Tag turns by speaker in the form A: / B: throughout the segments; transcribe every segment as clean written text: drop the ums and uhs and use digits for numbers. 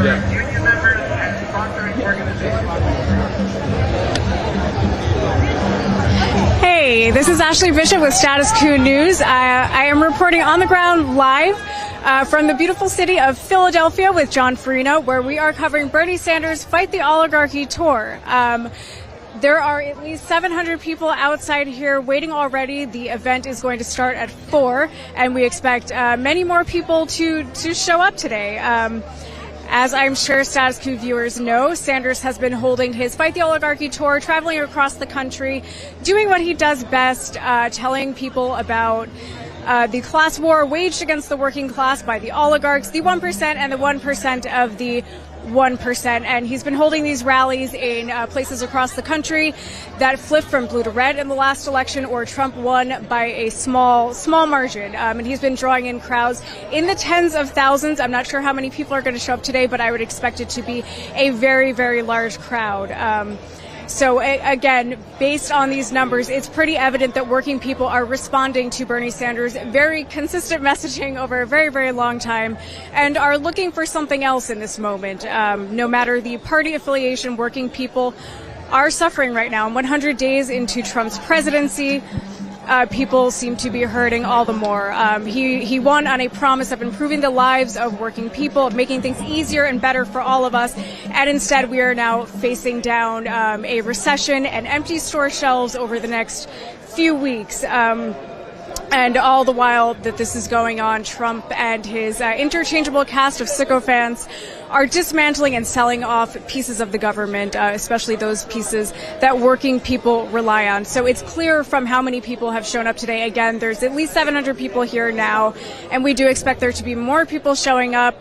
A: union members and sponsoring organizations.
B: Hey, this is Ashley Bishop with Status Coup News. I am reporting on the ground live from the beautiful city of Philadelphia with John Farina, where we are covering Bernie Sanders' Fight the Oligarchy tour. There are at least 700 people outside here waiting already. The event is going to start at 4, and we expect many more people to show up today. As I'm sure Status Coup viewers know, Sanders has been holding his Fight the Oligarchy tour, traveling across the country, doing what he does best, telling people about the class war waged against the working class by the oligarchs, the 1% and the 1% of the 1%. And he's been holding these rallies in places across the country that flipped from blue to red in the last election, or Trump won by a small margin. And he's been drawing in crowds in the tens of thousands. I'm not sure how many people are going to show up today, but I would expect it to be a very, very large crowd. So again, based on these numbers, it's pretty evident that working people are responding to Bernie Sanders' very consistent messaging over a very, very long time and are looking for something else in this moment. No matter the party affiliation, working people are suffering right now. 100 days into Trump's presidency, people seem to be hurting all the more. He won on a promise of improving the lives of working people, of making things easier and better for all of us, and instead we are now facing down a recession and empty store shelves over the next few weeks. And all the while that this is going on, Trump and his interchangeable cast of sycophants are dismantling and selling off pieces of the government, especially those pieces that working people rely on. So it's clear from how many people have shown up today. Again, there's at least 700 people here now, and we do expect there to be more people showing up,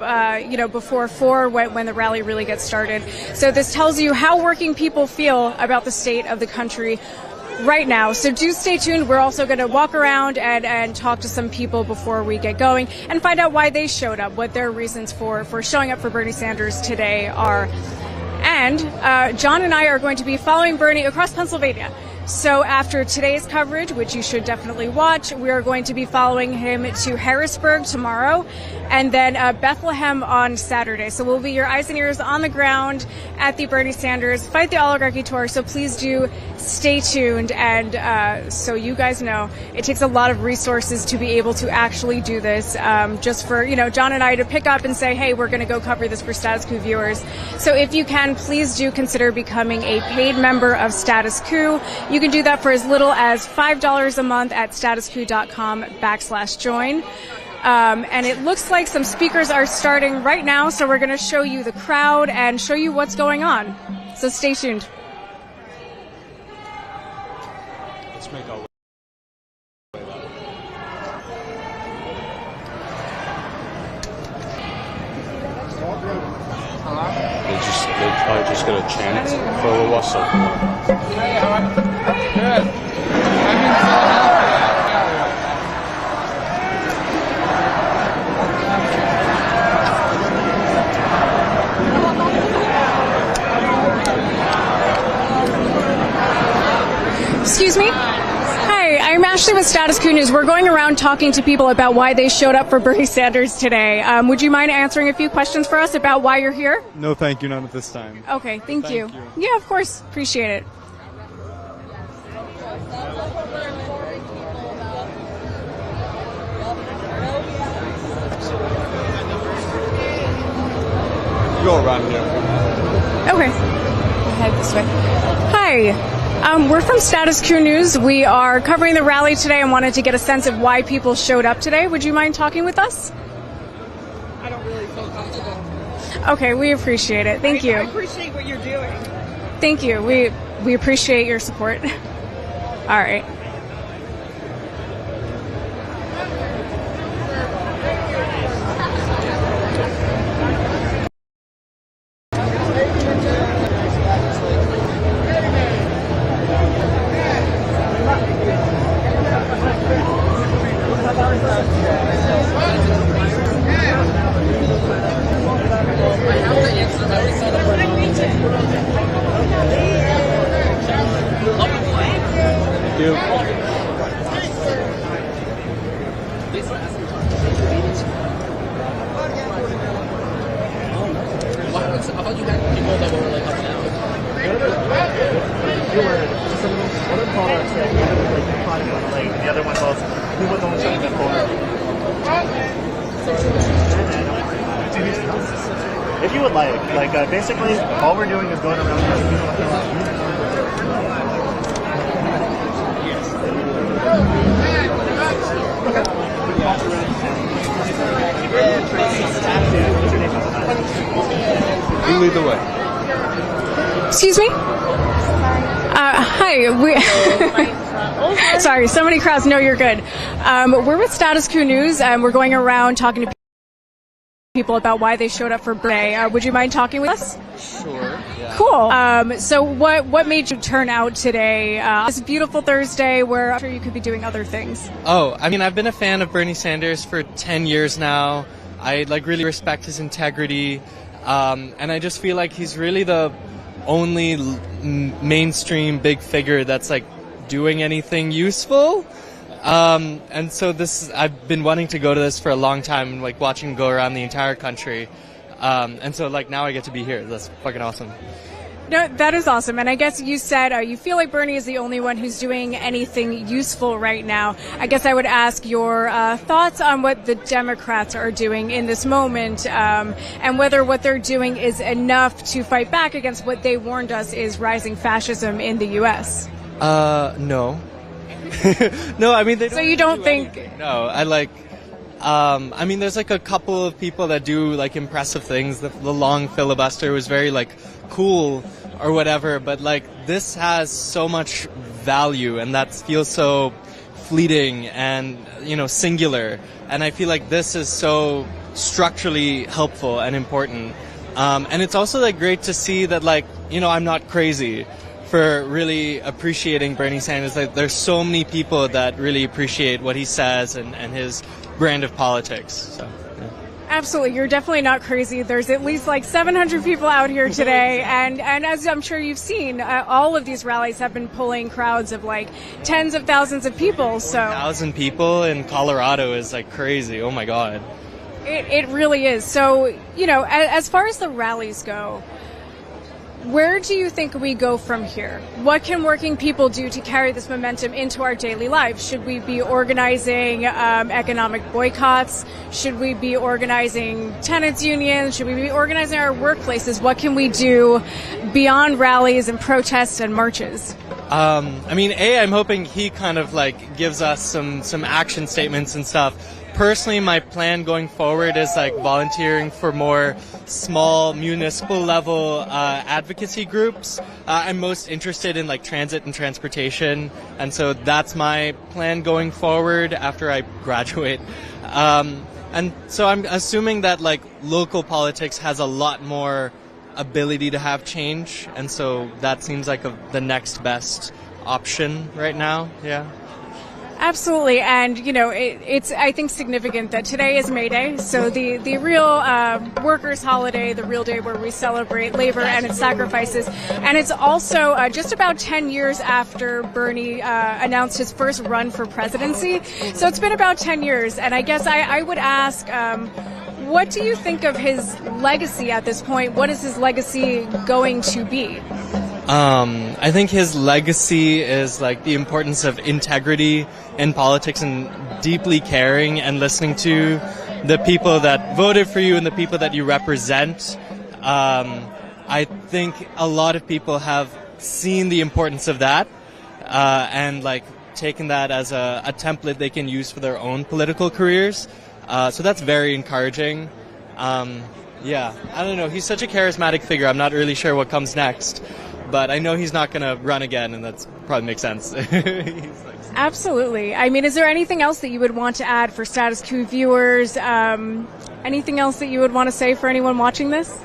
B: before 4 when the rally really gets started. So this tells you how working people feel about the state of the country right now. So do stay tuned. We're also going to walk around and talk to some people before we get going and find out why they showed up, what their reasons for showing up for Bernie Sanders today are. And John and I are going to be following Bernie across Pennsylvania. So after today's coverage, which you should definitely watch, we are going to be following him to Harrisburg tomorrow and then Bethlehem on Saturday. So we'll be your eyes and ears on the ground at the Bernie Sanders Fight the Oligarchy tour. So please do stay tuned. And so you guys know, it takes a lot of resources to be able to actually do this. Just for, John and I to pick up and say, hey, we're going to go cover this for Status Coup viewers. So if you can, please do consider becoming a paid member of Status Coup. You can do that for as little as $5 a month at statuscoup.com/join. And it looks like some speakers are starting right now, so we're going to show you the crowd and show you what's going on. So stay tuned.
C: Let's make our way that. They're probably just going to chant for a little while. So.
D: Hey, how are you? Good. I'm in Philadelphia.
B: Excuse me? Hi, I'm Ashley with Status Coup News. We're going around talking to people about why they showed up for Bernie Sanders today. Would you mind answering a few questions for us about why you're here?
E: No, thank you. Not at this time.
B: Okay, thank you. Yeah, of course. Appreciate it.
E: Go around here.
B: Okay. Head this way. Hi. We're from Status Coup News. We are covering the rally today and wanted to get a sense of why people showed up today. Would you mind talking with us?
F: I don't really feel comfortable.
B: Okay, we appreciate it. Thank you.
F: I appreciate what you're doing.
B: Thank you. We appreciate your support. All right.
E: Thank you.
G: about you guys, people that were like up and out?
H: One of them called us like the other one called us. Who was the one showing them for? If you would like basically all we're doing is going around.
E: You lead the way.
B: Excuse me? Hi. Sorry, so many crowds. No, you're good. We're with Status Coup News, and we're going around talking to people about why they showed up for Mayday. Would you mind talking with us?
I: Sure. Yeah.
B: Cool. So what made you turn out today? This beautiful Thursday where I'm sure you could be doing other things.
I: Oh, I mean, I've been a fan of Bernie Sanders for 10 years now. I really respect his integrity. And I just feel like he's really the only mainstream big figure that's doing anything useful. And so I've been wanting to go to this for a long time, and watching him go around the entire country. And so now I get to be here. That's fucking awesome.
B: No, that is awesome. And I guess you said you feel like Bernie is the only one who's doing anything useful right now. I guess I would ask your thoughts on what the Democrats are doing in this moment, and whether what they're doing is enough to fight back against what they warned us is rising fascism in the U.S.
I: No. No, I mean, they don't.
B: So you don't think...
I: Anything. No, I mean, there's a couple of people that do impressive things. The long filibuster was very cool or whatever, but this has so much value, and that feels so fleeting and singular. And I feel like this is so structurally helpful and important. And it's also great to see that I'm not crazy for really appreciating Bernie Sanders. There's so many people that really appreciate what he says and his brand of politics. So, yeah.
B: Absolutely. You're definitely not crazy. There's at least 700 people out here today. And as I'm sure you've seen, all of these rallies have been pulling crowds of tens of thousands of people. So
I: 1,000 people in Colorado is crazy. Oh my God.
B: It really is. So, as far as the rallies go, where do you think we go from here? What can working people do to carry this momentum into our daily lives? Should we be organizing economic boycotts? Should we be organizing tenants unions? Should we be organizing our workplaces? What can we do beyond rallies and protests and marches?
I: I mean, I'm hoping he kind of gives us some action statements and stuff. Personally, my plan going forward is volunteering for more small municipal level advocacy groups. I'm most interested in transit and transportation, and so that's my plan going forward after I graduate. And so I'm assuming that local politics has a lot more ability to have change, and so that seems the next best option right now. Yeah.
B: Absolutely, and it's I think significant that today is Mayday, so the real workers' holiday, the real day where we celebrate labor and its sacrifices, and it's also just about 10 years after Bernie announced his first run for presidency. So it's been about 10 years, and I guess I would ask, what do you think of his legacy at this point? What is his legacy going to be?
I: I think his legacy is the importance of integrity in politics and deeply caring and listening to the people that voted for you and the people that you represent. I think a lot of people have seen the importance of that and taken that as a template they can use for their own political careers. So that's very encouraging. Yeah, I don't know. He's such a charismatic figure. I'm not really sure what comes next. But I know he's not going to run again, and that probably makes sense.
B: Absolutely. I mean, is there anything else that you would want to add for Status Coup viewers? Anything else that you would want to say for anyone watching this?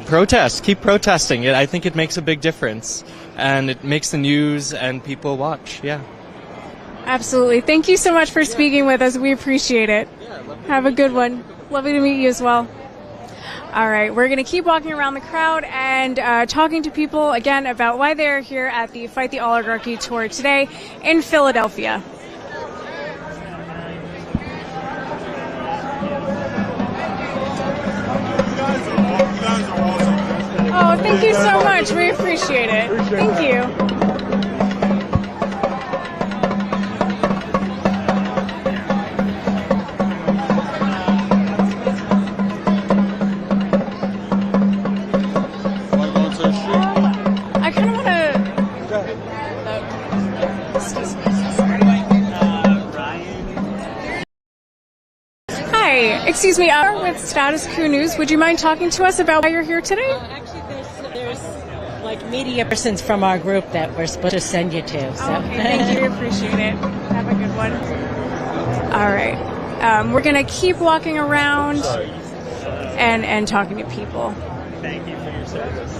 I: Protest. Keep protesting. I think it makes a big difference, and it makes the news, and people watch. Yeah.
B: Absolutely. Thank you so much for speaking with us. We appreciate it. Have a good one. Lovely to meet you as well. All right, we're going to keep walking around the crowd and talking to people again about why they're here at the Fight the Oligarchy tour today in Philadelphia. Thank you so much. We appreciate it. Thank you. I kind of want to. Hi, excuse me. With Status Coup News, would you mind talking to us about why you're here today?
J: Actually, there's like media persons from our group that we're supposed to send you to. So.
B: Okay, thank you. We appreciate it. Have a good one. All right. We're going to keep walking around and talking to people.
H: Thank you for your service.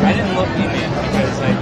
G: I didn't look in it because I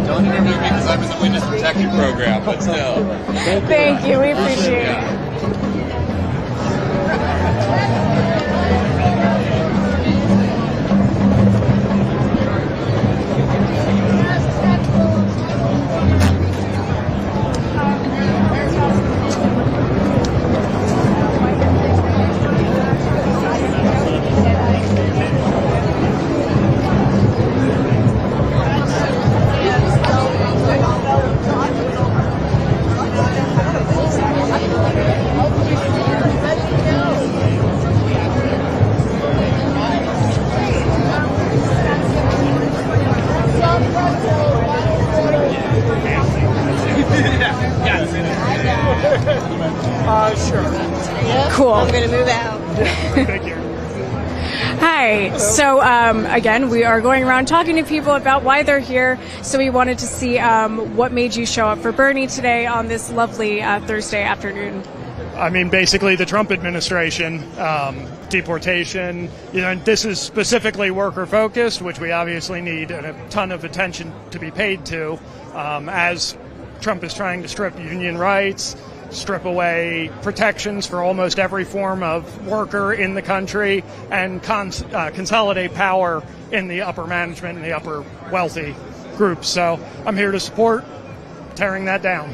G: don't interview me because I'm in the witness protection program, but still.
B: Thank you. We appreciate it.
H: Sure.
B: Cool.
F: I'm going to move out.
H: Thank you.
B: Hi. So again, we are going around talking to people about why they're here. So we wanted to see what made you show up for Bernie today on this lovely Thursday afternoon.
H: I mean, basically the Trump administration, deportation, this is specifically worker focused, which we obviously need a ton of attention to be paid to, as Trump is trying to strip union rights, strip away protections for almost every form of worker in the country, and consolidate power in the upper management and the upper wealthy groups. So I'm here to support tearing that down.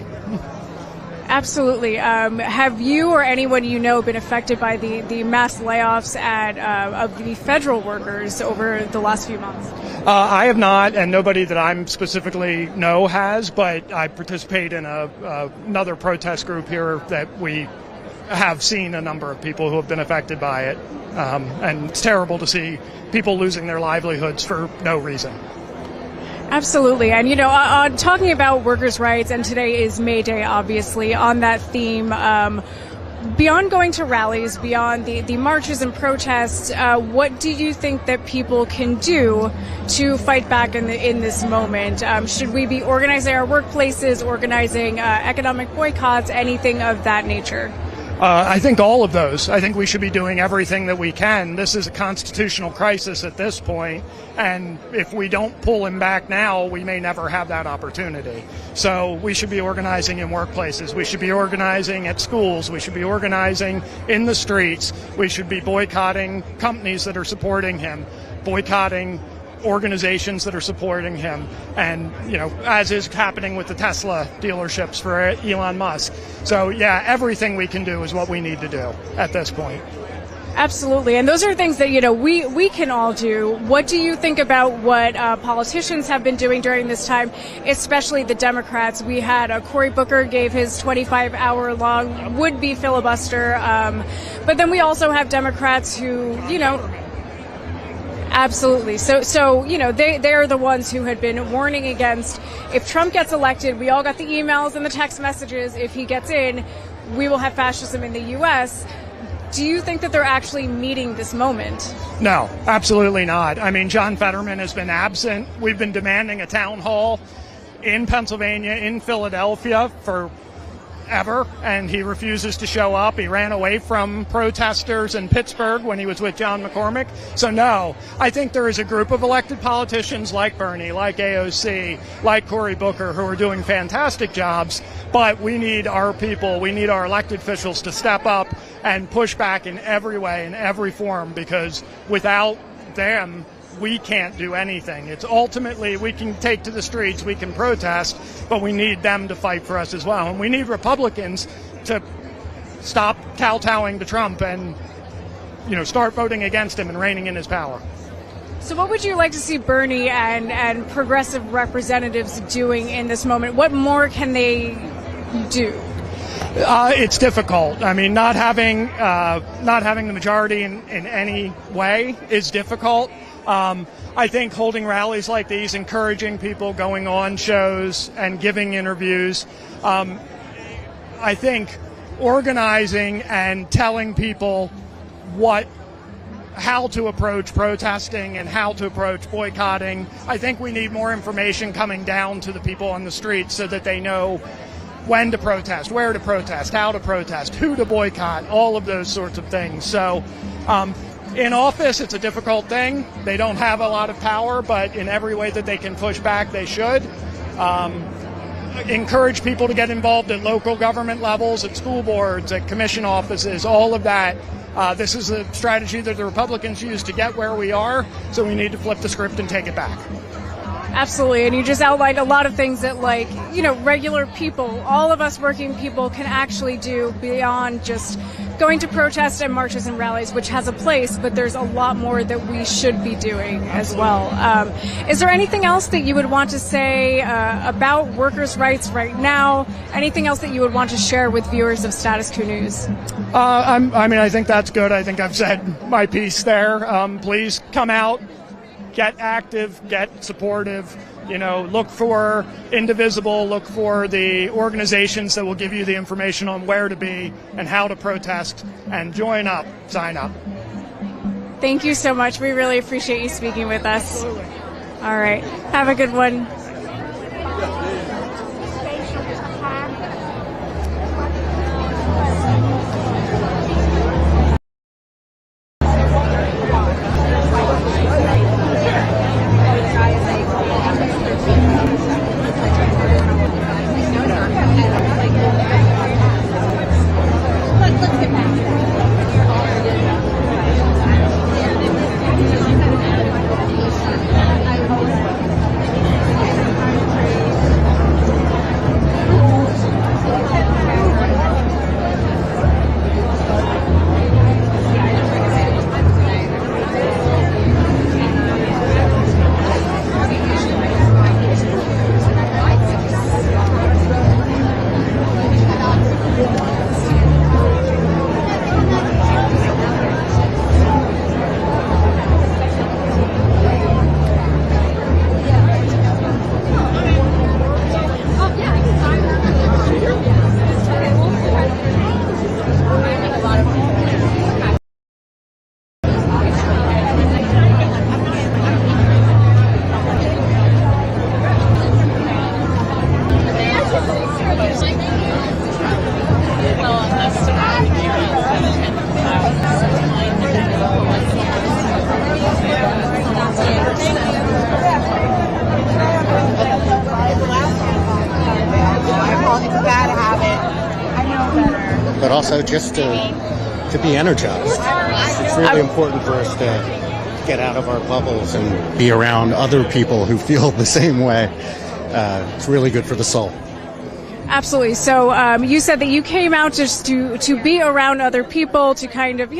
B: Absolutely. Have you or anyone you know been affected by the mass layoffs of the federal workers over the last few months?
H: I have not, and nobody that I'm specifically know has, but I participate in another protest group here that we have seen a number of people who have been affected by it. And it's terrible to see people losing their livelihoods for no reason.
B: Absolutely. And, talking about workers' rights, and today is Mayday, obviously, on that theme, beyond going to rallies, beyond the marches and protests, what do you think that people can do to fight back in this moment? Should we be organizing our workplaces, organizing economic boycotts, anything of that nature?
H: I think all of those. I think we should be doing everything that we can. This is a constitutional crisis at this point, and if we don't pull him back now, we may never have that opportunity. So we should be organizing in workplaces. We should be organizing at schools. We should be organizing in the streets. We should be boycotting companies that are supporting him, boycotting organizations that are supporting him, and as is happening with the Tesla dealerships for Elon Musk. So yeah, everything we can do is what we need to do at this point.
B: Absolutely, and those are things that we can all do. What do you think about what politicians have been doing during this time, especially the Democrats? We had Cory Booker gave his 25-hour-long would-be filibuster, but then we also have Democrats who Absolutely. So they are the ones who had been warning against, if Trump gets elected, we all got the emails and the text messages, if he gets in, we will have fascism in the U.S. Do you think that they're actually meeting this moment?
H: No, absolutely not. I mean, John Fetterman has been absent. We've been demanding a town hall in Pennsylvania, in Philadelphia forever, and he refuses to show up. He ran away from protesters in Pittsburgh when he was with John McCormick. So no, I think there is a group of elected politicians like Bernie, like AOC, like Cory Booker, who are doing fantastic jobs, but we need our people, we need our elected officials to step up and push back in every way, in every form, because without them, we can't do anything. It's ultimately, we can take to the streets, we can protest, but we need them to fight for us as well. And we need Republicans to stop kowtowing to Trump and, start voting against him and reining in his power.
B: So what would you like to see Bernie and progressive representatives doing in this moment? What more can they do?
H: It's difficult. I mean, not having the majority in any way is difficult. I think holding rallies like these, encouraging people, going on shows and giving interviews, I think organizing and telling people how to approach protesting and how to approach boycotting. I think we need more information coming down to the people on the streets so that they know when to protest, where to protest, how to protest, who to boycott, all of those sorts of things. So in office, it's a difficult thing. They don't have a lot of power, but in every way that they can push back, they should. Encourage people to get involved at local government levels, at school boards, at commission offices, all of that. This is a strategy that the Republicans use to get where we are, so we need to flip the script and take it back.
B: Absolutely, and you just outlined a lot of things that, regular people, all of us working people can actually do beyond just going to protests and marches and rallies, which has a place, but there's a lot more that we should be doing as well. Is there anything else that you would want to say about workers' rights right now? Anything else that you would want to share with viewers of Status Coup News?
H: I think that's good. I think I've said my piece there. Please come out. Get active, get supportive, look for Indivisible, look for the organizations that will give you the information on where to be and how to protest, and join up, sign up.
B: Thank you so much. We really appreciate you speaking with us. Absolutely. All right. Have a good one.
K: But also just to be energized. It's really important for us to get out of our bubbles and be around other people who feel the same way. It's really good for the soul.
B: Absolutely. So you said that you came out just to be around other people, to kind of,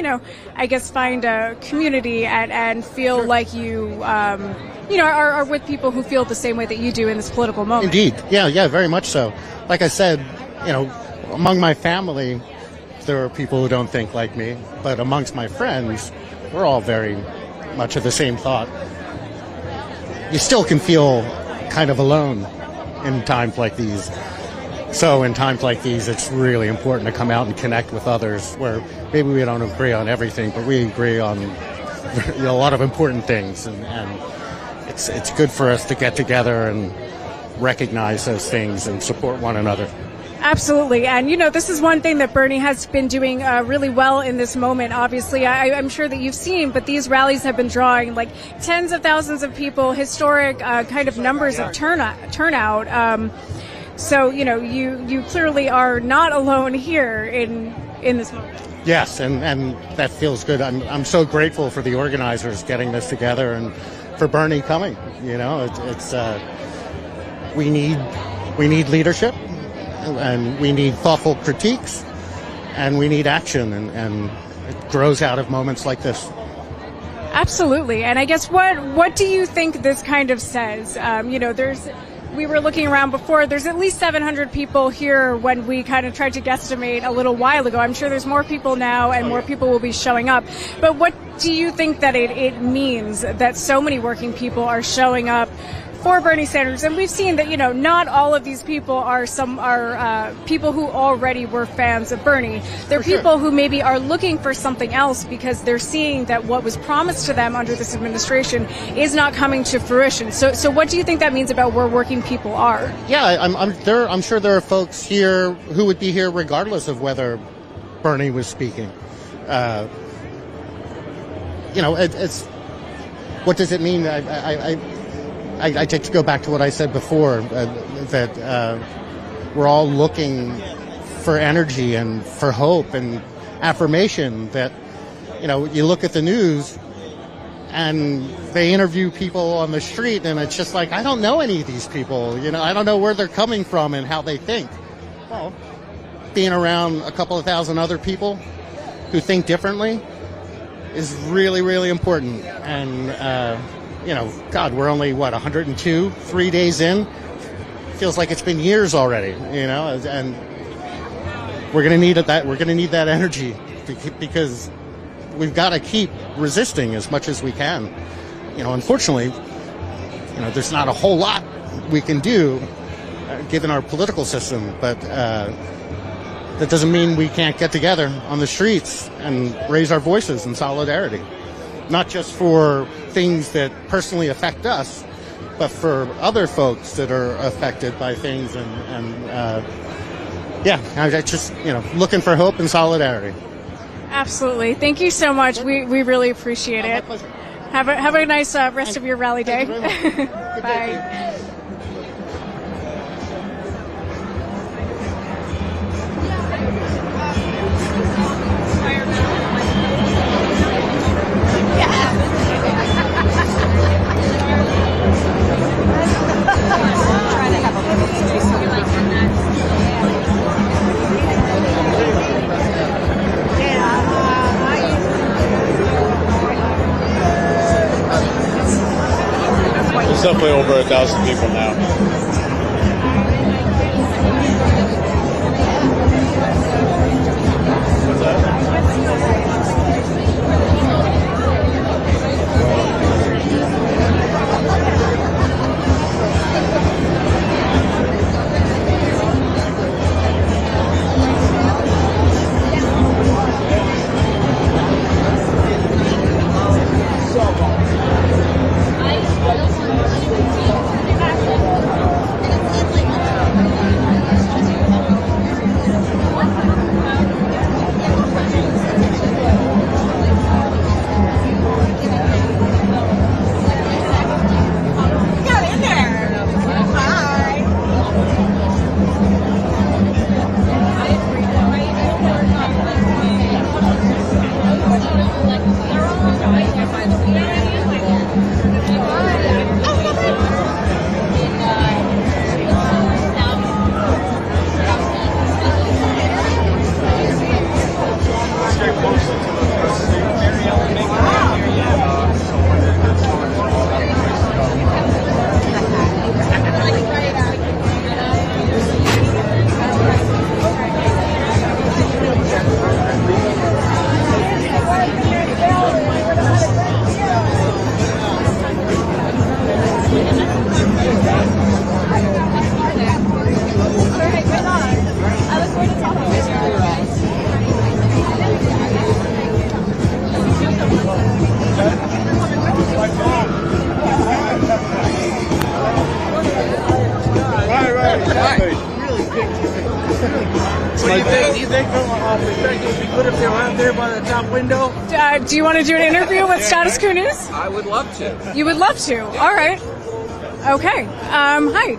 B: I guess find a community and feel like you, are with people who feel the same way that you do in this political moment.
K: Indeed. Yeah, very much so. Like I said, among my family, there are people who don't think like me, but amongst my friends, we're all very, much of the same thought, you still can feel kind of alone in times like these. So in times like these, it's really important to come out and connect with others where maybe we don't agree on everything, but we agree on a lot of important things. And it's good for us to get together and recognize those things and support one another.
B: Absolutely. And, you know, this is one thing that Bernie has been doing really well in this moment. Obviously, I'm sure that you've seen, but these rallies have been drawing like tens of thousands of people, historic kind of numbers of turnout. So, you know, you clearly are not alone here in this moment.
K: Yes, and that feels good. I'm so grateful for the organizers getting this together and for Bernie coming. You know, it's we need leadership, and we need thoughtful critiques, and we need action, and it grows out of moments like this.
B: Absolutely. And I guess what do you think this kind of says? You know, we were looking around before. There's at least 700 people here when we kind of tried to guesstimate a little while ago. I'm sure there's more people now and more people will be showing up. But what do you think that it means that so many working people are showing up for Bernie Sanders? And we've seen that, you know, not all of these people are people who already were fans of Bernie. They're people who maybe are looking for something else because they're seeing that what was promised to them under this administration is not coming to fruition. So what do you think that means about where working people are?
K: Yeah, I'm sure there are folks here who would be here regardless of whether Bernie was speaking. You know, it's what does it mean? I take to go back to what I said before, that we're all looking for energy and for hope and affirmation. That, you know, you look at the news and they interview people on the street and it's just like, I don't know any of these people. You know, I don't know where they're coming from and how they think. Well, being around a couple of thousand other people who think differently is really, really important. And, you know, God, we're only, 102, 3 days in? Feels like it's been years already, you know, and we're going to need that. We're going to need that energy because we've got to keep resisting as much as we can. You know, unfortunately, you know, there's not a whole lot we can do given our political system, but that doesn't mean we can't get together on the streets and raise our voices in solidarity. Not just for things that personally affect us, but for other folks that are affected by things. Yeah, I just, you know, looking for hope and solidarity.
B: Absolutely. Thank you so much. We really appreciate it. Have a nice rest of your rally day. Bye.
C: There's definitely over 1,000 people now.
D: do you think? Do you think from a perspective would be good if they were out there by the top window?
B: Do you want to do an interview with Status Coup News?
D: I would love to.
B: You would love to. All right. Okay. Hi.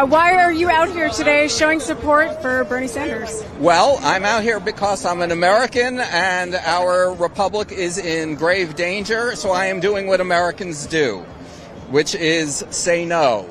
B: Why are you out here today showing support for Bernie Sanders?
L: Well, I'm out here because I'm an American and our republic is in grave danger, so I am doing what Americans do, which is say no.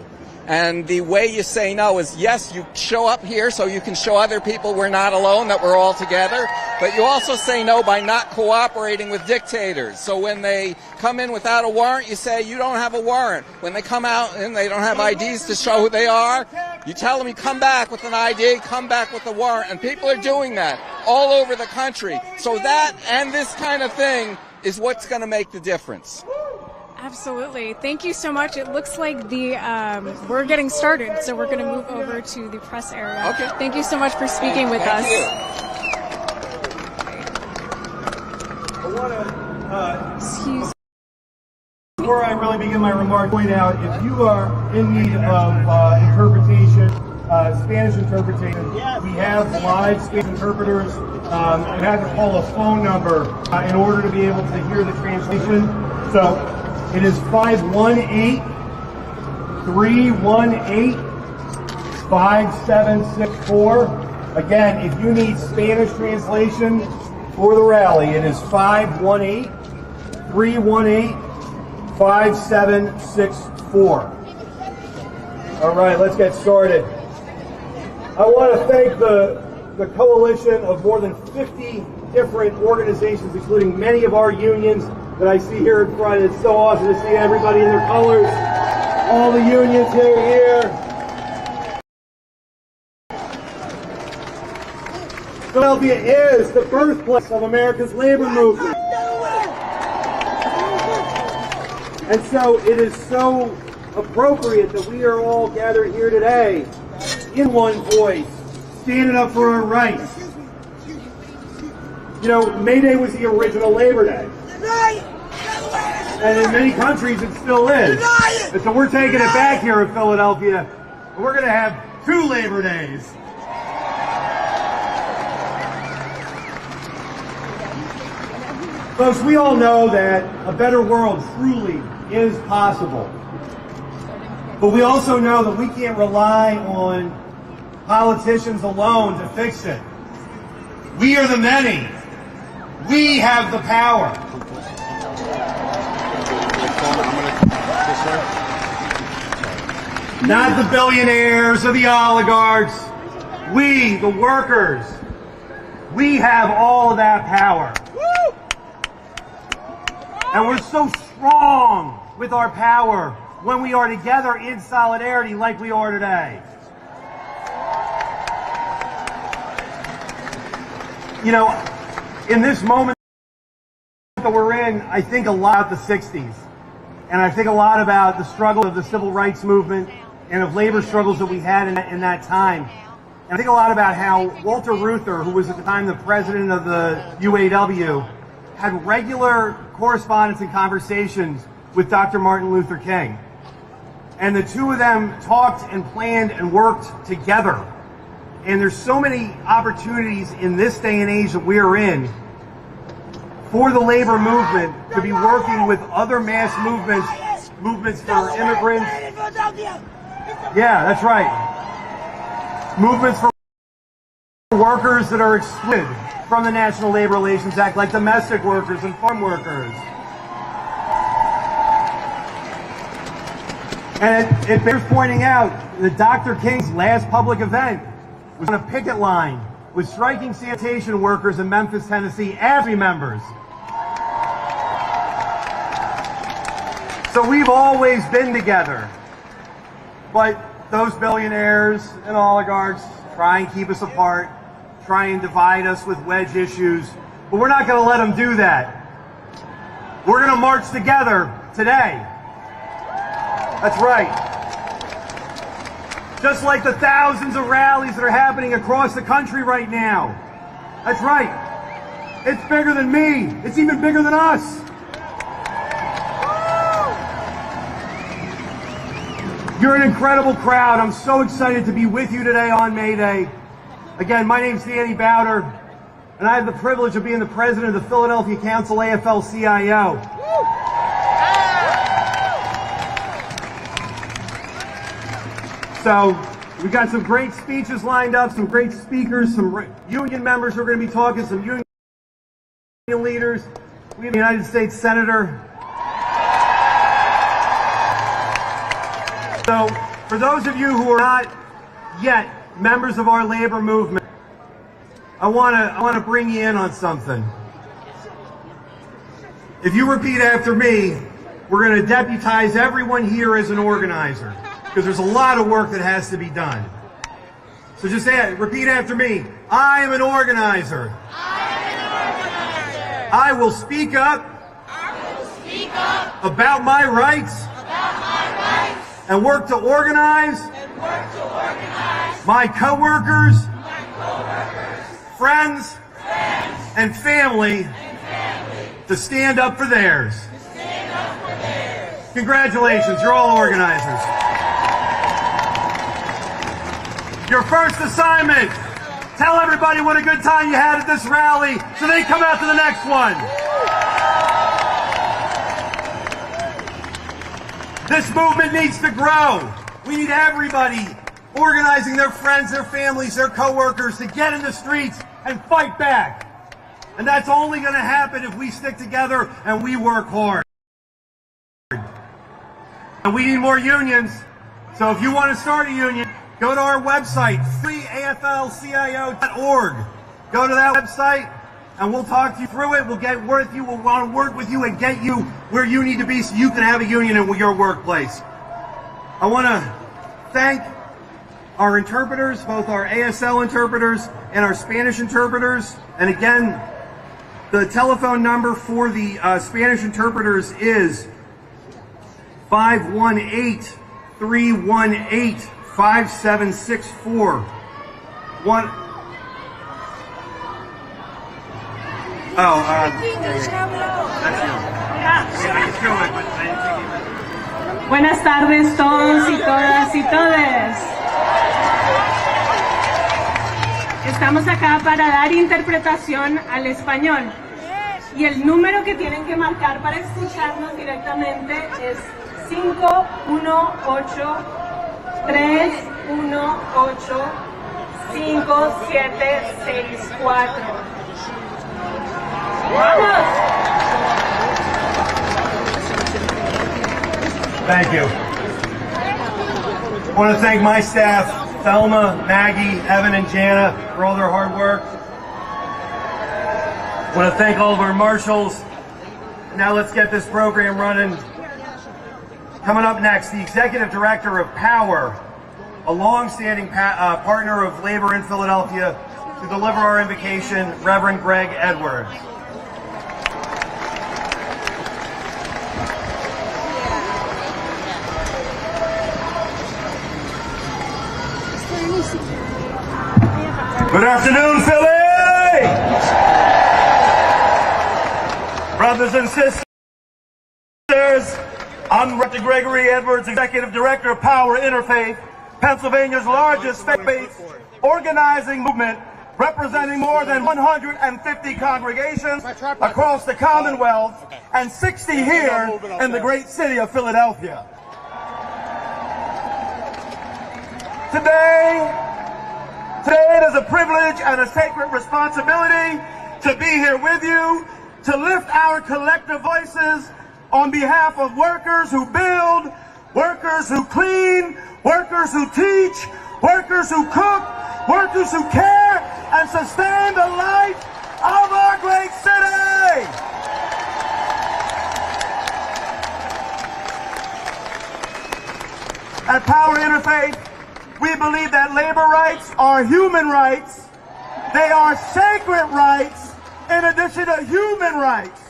L: And the way you say no is, yes, you show up here so you can show other people we're not alone, that we're all together, but you also say no by not cooperating with dictators. So when they come in without a warrant, you say you don't have a warrant. When they come out and they don't have IDs to show who they are, you tell them you come back with an ID, come back with a warrant, and people are doing that all over the country. So that and this kind of thing is what's going to make the difference.
B: Absolutely. Thank you so much. It looks like we're getting started, so we're going to move over to the press area.
L: Okay.
B: Thank you so much for speaking with us.
M: I want to,
B: Excuse me.
M: before I really begin my remarks, point out if you are in need of interpretation, Spanish interpretation, we have live Spanish interpreters. You have to call a phone number in order to be able to hear the translation. So it is 518-318-5764. Again, if you need Spanish translation for the rally, it is 518-318-5764. All right, let's get started. I want to thank the coalition of more than 50 different organizations, including many of our unions that I see here in front. It's so awesome to see everybody in their colors. All the unions here. Philadelphia is the birthplace of America's labor movement. And so it is so appropriate that we are all gathered here today in one voice, standing up for our rights. You know, Mayday was the original Labor Day. And in many countries it still is. And so we're taking it back here in Philadelphia. And we're going to have 2 Labor Days. Folks, we all know that a better world truly is possible. But we also know that we can't rely on politicians alone to fix it. We are the many. We have the power. Not the billionaires or the oligarchs. We, the workers, we have all of that power. And we're so strong with our power when we are together in solidarity like we are today. You know, in this moment that we're in, I think a lot about the 60s. And I think a lot about the struggle of the civil rights movement and of labor struggles that we had in that time. And I think a lot about how Walter Reuther, who was at the time the president of the UAW, had regular correspondence and conversations with Dr. Martin Luther King. And the two of them talked and planned and worked together. And there's so many opportunities in this day and age that we're in for the labor movement to be working with other mass movements for immigrants. Yeah, that's right. Movements for workers that are excluded from the National Labor Relations Act, like domestic workers and farm workers. And it bears pointing out that Dr. King's last public event was on a picket line with striking sanitation workers in Memphis, Tennessee, as members. So we've always been together. But those billionaires and oligarchs try and keep us apart, try and divide us with wedge issues. But we're not going to let them do that. We're going to march together today. That's right. Just like the thousands of rallies that are happening across the country right now. That's right. It's bigger than me. It's even bigger than us. You're an incredible crowd. I'm so excited to be with you today on Mayday. Again, my name's Danny Bowder, and I have the privilege of being the president of the Philadelphia Council AFL-CIO. So, we've got some great speeches lined up, some great speakers, some union members who are going to be talking, some union leaders. We have a United States Senator. So, for those of you who are not yet members of our labor movement, I want to bring you in on something. If you repeat after me, we're going to deputize everyone here as an organizer, because there's a lot of work that has to be done. So just say it, repeat after me. I am an organizer. I will speak up, about my rights, and work to organize, my coworkers, friends, and family to stand up for theirs. Congratulations, you're all organizers. Your first assignment, tell everybody what a good time you had at this rally so they come out to the next one. This movement needs to grow. We need everybody organizing their friends, their families, their coworkers to get in the streets and fight back. And that's only going to happen if we stick together and we work hard. And we need more unions. So if you want to start a union, go to our website, freeaflcio.org. Go to that website and we'll talk you through it. We'll get with you. We'll want to work with you and get you where you need to be so you can have a union in your workplace. I want to thank our interpreters, both our ASL interpreters and our Spanish interpreters. And again, the telephone number for the Spanish interpreters is 518-318-5764.
F: Buenas tardes todos y todas y todes. Estamos acá para dar interpretación al español. Y el número que tienen que marcar para escucharnos directamente es 518-318-5764. ¡Vamos!
M: Thank you. I want to thank my staff, Thelma, Maggie, Evan, and Jana, for all their hard work. I want to thank all of our marshals. Now let's get this program running. Coming up next, the Executive Director of Power, a long-standing partner of labor in Philadelphia, to deliver our invocation, Reverend Greg Edwards. Good afternoon, Philly! Brothers and sisters, I'm Reverend Gregory Edwards, Executive Director of Power Interfaith, Pennsylvania's largest faith-based organizing movement, representing more than 150 congregations across the Commonwealth and 60 here in the great city of Philadelphia. Today it is a privilege and a sacred responsibility to be here with you, to lift our collective voices on behalf of workers who build, workers who clean, workers who teach, workers who cook, workers who care and sustain the life of our great city. At Power Interfaith, we believe that labor rights are human rights. They are sacred rights in addition to human rights.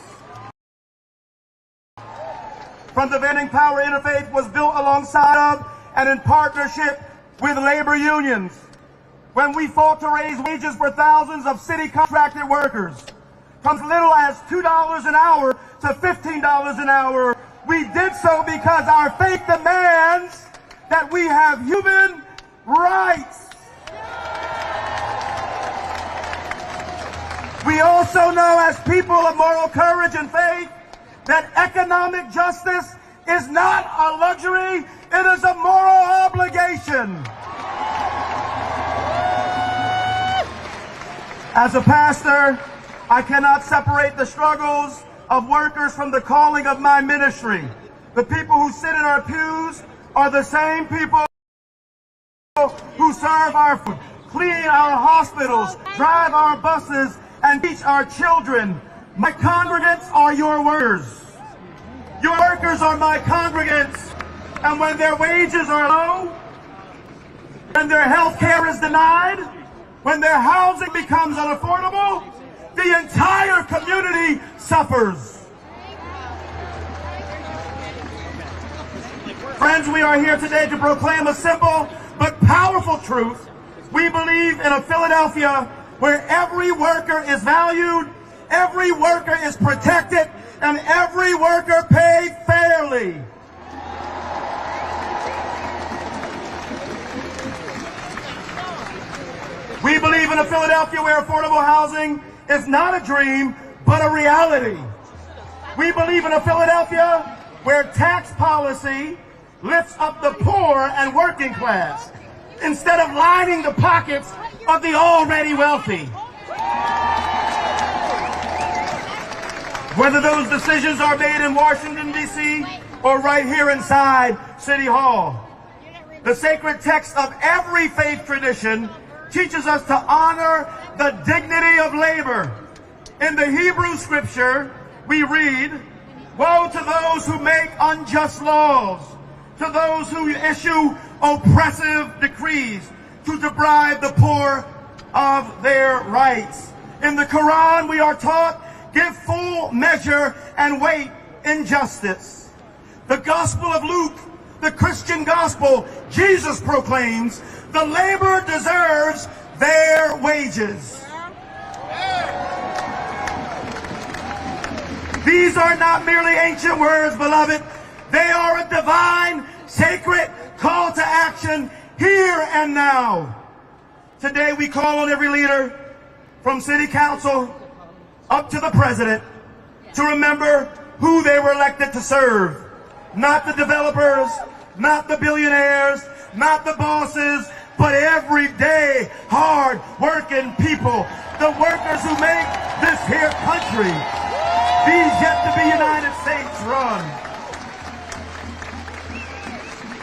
M: From the beginning, Power Interfaith was built alongside of and in partnership with labor unions. When we fought to raise wages for thousands of city contracted workers, from as little as $2 an hour to $15 an hour, we did so because our faith demands that we have human rights. also know as people of moral courage and faith that economic justice is not a luxury, it is a moral obligation. As a pastor, I cannot separate the struggles of workers from the calling of my ministry. The people who sit in our pews are the same people who serve our food, clean our hospitals, drive our buses, and teach our children. My congregants are your workers. Your workers are my congregants. And when their wages are low, when their health care is denied, when their housing becomes unaffordable, the entire community suffers. Friends, we are here today to proclaim a simple but powerful truth. We believe in a Philadelphia where every worker is valued, every worker is protected, and every worker paid fairly. We believe in a Philadelphia where affordable housing is not a dream, but a reality. We believe in a Philadelphia where tax policy lifts up the poor and working class instead of lining the pockets of the already wealthy. Whether those decisions are made in Washington, D.C. or right here inside City Hall, the sacred text of every faith tradition teaches us to honor the dignity of labor. In the Hebrew scripture, we read, "Woe to those who make unjust laws, to those who issue oppressive decrees to deprive the poor of their rights." In the Quran, we are taught, give full measure and weight in justice. The Gospel of Luke, the Christian gospel, Jesus proclaims, the laborer deserves their wages. These are not merely ancient words, beloved. They are a divine, sacred call to action here and now. Today we call on every leader, from city council up to the president, to remember who they were elected to serve. Not the developers, not the billionaires, not the bosses, but everyday, hard-working people, the workers who make this here country, these yet-to-be United States run.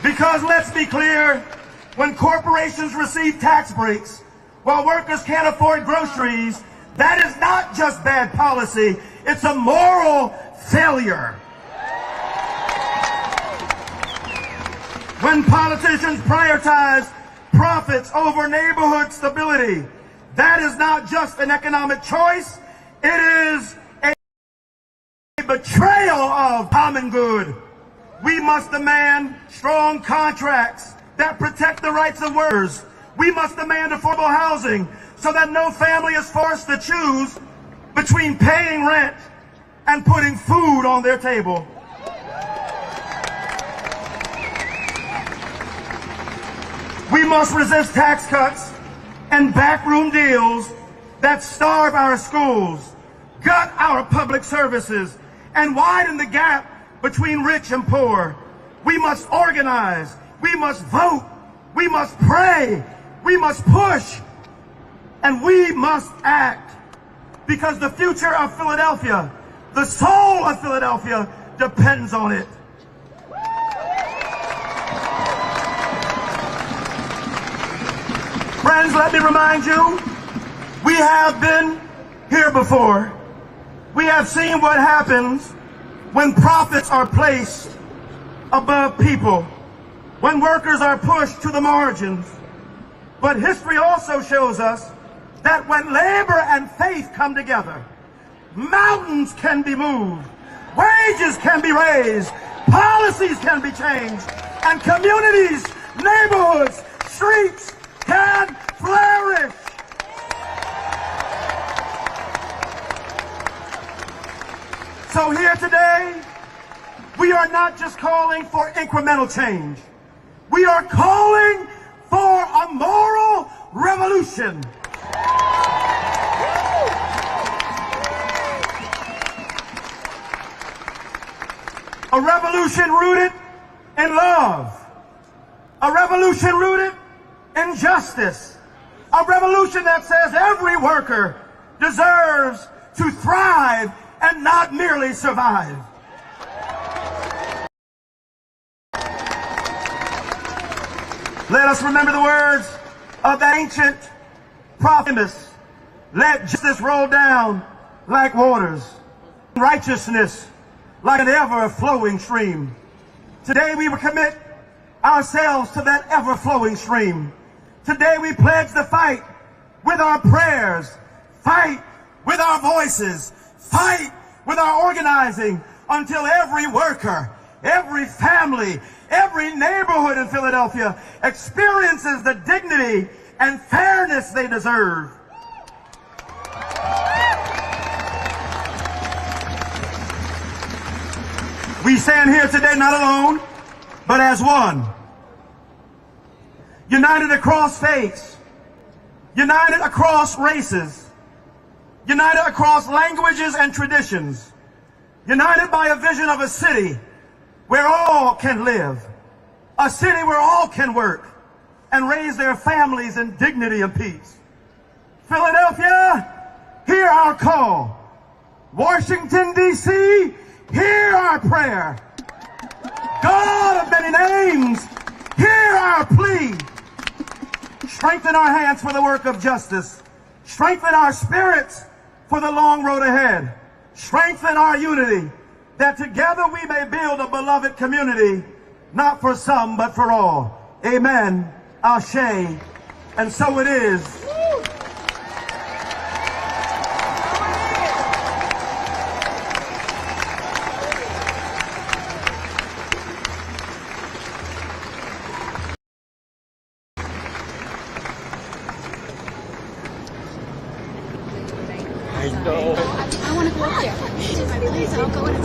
M: Because let's be clear, when corporations receive tax breaks while workers can't afford groceries, that is not just bad policy, it's a moral failure. When politicians prioritize profits over neighborhood stability, that is not just an economic choice, it is a betrayal of common good. We must demand strong contracts that protect the rights of workers. We must demand affordable housing so that no family is forced to choose between paying rent and putting food on their table. We must resist tax cuts and backroom deals that starve our schools, gut our public services, and widen the gap between rich and poor. We must organize, we must vote, we must pray, we must push, and we must act. Because the future of Philadelphia, the soul of Philadelphia, depends on it. Friends, let me remind you, we have been here before. We have seen what happens when profits are placed above people, when workers are pushed to the margins. But history also shows us that when labor and faith come together, mountains can be moved, wages can be raised, policies can be changed, and communities, neighborhoods, streets can flourish. So here today, we are not just calling for incremental change. We are calling for a moral revolution. A revolution rooted in love. A revolution rooted in justice. A revolution that says every worker deserves to thrive and not merely survive. Let us remember the words of the ancient prophet. Let justice roll down like waters, righteousness like an ever-flowing stream. Today we will commit ourselves to that ever-flowing stream. Today we pledge to fight with our prayers, fight with our voices, fight with our organizing until every worker, every family, every neighborhood in Philadelphia experiences the dignity and fairness they deserve. We stand here today not alone, but as one. United across faiths, united across races, united across languages and traditions, united by a vision of a city where all can live, a city where all can work and raise their families in dignity and peace. Philadelphia, hear our call. Washington, D.C., hear our prayer. God of many names, hear our plea. Strengthen our hands for the work of justice. Strengthen our spirits for the long road ahead. Strengthen our unity, that together we may build a beloved community, not for some, but for all. Amen. Ashe. And so it is.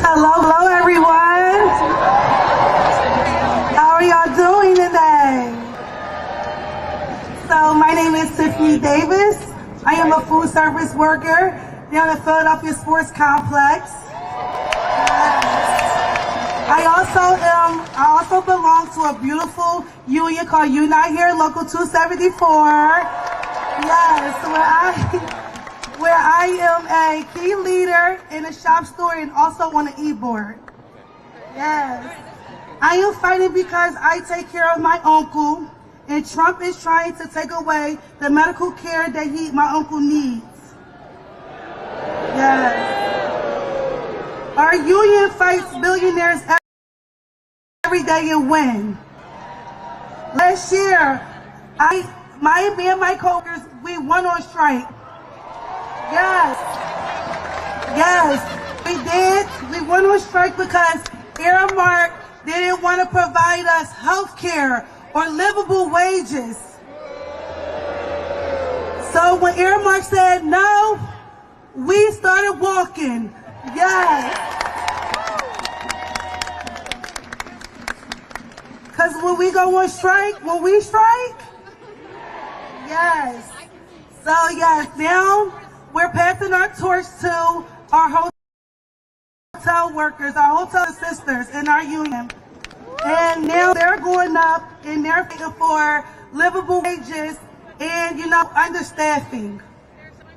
N: Hello, everyone. How are y'all doing today? So my name is Tiffany Davis. I am a food service worker down at Philadelphia Sports Complex. I also belong to a beautiful union called Unite Here, Local 274. Yes, where I am a key leader in a shop store and also on the e-board. Yes. I am fighting because I take care of my uncle, and Trump is trying to take away the medical care that my uncle needs. Yes. Our union fights billionaires every day and win. Last year, me and my coworkers, we went on strike. Yes, we did. We went on strike because Aramark didn't want to provide us health care or livable wages. So when Aramark said no, we started walking. Yes. Because when we go on strike, yes. So yes, now we're passing our torch to our hotel workers, our hotel sisters in our union. And now they're going up and they're fighting for livable wages and, understaffing.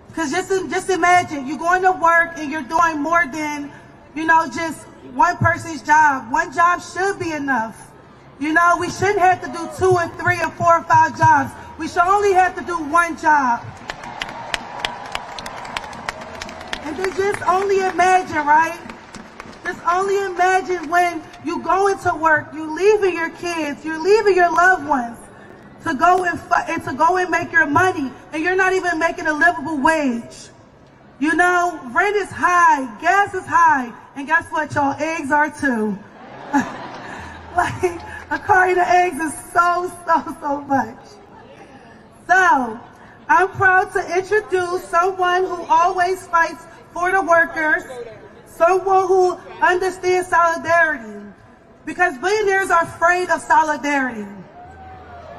N: Because just imagine, you're going to work and you're doing more than, just one person's job. One job should be enough. We shouldn't have to do 2 and 3 and 4 or 5 jobs. We should only have to do one job. And then just only imagine, right? Just only imagine when you go into work, you leaving your kids, you're leaving your loved ones to go and make your money, and you're not even making a livable wage. Rent is high, gas is high, and guess what, y'all? Eggs are too. Like, a carton of eggs is so much. So, I'm proud to introduce someone who always fights for the workers, someone who understands solidarity, because billionaires are afraid of solidarity.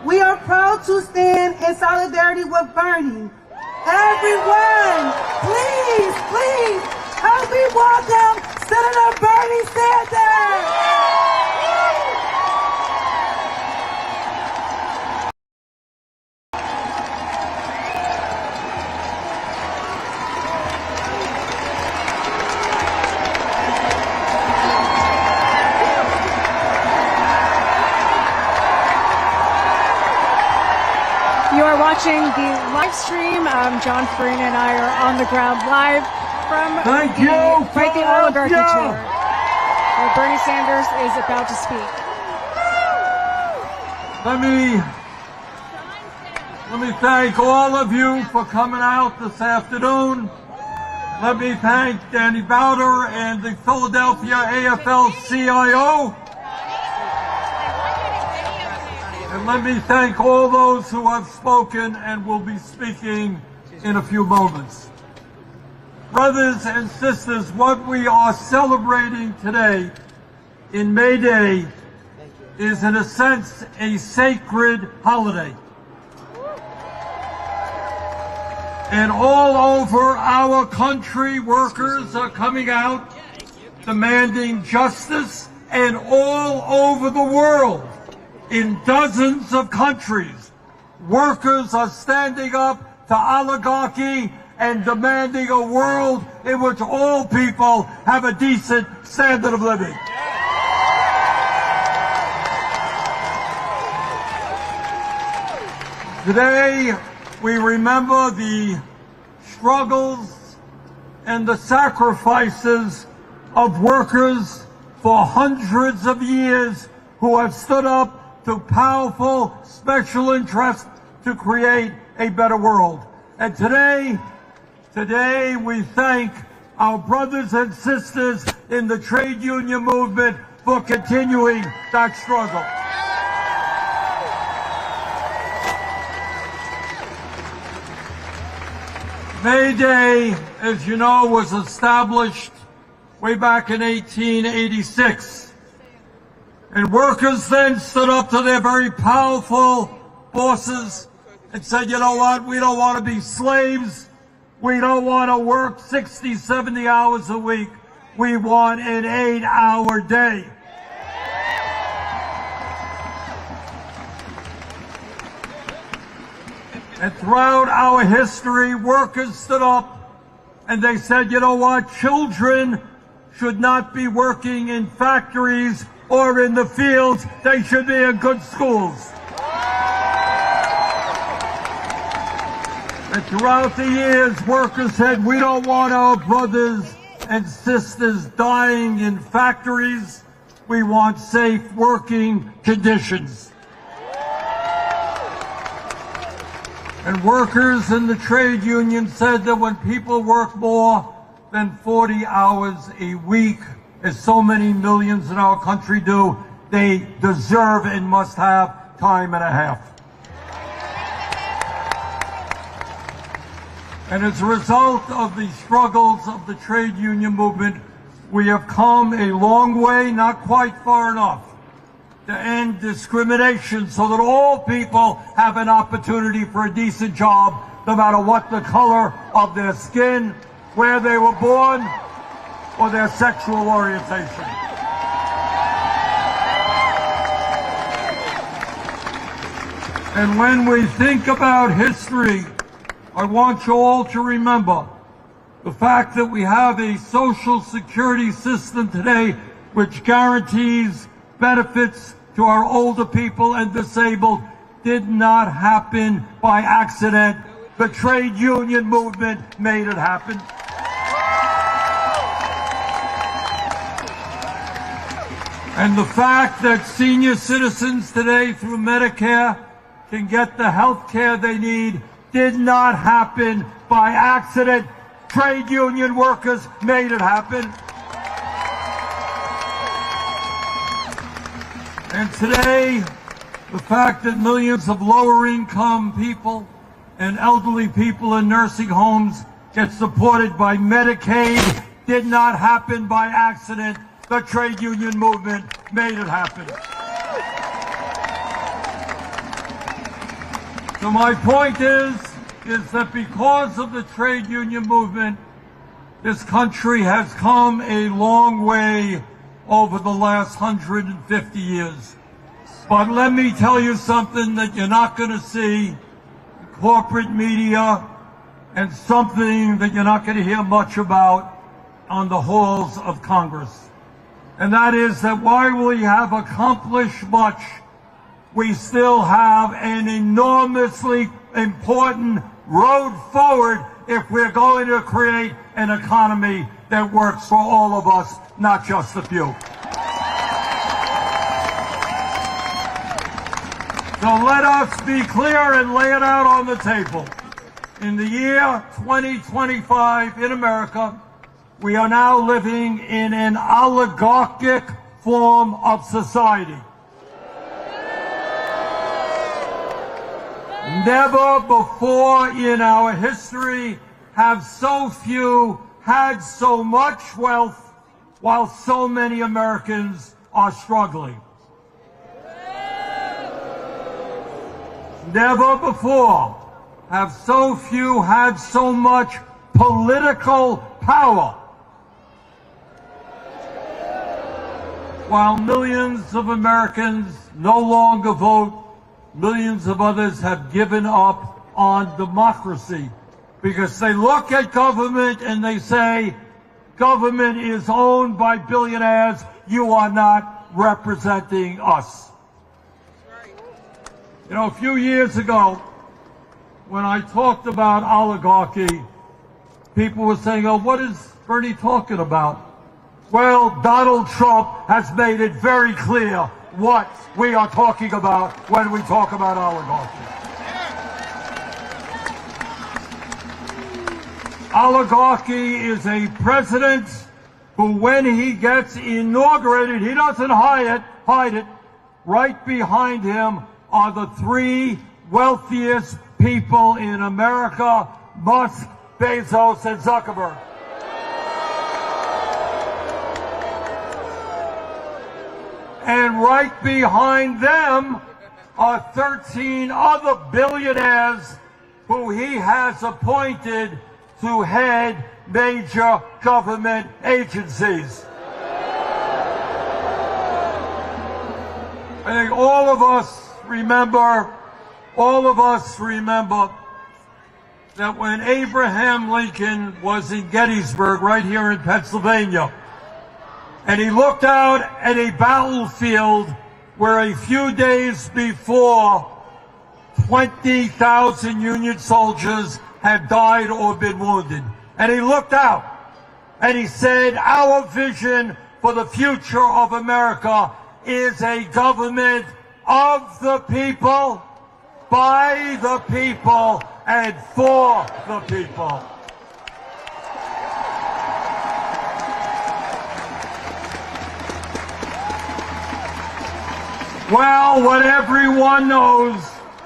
N: We are proud to stand in solidarity with Bernie. Everyone, please, help me welcome Senator Bernie Sanders!
B: You are watching the live stream. John Farina and I are on the ground live from the Oligarchy tour, where Bernie Sanders is about to speak.
O: Let me thank all of you for coming out this afternoon. Let me thank Danny Bowder and the Philadelphia AFL-CIO. And let me thank all those who have spoken and will be speaking in a few moments. Brothers and sisters, what we are celebrating today in Mayday is, in a sense, a sacred holiday. And all over our country, workers are coming out demanding justice, and all over the world, in dozens of countries, workers are standing up to oligarchy and demanding a world in which all people have a decent standard of living. Today, we remember the struggles and the sacrifices of workers for hundreds of years who have stood up to powerful special interests to create a better world. And today we thank our brothers and sisters in the trade union movement for continuing that struggle. Mayday, as you know, was established way back in 1886. And workers then stood up to their very powerful bosses and said, you know what, we don't want to be slaves. We don't want to work 60, 70 hours a week. We want an 8-hour day. And throughout our history, workers stood up and they said, you know what, children should not be working in factories or in the fields. They should be in good schools. And throughout the years, workers said, we don't want our brothers and sisters dying in factories. We want safe working conditions. And workers in the trade union said that when people work more than 40 hours a week, as so many millions in our country do, they deserve and must have time and a half. And as a result of the struggles of the trade union movement, we have come a long way, not quite far enough, to end discrimination so that all people have an opportunity for a decent job, no matter what the color of their skin, where they were born, or their sexual orientation. And when we think about history, I want you all to remember the fact that we have a social security system today which guarantees benefits to our older people and disabled did not happen by accident. The trade union movement made it happen. And the fact that senior citizens today through Medicare can get the health care they need did not happen by accident. Trade union workers made it happen. And today, the fact that millions of lower income people and elderly people in nursing homes get supported by Medicaid did not happen by accident. The trade union movement made it happen. So my point is that because of the trade union movement, This country has come a long way over the last 150 years. But let me tell you something that you're not going to see in corporate media, and something that you're not going to hear much about on the halls of Congress. And that is that while we have accomplished much, we still have an enormously important road forward if we're going to create an economy that works for all of us, not just a few. So let us be clear and lay it out on the table. In the year 2025 in America, we are now living in an oligarchic form of society. Never before in our history have so few had so much wealth while so many Americans are struggling. Never before have so few had so much political power while millions of Americans no longer vote. Millions of others have given up on democracy because they look at government and they say, government is owned by billionaires. You are not representing us. You know, a few years ago, when I talked about oligarchy, people were saying, oh, what is Bernie talking about? Well, Donald Trump has made it very clear what we are talking about when we talk about oligarchy. Oligarchy is a president who, when he gets inaugurated, he doesn't hide it. Right behind him are the three wealthiest people in America: Musk, Bezos, and Zuckerberg. And right behind them are 13 other billionaires who he has appointed to head major government agencies. I think all of us remember that when Abraham Lincoln was in Gettysburg, right here in Pennsylvania, and he looked out at a battlefield where a few days before 20,000 Union soldiers had died or been wounded. And he looked out and he said, our vision for the future of America is a government of the people, by the people, and for the people. Well, what everyone knows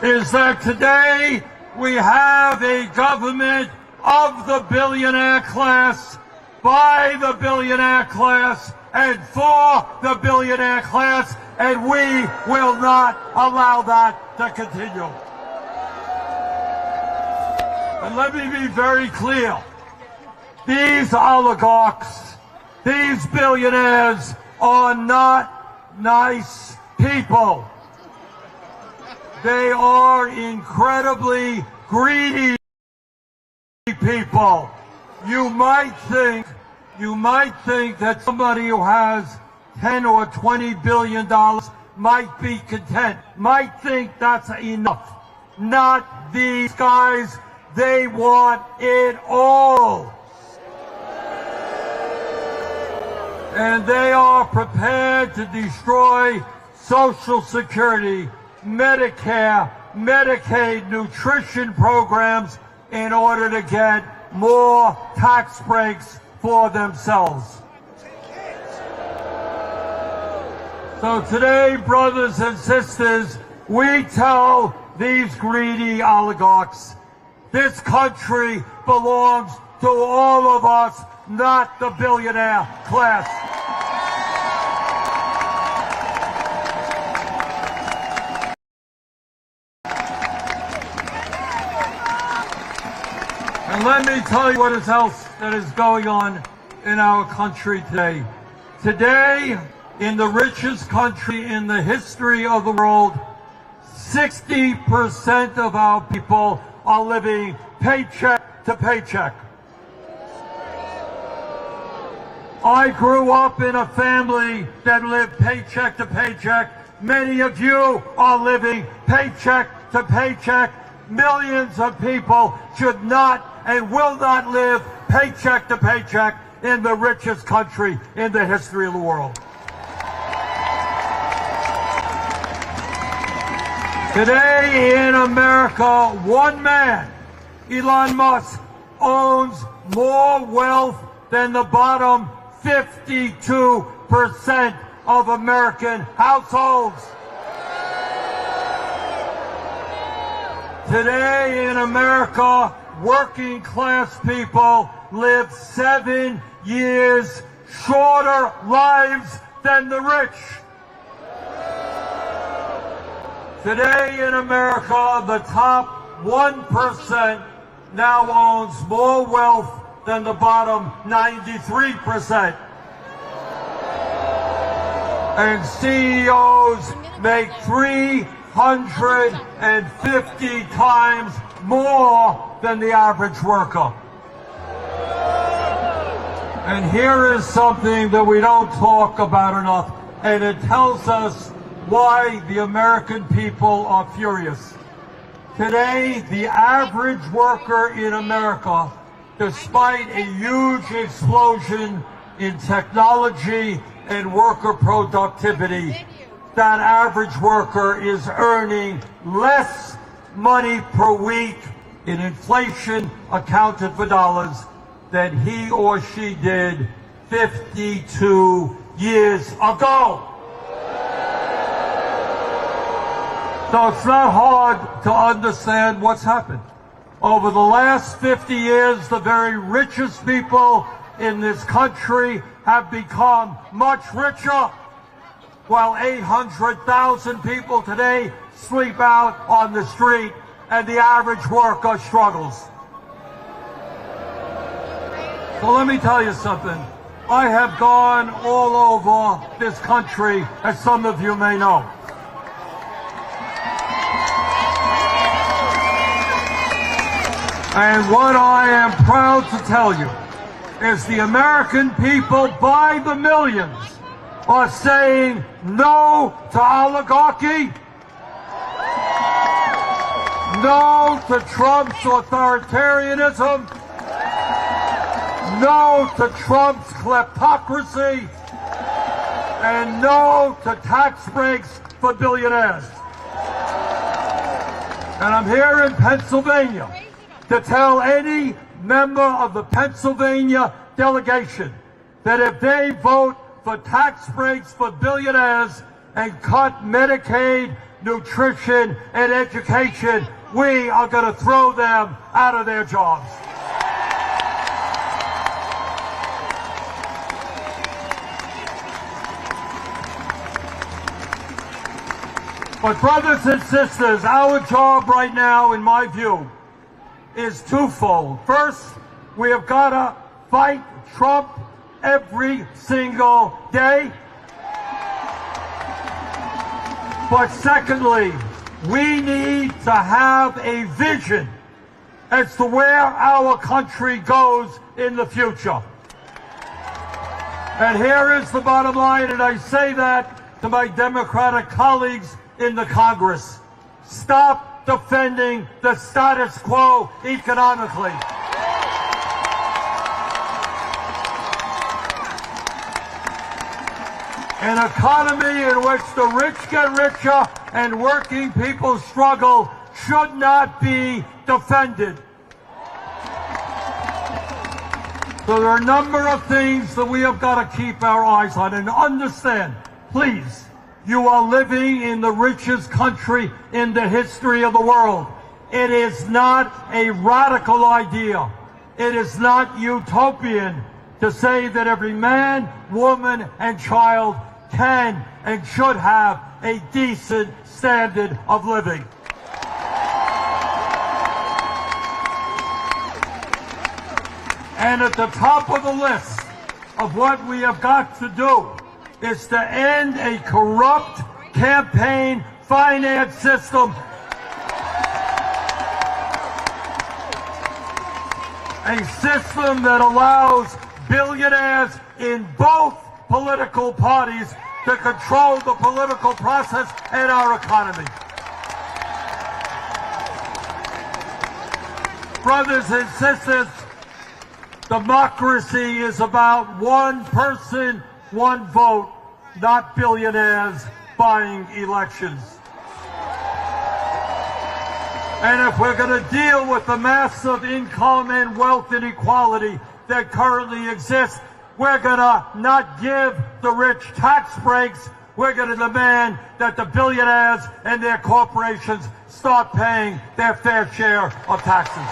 O: is that today we have a government of the billionaire class, by the billionaire class, and for the billionaire class, and we will not allow that to continue. And let me be very clear. These oligarchs, these billionaires are not nice people. They are incredibly greedy people. You might think that somebody who has 10 or 20 billion dollars might be content, might think that's enough. Not these guys. They want it all. And they are prepared to destroy Social Security, Medicare, Medicaid, nutrition programs in order to get more tax breaks for themselves. So today, brothers and sisters, we tell these greedy oligarchs, this country belongs to all of us, not the billionaire class. And let me tell you what else that is going on in our country today. Today, in the richest country in the history of the world, 60% of our people are living paycheck to paycheck. I grew up in a family that lived paycheck to paycheck. Many of you are living paycheck to paycheck. Millions of people should not and will not live paycheck to paycheck in the richest country in the history of the world. Today in America, one man, Elon Musk, owns more wealth than the bottom 52% of American households. Today in America, working class people live 7 years shorter lives than the rich. Today in America, the top 1% now owns more wealth than the bottom 93%. And CEOs make 350 times more than the average worker. And here is something that we don't talk about enough, and it tells us why the American people are furious. Today, the average worker in America, despite a huge explosion in technology and worker productivity, that average worker is earning less money per week in inflation accounted for dollars than he or she did 52 years ago. So it's not hard to understand what's happened. Over the last 50 years, the very richest people in this country have become much richer, while 800,000 people today sleep out on the street and the average worker struggles. So let me tell you something. I have gone all over this country, as some of you may know. And what I am proud to tell you is the American people by the millions are saying no to oligarchy, no to Trump's authoritarianism, no to Trump's kleptocracy, and no to tax breaks for billionaires. And I'm here in Pennsylvania to tell any member of the Pennsylvania delegation that if they vote for tax breaks for billionaires and cut Medicaid, nutrition, and education, we are going to throw them out of their jobs. But brothers and sisters, our job right now, in my view, is twofold. First, we have got to fight Trump every single day. But secondly, we need to have a vision as to where our country goes in the future. And here is the bottom line, and I say that to my Democratic colleagues in the Congress. Stop defending the status quo economically. An economy in which the rich get richer and working people struggle should not be defended. So there are a number of things that we have got to keep our eyes on and understand. Please, you are living in the richest country in the history of the world. It is not a radical idea. It is not utopian to say that every man, woman, and child can and should have a decent standard of living. And at the top of the list of what we have got to do is to end a corrupt campaign finance system. A system that allows billionaires in both political parties to control the political process and our economy. Brothers and sisters, democracy is about one person, one vote, not billionaires buying elections. And if we're going to deal with the massive income and wealth inequality that currently exists, we're going to not give the rich tax breaks. We're going to demand that the billionaires and their corporations start paying their fair share of taxes.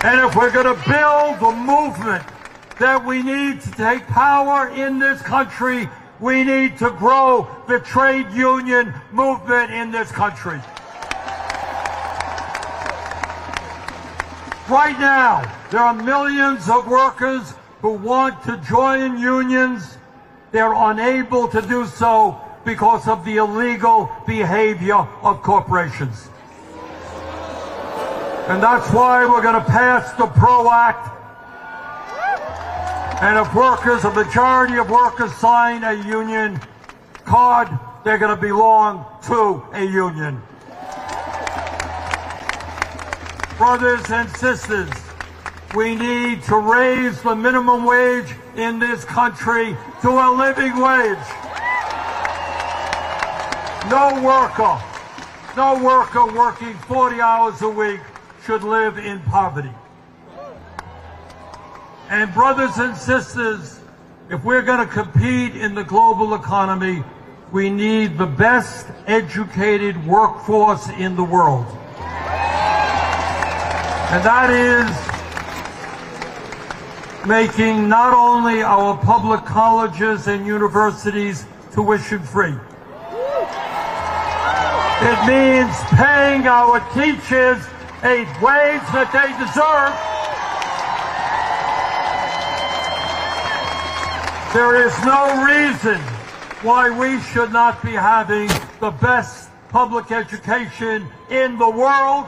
O: And if we're going to build the movement that we need to take power in this country, we need to grow the trade union movement in this country. Right now, there are millions of workers who want to join unions. They're unable to do so because of the illegal behavior of corporations. And that's why we're going to pass the PRO Act. And if workers, a majority of workers sign a union card, they're going to belong to a union. Brothers and sisters, we need to raise the minimum wage in this country to a living wage. No worker working 40 hours a week should live in poverty. And brothers and sisters, if we're going to compete in the global economy, we need the best educated workforce in the world. And that is making not only our public colleges and universities tuition free. It means paying our teachers a wage that they deserve. There is no reason why we should not be having the best public education in the world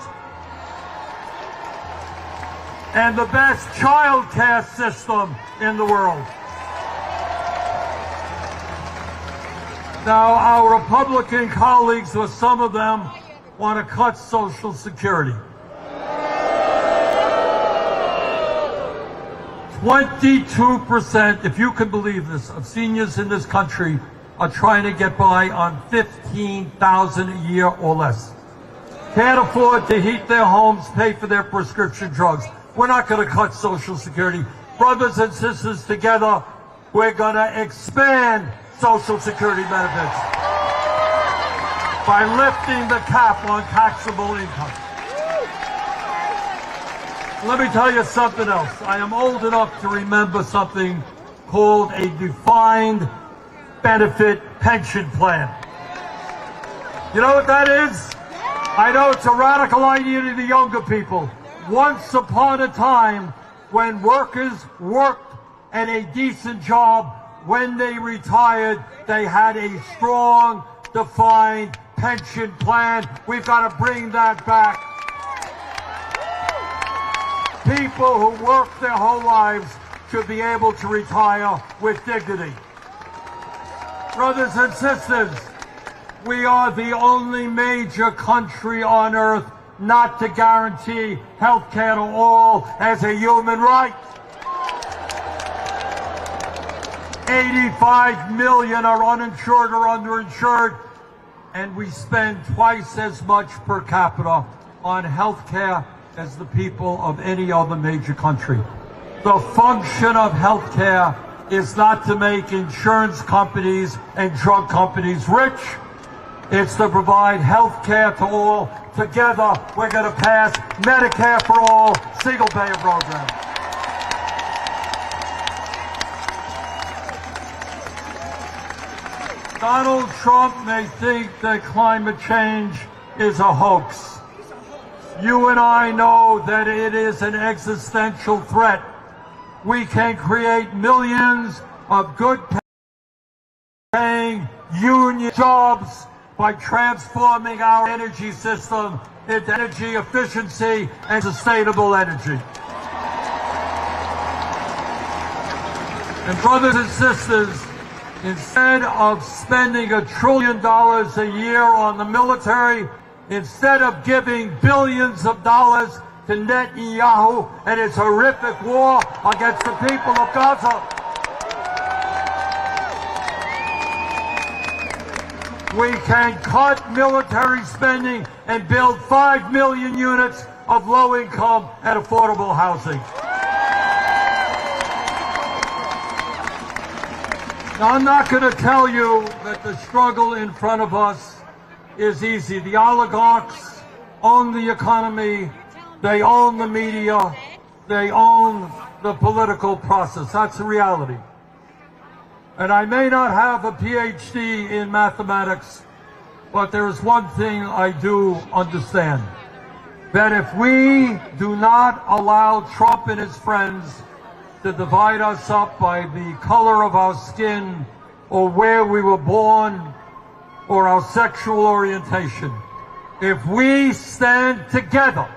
O: and the best child care system in the world. Now, our Republican colleagues, or some of them, want to cut Social Security. 22%, if you can believe this, of seniors in this country are trying to get by on $15,000 a year or less. Can't afford to heat their homes, pay for their prescription drugs. We're not going to cut Social Security. Brothers and sisters, together, we're going to expand Social Security benefits by lifting the cap on taxable income. Let me tell you something else. I am old enough to remember something called a defined benefit pension plan. You know what that is? I know it's a radical idea to the younger people. Once upon a time, when workers worked at a decent job, when they retired, they had a strong, defined pension plan. We've got to bring that back. People who work their whole lives should be able to retire with dignity. Brothers and sisters, we are the only major country on earth not to guarantee health care to all as a human right. 85 million are uninsured or underinsured, and we spend twice as much per capita on health care as the people of any other major country. The function of health care is not to make insurance companies and drug companies rich. It's to provide health care to all. Together, we're going to pass Medicare for all, single-payer program. Donald Trump may think that climate change is a hoax. you and I know that it is an existential threat. We can create millions of good-paying union jobs by transforming our energy system into energy efficiency and sustainable energy. And brothers and sisters, instead of spending $1 trillion a year on the military, instead of giving billions of dollars to Netanyahu and his horrific war against the people of Gaza, we can cut military spending and build 5 million units of low-income and affordable housing. Now, I'm not going to tell you that the struggle in front of us is easy. The oligarchs own the economy, they own the media, they own the political process. That's the reality. And I may not have a PhD in mathematics, but there is one thing I do understand. That if we do not allow Trump and his friends to divide us up by the color of our skin or where we were born or our sexual orientation, if we stand together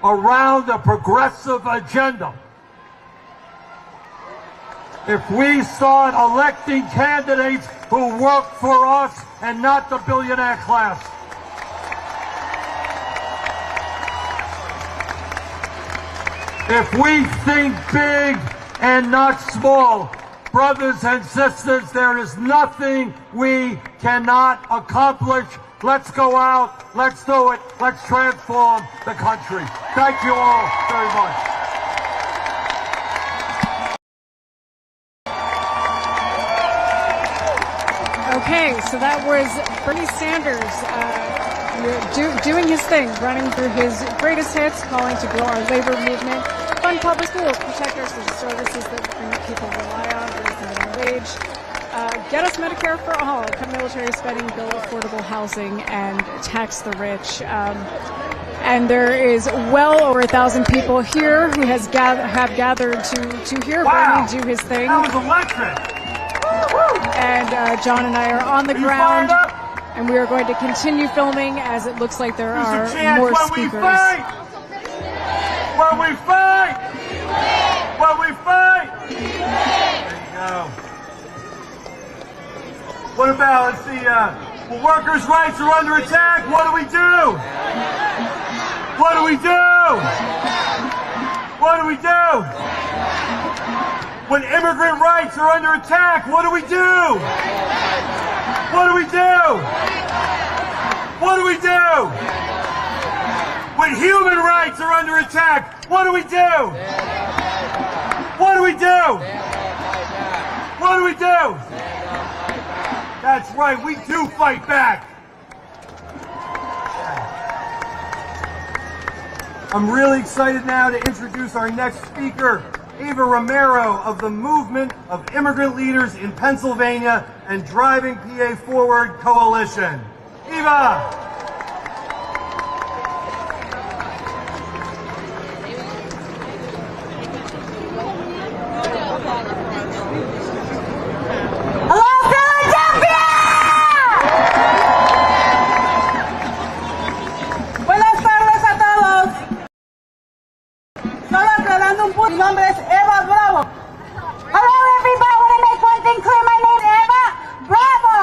O: around a progressive agenda, if we start electing candidates who work for us and not the billionaire class, if we think big and not small, brothers and sisters, there is nothing we cannot accomplish. Let's go out, let's do it, let's transform the country. Thank you all very much.
B: Okay, so that was Bernie Sanders doing his thing, running through his greatest hits, calling to grow our labor movement, fund public schools, protect our social services that people rely on, raise the minimum wage, get us Medicare for all, cut military spending, build affordable housing, and tax the rich. And there is well over 1,000 people here who have gathered to hear Bernie do his thing.
M: That was electric.
B: And John and I are on the ground, and we are going to continue filming as it looks like there are more speakers.
M: When we fight! When we fight! There you go. What about, let's see, when workers' rights are under attack, what do we do? What do we do? What do we do? When immigrant rights are under attack, what do we do? What do we do? What do we do? When human rights are under attack, what do we do? What do we do? What do we do? That's right, we do fight back. I'm really excited now to introduce our next speaker, Eva Romero of the Movement of Immigrant Leaders in Pennsylvania and Driving PA Forward Coalition. Eva!
N: Mi nombre es Eva Bravo. Hello everybody, I want to make one thing clear. My name is Eva Bravo.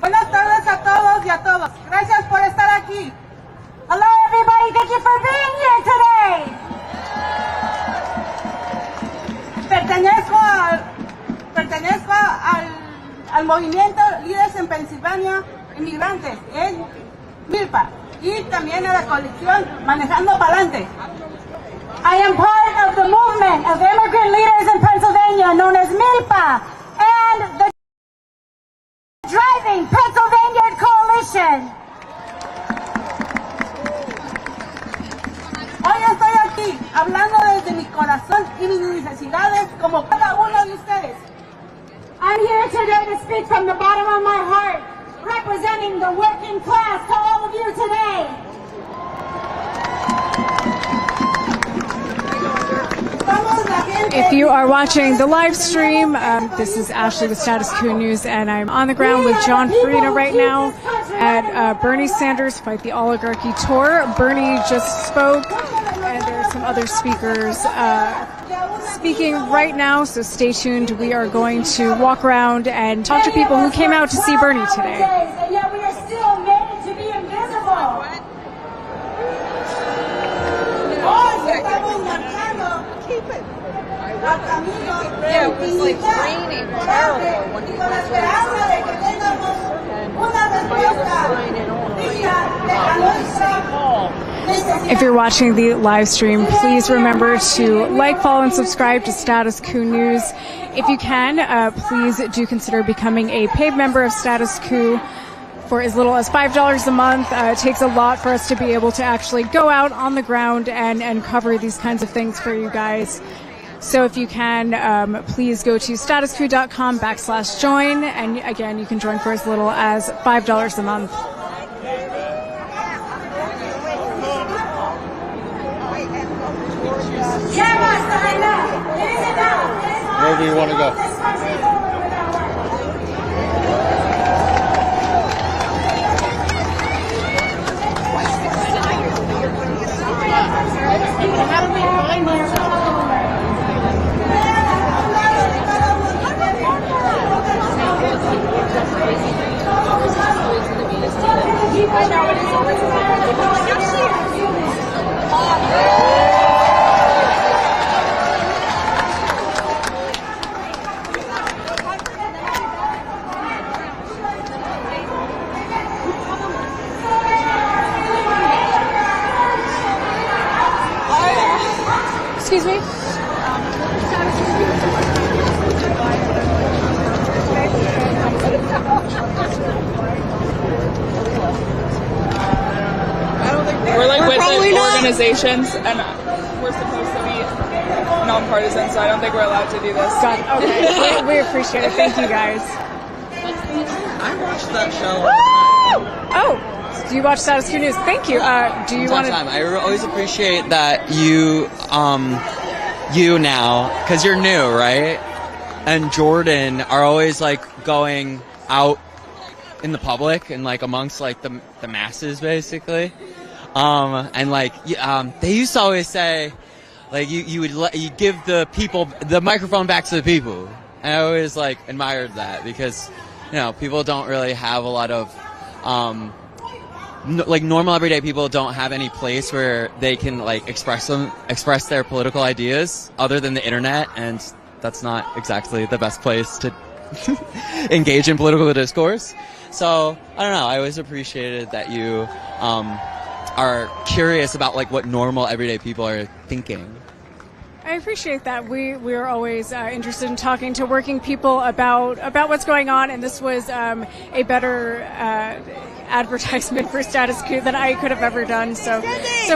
N: Buenas tardes a todos y a todas. Gracias por estar aquí. Hello everybody, thank you for being here today. Pertenezco al movimiento Líderes en Pensilvania, Inmigrantes, en Milpa. Y también a la coalición Manejando Pa'lante. I am part of the movement of immigrant leaders in Pennsylvania known as MILPA and the Driving Pennsylvania Coalition. Hoy estoy aquí hablando desde mi corazón y mis necesidades como cada uno de ustedes. I'm here today to speak from the bottom of my heart
P: representing the working class to all of you today.
B: If you are watching the live stream, this is Ashley with Status Coup News, and I'm on the ground with John Farina right now at Bernie Sanders Fight the Oligarchy tour. Bernie just spoke, and there are some other speakers speaking right now, so stay tuned. We are going to walk around and talk to people who came out to see Bernie today.
P: And yet we are still made to be invisible.
Q: Yeah, it was like raining terrible when he went to
B: If you're watching the live stream, please remember to like, follow, and subscribe to Status Coup News. If you can, please do consider becoming a paid member of Status Coup for as little as $5 a month. It takes a lot for us to be able to actually go out on the ground and cover these kinds of things for you guys. So if you can, please go to statuscoup.com/join. And again, you can join for as little as $5 a month.
E: Wherever you want to go.
B: Excuse me?
Q: We're like with the
R: organizations, and we're supposed to be nonpartisan, so I don't think we're allowed to do this.
B: Got it. Okay, we appreciate it. Thank you, guys.
Q: I watched that show.
B: Oh, do you watch Status Coup News? Thank you. Do you want to?
I: I always appreciate that you now, because you're new, right? And Jordan are always like going out in the public and like amongst like the masses, basically. And like they used to always say, like you give the people the microphone back to the people. And I always like admired that because people don't really have a lot of like normal everyday people don't have any place where they can like express their political ideas other than the internet, and that's not exactly the best place to engage in political discourse. So I don't know. I always appreciated that you are curious about like what normal everyday people are thinking.
B: I appreciate that. We are always interested in talking to working people about what's going on, and this was a better advertisement for Status Coup than I could have ever done. So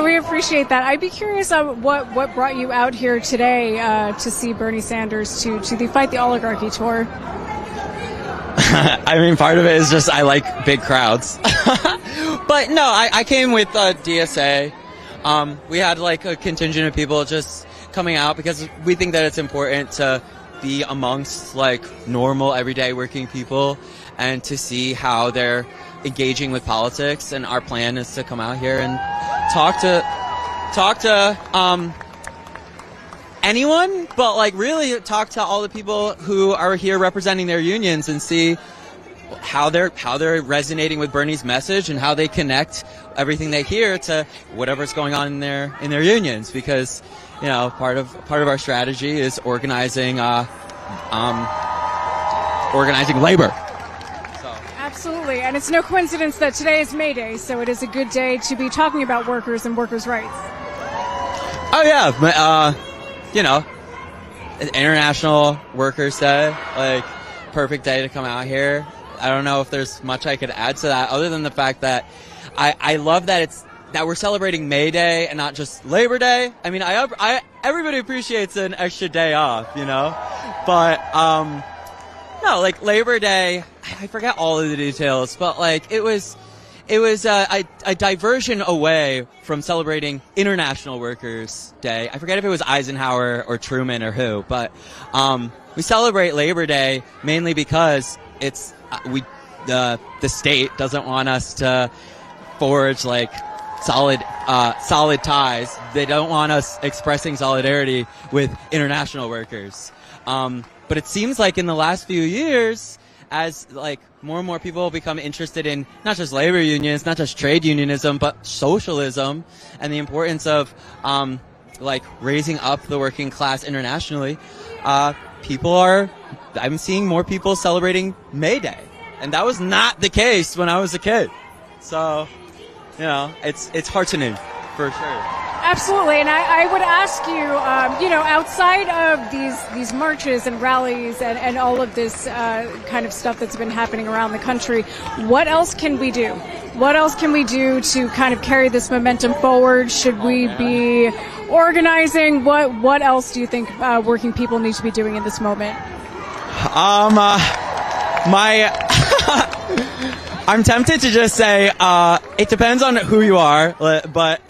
B: we appreciate that. I'd be curious what brought you out here today to see Bernie Sanders to the Fight the Oligarchy tour.
I: I mean, part of it is just I like big crowds. But no, I came with DSA. We had like a contingent of people just coming out because we think that it's important to be amongst like normal everyday working people and to see how they're engaging with politics. And our plan is to come out here and talk to anyone, but like really talk to all the people who are here representing their unions and see how they're resonating with Bernie's message and how they connect everything they hear to whatever's going on in their unions, because part of our strategy is organizing labor.
B: Absolutely, and it's no coincidence that today is Mayday, so it is a good day to be talking about workers and workers' rights.
I: Oh yeah, International Workers' Day, like perfect day to come out here. I don't know if there's much I could add to that other than the fact that I love that we're celebrating May Day and not just Labor Day. I mean, everybody appreciates an extra day off, but no, like Labor Day
S: I forget all of the details, but like it was a diversion away from celebrating International Workers' Day. I forget if it was Eisenhower or Truman or who, but we celebrate Labor Day mainly because it's the state doesn't want us to forge like solid ties. They don't want us expressing solidarity with international workers. But it seems like in the last few years, as like more and more people become interested in not just labor unions, not just trade unionism, but socialism and the importance of like raising up the working class internationally, I'm seeing more people celebrating Mayday. And that was not the case when I was a kid. So, you know, it's heartening for sure.
B: Absolutely, and I would ask you, you know, outside of these marches and rallies and all of this kind of stuff that's been happening around the country, what else can we do? What else can we do to kind of carry this momentum forward? Should we be organizing? What else do you think working people need to be doing in this moment?
S: I'm tempted to just say it depends on who you are, but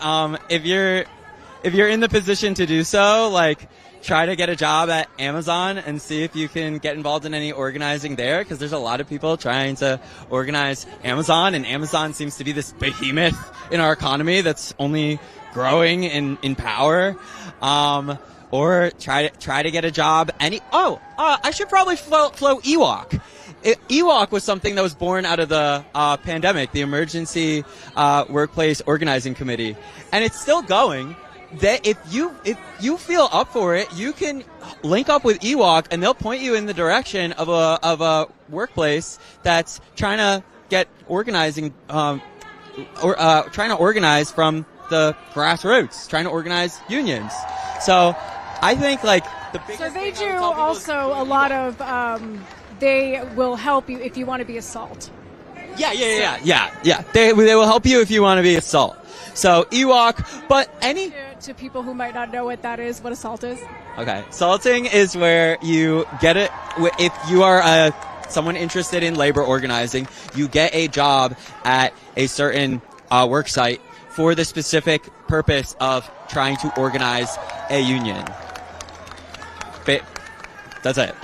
S: if you're in the position to do so, like try to get a job at Amazon and see if you can get involved in any organizing there, because there's a lot of people trying to organize Amazon, and Amazon seems to be this behemoth in our economy that's only growing in power. Or try to get a job. I should probably flow EWOC. EWOC was something that was born out of the pandemic, the Emergency Workplace Organizing Committee, and it's still going. That if you feel up for it, you can link up with EWOC, and they'll point you in the direction of a workplace that's trying to get organizing, trying to organize from the grassroots, trying to organize unions. So I think like the biggest. So
B: they do also a lot of. They will help you if you want to be a SALT.
S: Yeah. They will help you if you want to be a SALT. So EWOC, but any
B: to people who might not know what that is, what a SALT is.
S: Okay, salting is where you get it if you are someone interested in labor organizing. You get a job at a certain work site for the specific purpose of trying to organize a union. That's it.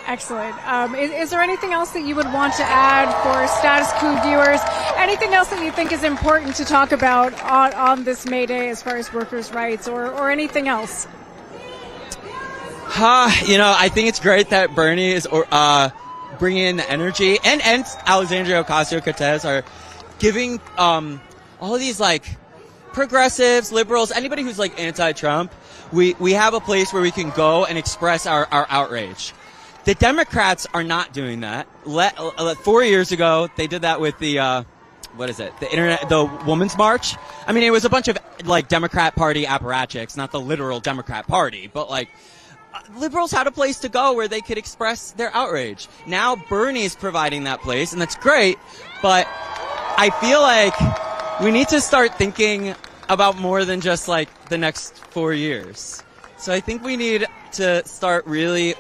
B: Excellent. Is there anything else that you would want to add for Status Coup viewers? Anything else that you think is important to talk about on this May Day as far as workers' rights or anything else?
S: You know, I think it's great that Bernie is bringing in the energy, and Alexandria Ocasio-Cortez are giving all of these like progressives, liberals, anybody who's like anti-Trump. We have a place where we can go and express our outrage. The Democrats are not doing that. 4 years ago, they did that with the the Women's March. I mean, it was a bunch of like Democrat Party apparatchiks, not the literal Democrat Party, but like liberals had a place to go where they could express their outrage. Now Bernie's providing that place, and that's great, but I feel like we need to start thinking about more than just like the next 4 years. So I think we need to start really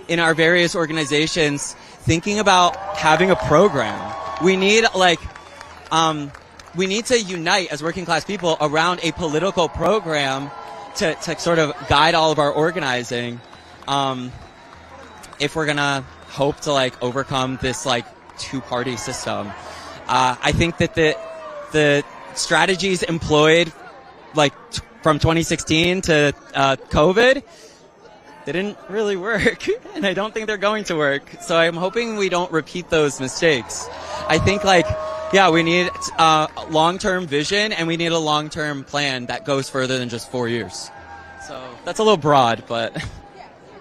S: in our various organizations thinking about having a program. We need to unite as working class people around a political program to sort of guide all of our organizing if we're gonna hope to like overcome this like two-party system. I think that the strategies employed like from 2016 to COVID, they didn't really work, and I don't think they're going to work. So I'm hoping we don't repeat those mistakes. I think we need long-term vision, and we need a long-term plan that goes further than just 4 years. So that's a little broad, but...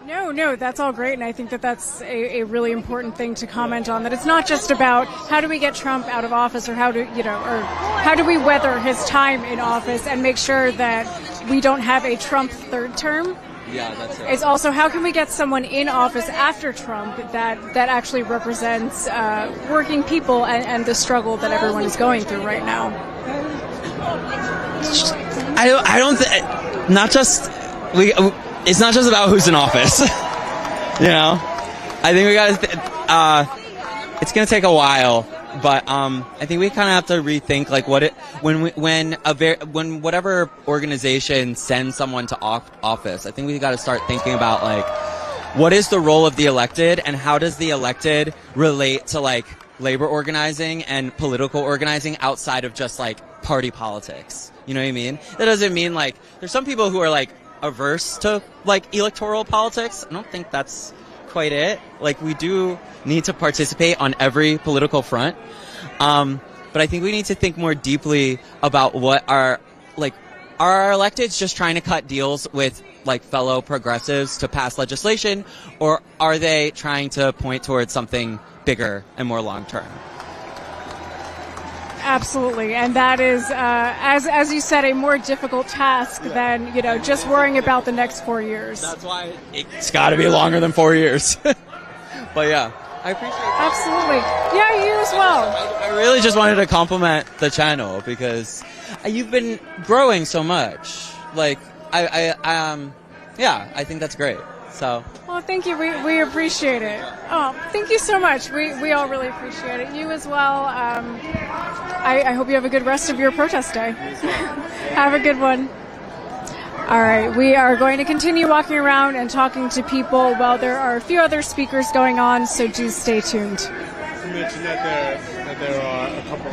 B: No, that's all great, and I think that that's a really important thing to comment on, that it's not just about how do we get Trump out of office or how do we weather his time in office and make sure that we don't have a Trump third term.
S: Yeah, that's right.
B: It's also how can we get someone in office after Trump that actually represents working people and the struggle that everyone is going through right now.
S: I don't think it's not just about who's in office. You know, I think we got to it's going to take a while, but I think we kind of have to rethink like when whatever organization sends someone to office. I think we got to start thinking about like what is the role of the elected and how does the elected relate to like labor organizing and political organizing outside of just like party politics. You know what I mean? That doesn't mean like there's some people who are like averse to like electoral politics. I don't think that's quite it. Like we do need to participate on every political front. But I think we need to think more deeply about what are our electeds just trying to cut deals with like fellow progressives to pass legislation, or are they trying to point towards something bigger and more long term?
B: Absolutely, and that is, as you said, a more difficult task than just worrying about the next 4 years.
S: That's why it's got to be longer than 4 years. But yeah, I appreciate it.
B: Absolutely, yeah, you as well.
S: I really just wanted to compliment the channel because you've been growing so much. Like, I think that's great. So.
B: Well, thank you. We appreciate it. Oh, thank you so much. We all really appreciate it. You as well. I hope you have a good rest of your protest day. Have a good one. All right. We are going to continue walking around and talking to people while there are a few other speakers going on, so do stay tuned.
E: You mentioned that there are a couple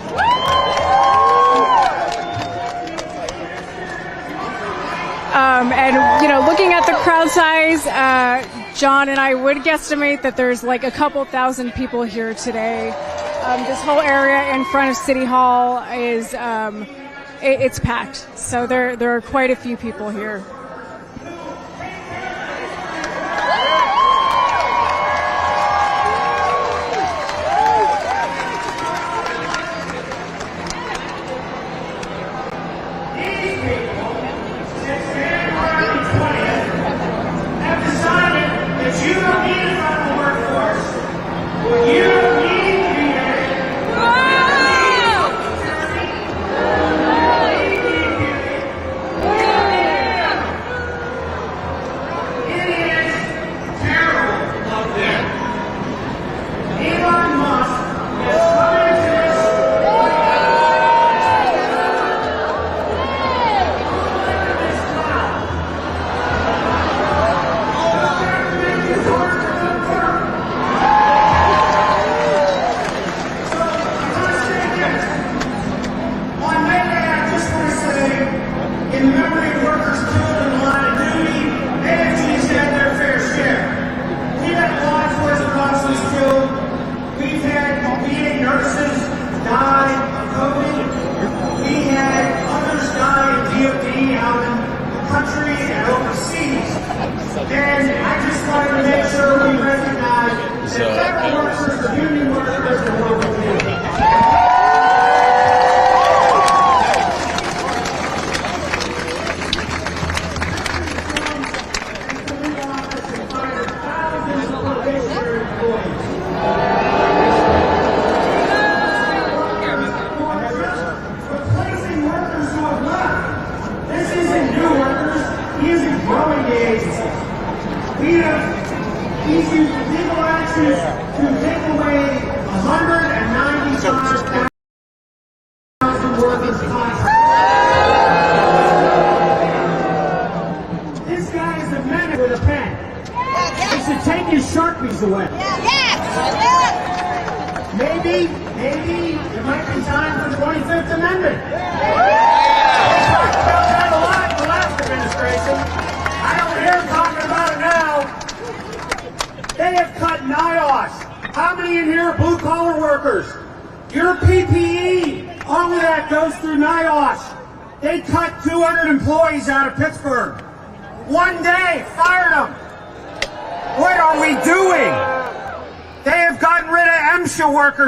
B: and looking at the crowd size, John and I would guesstimate that there's like a couple thousand people here today. This whole area in front of City Hall is it's packed, so there are quite a few people here.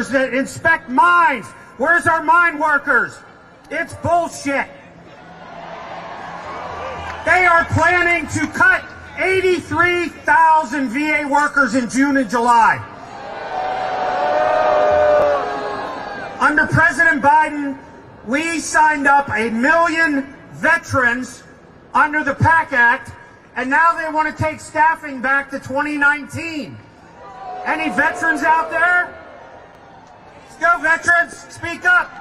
M: That inspect mines. Where's our mine workers? It's bullshit. They are planning to cut 83,000 VA workers in June and July. Under President Biden, we signed up 1 million veterans under the PAC Act, and now they want to take staffing back to 2019. Any veterans out there? Let's go, veterans. Speak up.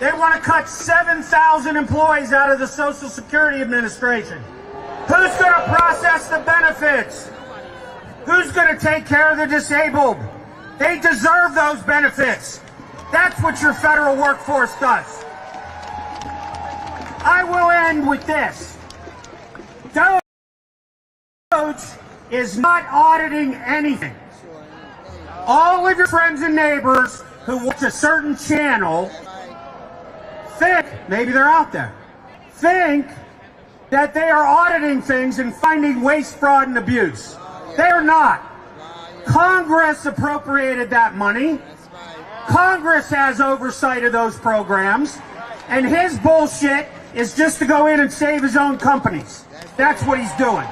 M: They want to cut 7,000 employees out of the Social Security Administration. Who's going to process the benefits? Who's going to take care of the disabled? They deserve those benefits. That's what your federal workforce does. I will end with this. DOGE is not auditing anything. All of your friends and neighbors who watch a certain channel think, maybe they're out there, think that they are auditing things and finding waste, fraud, and abuse. They are not. Congress appropriated that money. Congress has oversight of those programs. And his bullshit is just to go in and save his own companies. That's what he's doing.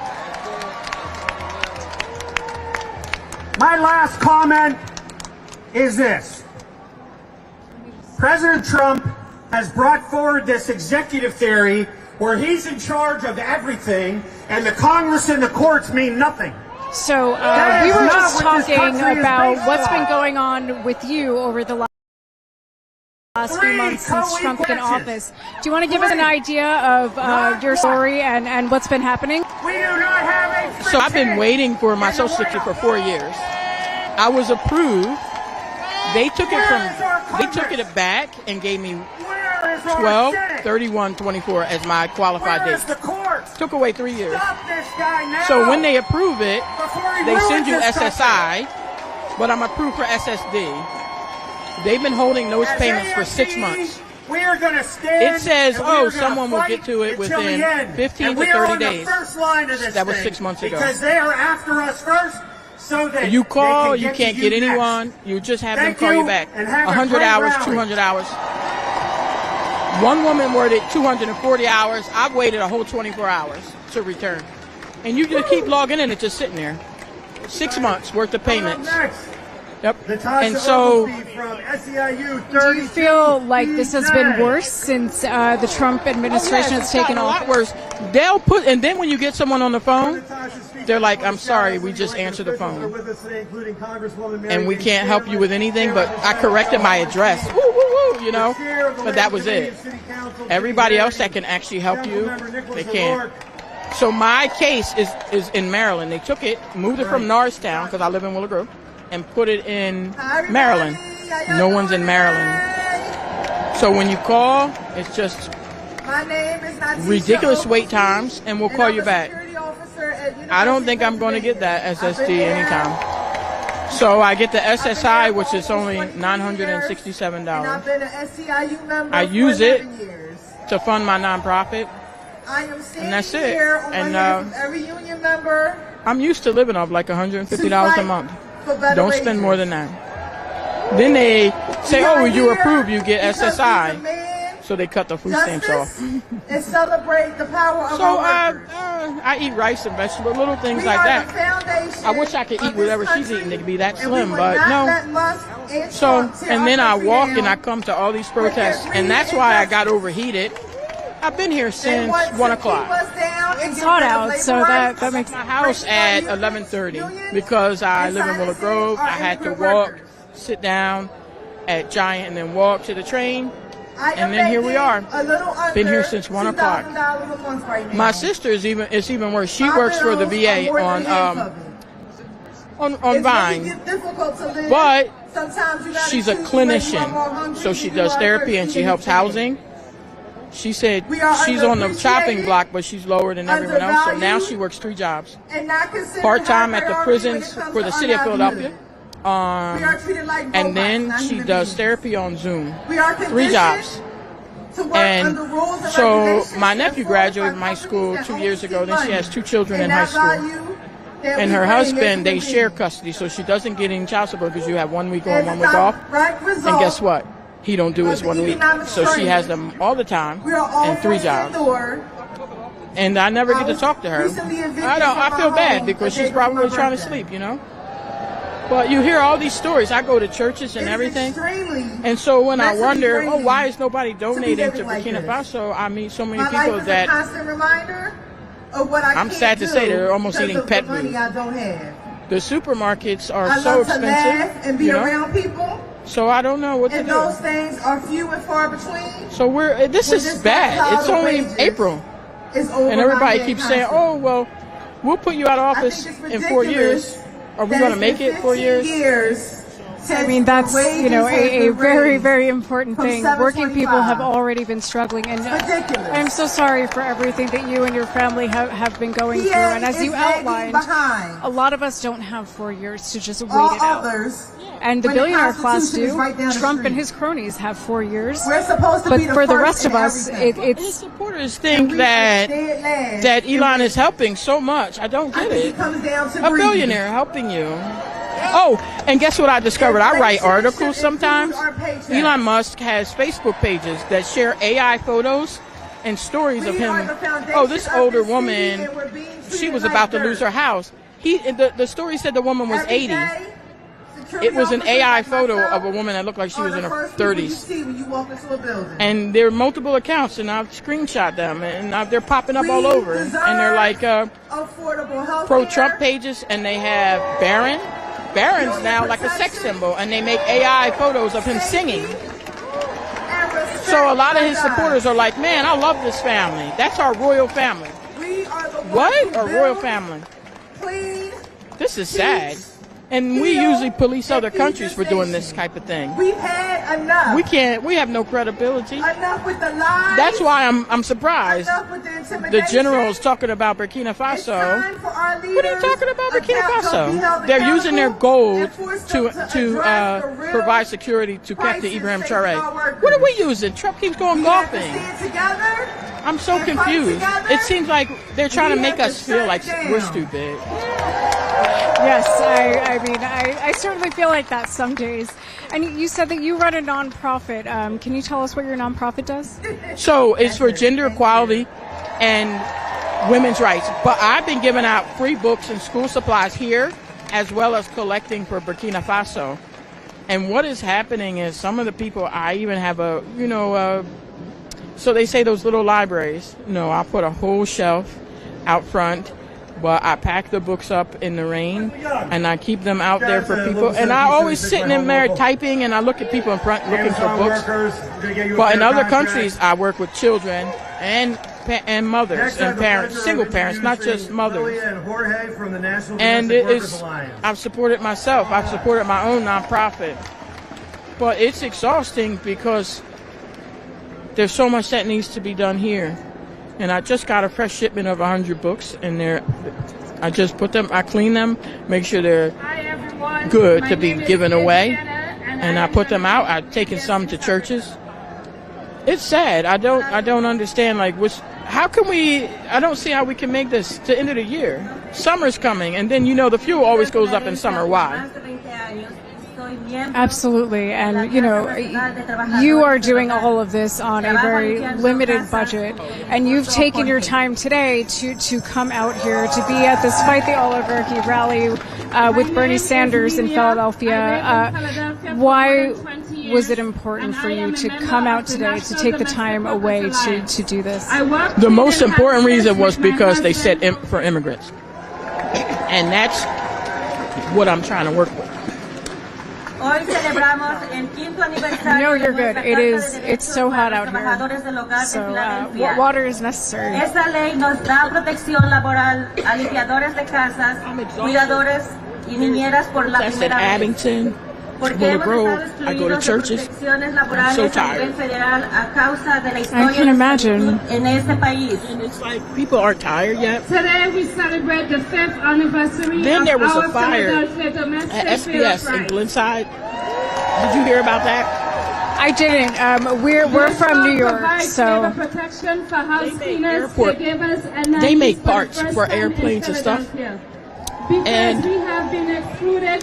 M: My last comment is this. President Trump has brought forward this executive theory where he's in charge of everything and the Congress and the courts mean nothing.
B: So we were just talking about what's been going on with you over the last few months since Trump took in office. Do you want to give us an idea of your story and what's been happening?
M: We do not have a
T: So I've been waiting for my Social Security for 4 years. I was approved. They took it back and gave me 12/31/24 as my qualified date. Took away 3 years. So when they approve it, they send you SSI, but I'm approved for SSD. They've been holding those payments for 6 months.
M: We are going to stand.
T: It says, oh, someone will get to it within 15 to 30 days. That was 6 months ago.
M: Because they are after us first. So that
T: you call, you can't get anyone. You just have them call you back. 100 hours, 200 hours. One woman waited 240 hours. I've waited a whole 24 hours to return. And you just keep logging in and it's just sitting there. 6 months worth of payments. Yep. And so,
B: do you feel like this has been worse since the Trump administration has taken off?
T: A lot worse. They'll put, and then when you get someone on the phone, they're like, I'm sorry, we just answered the phone. And we can't help you with anything, but I corrected my address. Woo, woo, woo, you know? But that was it. Everybody else that can actually help you, they can't. So my case is in Maryland. They took it, moved it from Norristown, because I live in Willow Grove, and put it in Maryland. No one's in Maryland. So when you call, it's just ridiculous wait times, and we'll call you back. I don't think I'm going to get that SSD anytime. So I get the SSI, which is only $967. I use it to fund my nonprofit, and that's it. And I'm used to living off like $150 a month. Don't spend more than that. Then they say, oh, you approve, you get SSI. So they cut the food stamps off.
N: And celebrate the power of
T: so I eat rice and vegetables, little things like that. I wish I could eat whatever she's eating. It could be that slim, but no. So, and then I walk and I come to all these protests, and that's why I got overheated. I've been here since 1 o'clock.
B: It's hot out, so that makes
T: my house at 11:30 because I live in Willow Grove. I had to walk, sit down at Giant, and then walk to the train. And then here we are. Been here since 1 o'clock. My sister is even worse. She works for the VA on Vine, but she's a clinician, so she does therapy and she helps housing. She said she's on the chopping block, but she's lower than everyone else. So now she works 3 jobs, part-time at the prisons for the city of Philadelphia. And then she does therapy on Zoom. 3 jobs. And so my nephew graduated from high school 2 years ago. Then she has 2 children in high school. And her husband, they share custody, so she doesn't get any child support because you have 1 week on, 1 week off. And guess what? He don't do his 1 week. So she has them all the time and 3 jobs. And I never get to talk to her. I feel bad because she's probably trying to sleep, you know? But you hear all these stories. I go to churches and everything. And so when I wonder, oh, why is nobody donating to Burkina Faso, I meet so many people that
N: of what I
T: I'm
N: can't
T: sad to say
N: do
T: they're almost
N: because
T: eating
N: of
T: pet
N: the money
T: food.
N: I don't have.
T: The supermarkets are
N: I
T: so
N: love to
T: expensive.
N: laugh and be
T: you know?
N: around people,
T: So I don't know what to
N: and
T: do.
N: those things are few and far between.
T: So this
N: When
T: is
N: this
T: bad.
N: cloud
T: It's
N: of
T: only
N: wages
T: April.
N: is over
T: And everybody
N: my head
T: keeps saying,
N: constantly.
T: oh, well, we'll put you out of office
N: it's
T: in 4 years. Are we
N: that
T: going to
N: it's
T: make
N: been
T: it 4 years?
N: 15 years
B: I mean, that's, you know, a very, very important thing. Working people have already been struggling, and I'm so sorry for everything that you and your family have been going through. And as you outlined, a lot of us don't have 4 years to just wait it out. And the billionaire class do. Trump and his cronies have 4 years.
N: We're supposed to
B: but
N: be the
B: for the
N: first
B: rest of
N: in
B: us,
N: everything.
T: His supporters think that Elon is helping so much. I don't get it.
N: It comes down to
T: A
N: greed.
T: billionaire helping you. Oh, and guess what I discovered? I write articles sometimes. Elon Musk has Facebook pages that share AI photos and stories of him. Oh, this older woman, she was about to lose her house. The story said the woman was 80. It was an AI photo of a woman that looked like she was in her 30s. And there are multiple accounts, and I've screenshot them, and they're popping up all over. And they're like pro-Trump pages, and they have Barron. Barron's now like a sex symbol, and they make AI photos of him singing. So a lot of his supporters are like, man, I love this family. That's our royal family. What? Our royal family. This is sad. And we usually police other countries for doing this type of thing.
N: We've had enough.
T: We have no credibility.
N: Enough with the lies.
T: That's why I'm surprised.
N: Enough with the intimidation.
T: The general's talking about Burkina Faso. What are you talking about Burkina Faso? They're using their gold to provide security to Captain Ibrahim Traoré. What are we using? Trump keeps going golfing. I'm so confused. It seems like they're trying to make us feel like we're stupid.
B: Yes, I mean, I certainly feel like that some days. And you said that you run a nonprofit. Can you tell us what your nonprofit does?
T: So it's for gender equality and women's rights. But I've been giving out free books and school supplies here, as well as collecting for Burkina Faso. And what is happening is some of the people, I even have so they say those little libraries. No, I put a whole shelf out front. But I pack the books up in the rain, and I keep them out there for people. And I always sitting in there typing, and I look at people in front looking for books. But in other countries, I work with children and mothers and parents, single parents, not just mothers. And I've supported myself. I've supported my own nonprofit. But it's exhausting because there's so much that needs to be done here. And I just got a fresh shipment of 100 books, and I just put them, I clean them, make sure they're good to be given away, and I put them out. I've taken some to churches. It's sad. I don't understand, like, how can we, I don't see how we can make this to the end of the year. Summer's coming, and then, the fuel always goes up in summer. Why?
B: Absolutely. And, you are doing all of this on a very limited budget. And you've taken your time today to come out here to be at this Fight the Oligarchy rally with Bernie Sanders in Philadelphia. Why was it important for you to come out today, to take the time away to do this?
T: The most important reason was because they said for immigrants. And that's what I'm trying to work with.
B: No, you're good. It's so hot out here. So water is necessary.
P: Esta ley nos da protección laboral a limpiadores de casas, cuidadores y niñeras por la primera vez.
T: Abington, Willow Grove, I go to churches. I'm so tired.
B: I can imagine.
T: And it's like people aren't tired yet.
F: Today we celebrate the 5th anniversary.
T: Then there was
F: of
T: a fire at SPS in Glenside. Did you hear about that?
B: I didn't. We're from New York, so
T: they make parts for airplanes and stuff. And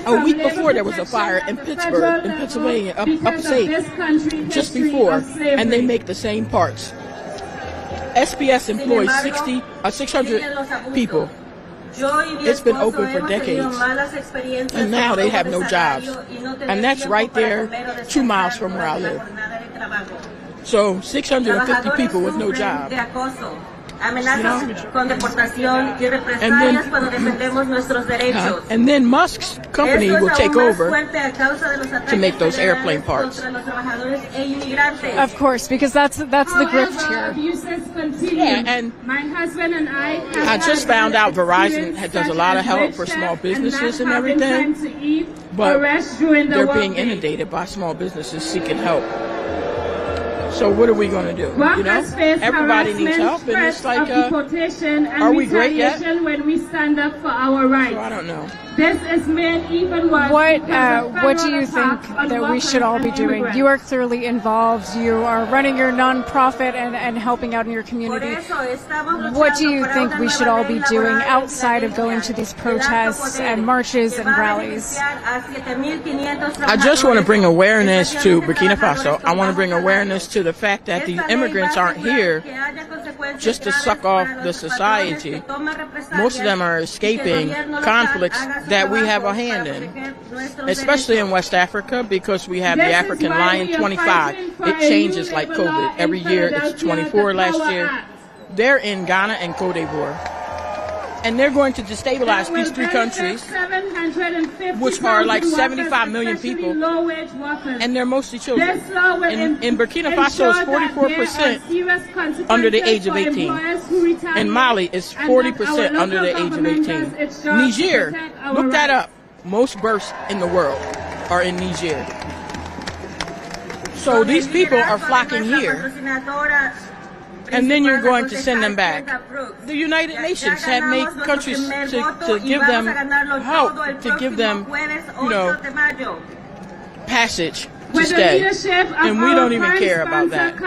T: a week before there was a fire in Pittsburgh, in Pennsylvania, upstate, just before, and they make the same parts. SPS employs 600 people. It's been open for decades, and now they have no jobs. And that's right there, 2 miles from where I live. So 650 people with no job.
P: amenazas con deportación y represalias cuando defendemos nuestros derechos.
T: And then Musk's company will take over to make those airplane parts.
B: Of course, because that's the grift here.
T: Yeah, and
F: my husband and I
T: just found out Verizon does a lot of help for small businesses and everything, but they're being inundated by small businesses seeking help. So what are we going to do? You know, everybody needs help, and it's like, are we great yet?
F: When we stand up for our rights.
T: So I don't know.
F: This is made even worse.
B: What do you think that we should all be doing? You are clearly involved. You are running your nonprofit and helping out in your community. What do you think we should all be doing outside of going to these protests and marches and rallies?
T: I just want to bring awareness to Burkina Faso. I want to bring awareness to the fact that these immigrants aren't here just to suck off the society. Most of them are escaping conflicts that we have a hand in, especially in West Africa, because we have the African Lion 25. It changes like COVID. Every year it's 24 last year. They're in Ghana and Cote d'Ivoire. And they're going to destabilize these three countries, which are like 75 million people, and they're mostly children. In Burkina Faso, it's 44% under the age of 18. In Mali, it's 40% under the age of 18. Niger, look that up. Most births in the world are in Niger. So these people are flocking here. And then you're going to send them back. The United Nations have made countries to give them help, to give them, you know, passage to stay. And we don't even care about that.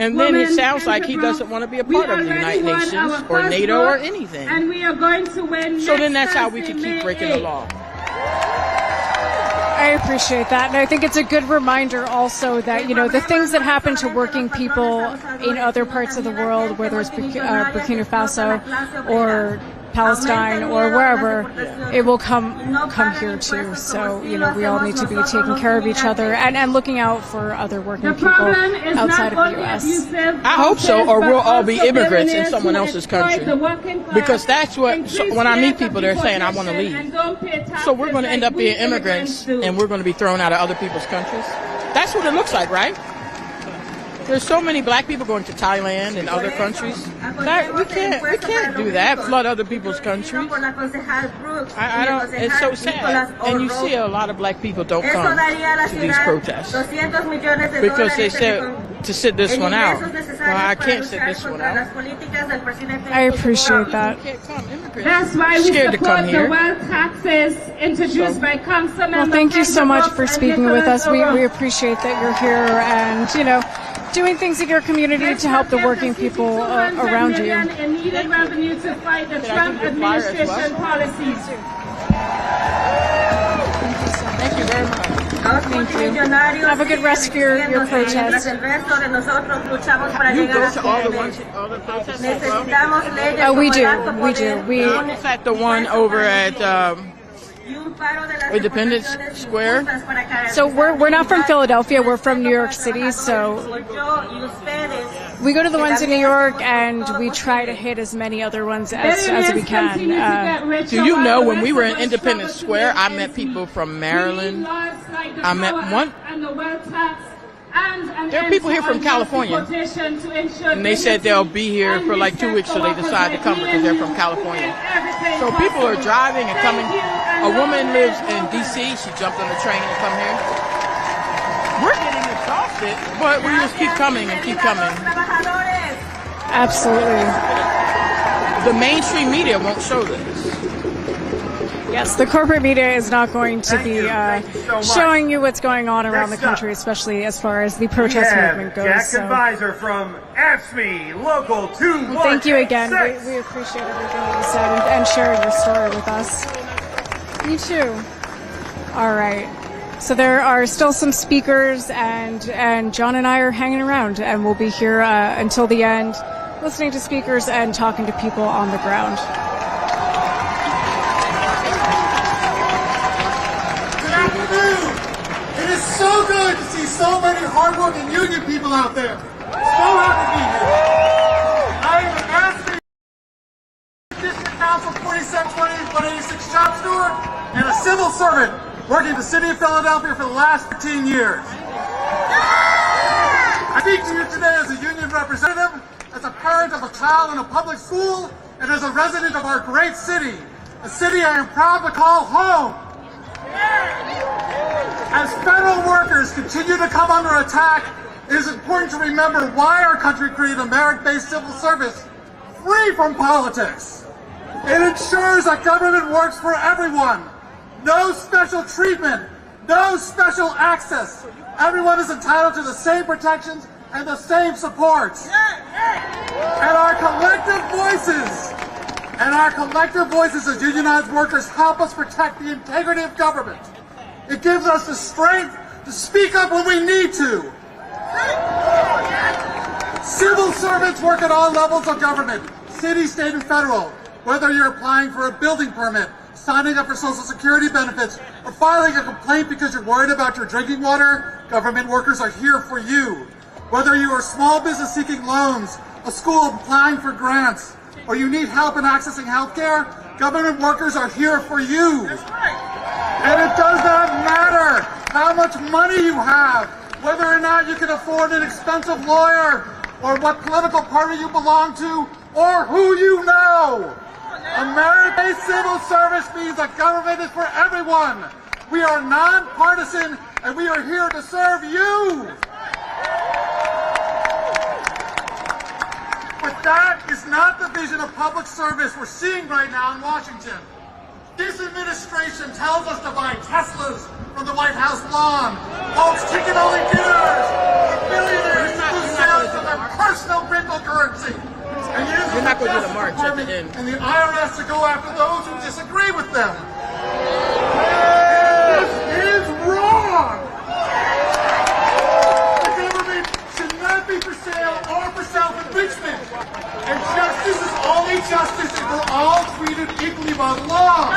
T: And then it sounds like he doesn't want to be a part of the United Nations or NATO or anything. So then that's how we can keep breaking the law.
B: I appreciate that, and I think it's a good reminder also that, you know, the things that happen to working people in other parts of the world, whether it's Burkina Faso or Palestine or wherever, it will come here too. So, you know, we all need to be taking care of each other and looking out for other working people outside of the U.S.
T: I hope so, or we'll all be immigrants in someone else's country. Because that's what, when I meet people, they're saying, I want to leave. So we're going to end up being immigrants, and we're going to be thrown out of other people's countries. That's what it looks like, right? There's so many black people going to Thailand and other countries. That we can't do that. Flood other people's countries. I don't. It's so sad. And you see a lot of black people don't come to these protests because they said to sit this one out. Well, I can't sit this one out.
B: I appreciate that.
F: That's why we
T: scared to come
F: support
T: here.
F: the wealth taxes introduced by Councilman.
B: Well, thank you so much for speaking with us. We appreciate that you're here and, you know, doing things in your community to help the working people around you.
F: In needed revenue to fight the Trump administration policies.
T: Thank you very much.
B: Thank you. Have a good rest of your protest.
T: You go to all the protests?
B: We do. We
T: at the one over at Independence Square.
B: So we're not from Philadelphia. We're from New York City. So we go to the ones in New York, and we try to hit as many other ones as we can.
T: Do you know when we were in Independence Square, I met people from Maryland. I met one. There are people here from California, and they said they'll be here for like 2 weeks, so they decided to come because they're from California. So people are driving and coming. A woman lives in D.C. She jumped on the train and come here. We're getting exhausted, but we just keep coming and keep coming.
B: Absolutely.
T: The mainstream media won't show this.
B: Yes, the corporate media is not going to be showing you what's going on around the country, especially as far as the protest movement goes.
M: Jack Advisor from AFSCME Local 216.
B: Well, thank you again. We appreciate everything that you said and sharing your story with us. You too. All right. So there are still some speakers, and John and I are hanging around, and we'll be here until the end, listening to speakers and talking to people on the ground.
U: It is so good to see so many hardworking union people out there. So happy to be here. I am an and a civil servant working in the city of Philadelphia for the last 15 years. I speak to you today as a union representative, as a parent of a child in a public school, and as a resident of our great city, a city I am proud to call home. As federal workers continue to come under attack, it is important to remember why our country created a merit-based civil service free from politics. It ensures that government works for everyone. No special treatment, no special access. Everyone is entitled to the same protections and the same supports. And our collective voices as unionized workers help us protect the integrity of government. It gives us the strength to speak up when we need to. Civil servants work at all levels of government, city, state, and federal. Whether you're applying for a building permit, signing up for Social Security benefits, or filing a complaint because you're worried about your drinking water, government workers are here for you. Whether you are a small business seeking loans, a school applying for grants, or you need help in accessing health care, government workers are here for you. And it does not matter how much money you have, whether or not you can afford an expensive lawyer, or what political party you belong to, or who you know. A merit-based civil service means that government is for everyone. We are nonpartisan, and we are here to serve you. But that is not the vision of public service we're seeing right now in Washington. This administration tells us to buy Teslas from the White House lawn, holds ticket-only dinners for billionaires to do sales of their personal cryptocurrency, and uses the Justice Department and the IRS to go after those who disagree with them. This is wrong! The government should not be for sale or for self-enrichment. And justice is only justice if we're all treated equally by the law.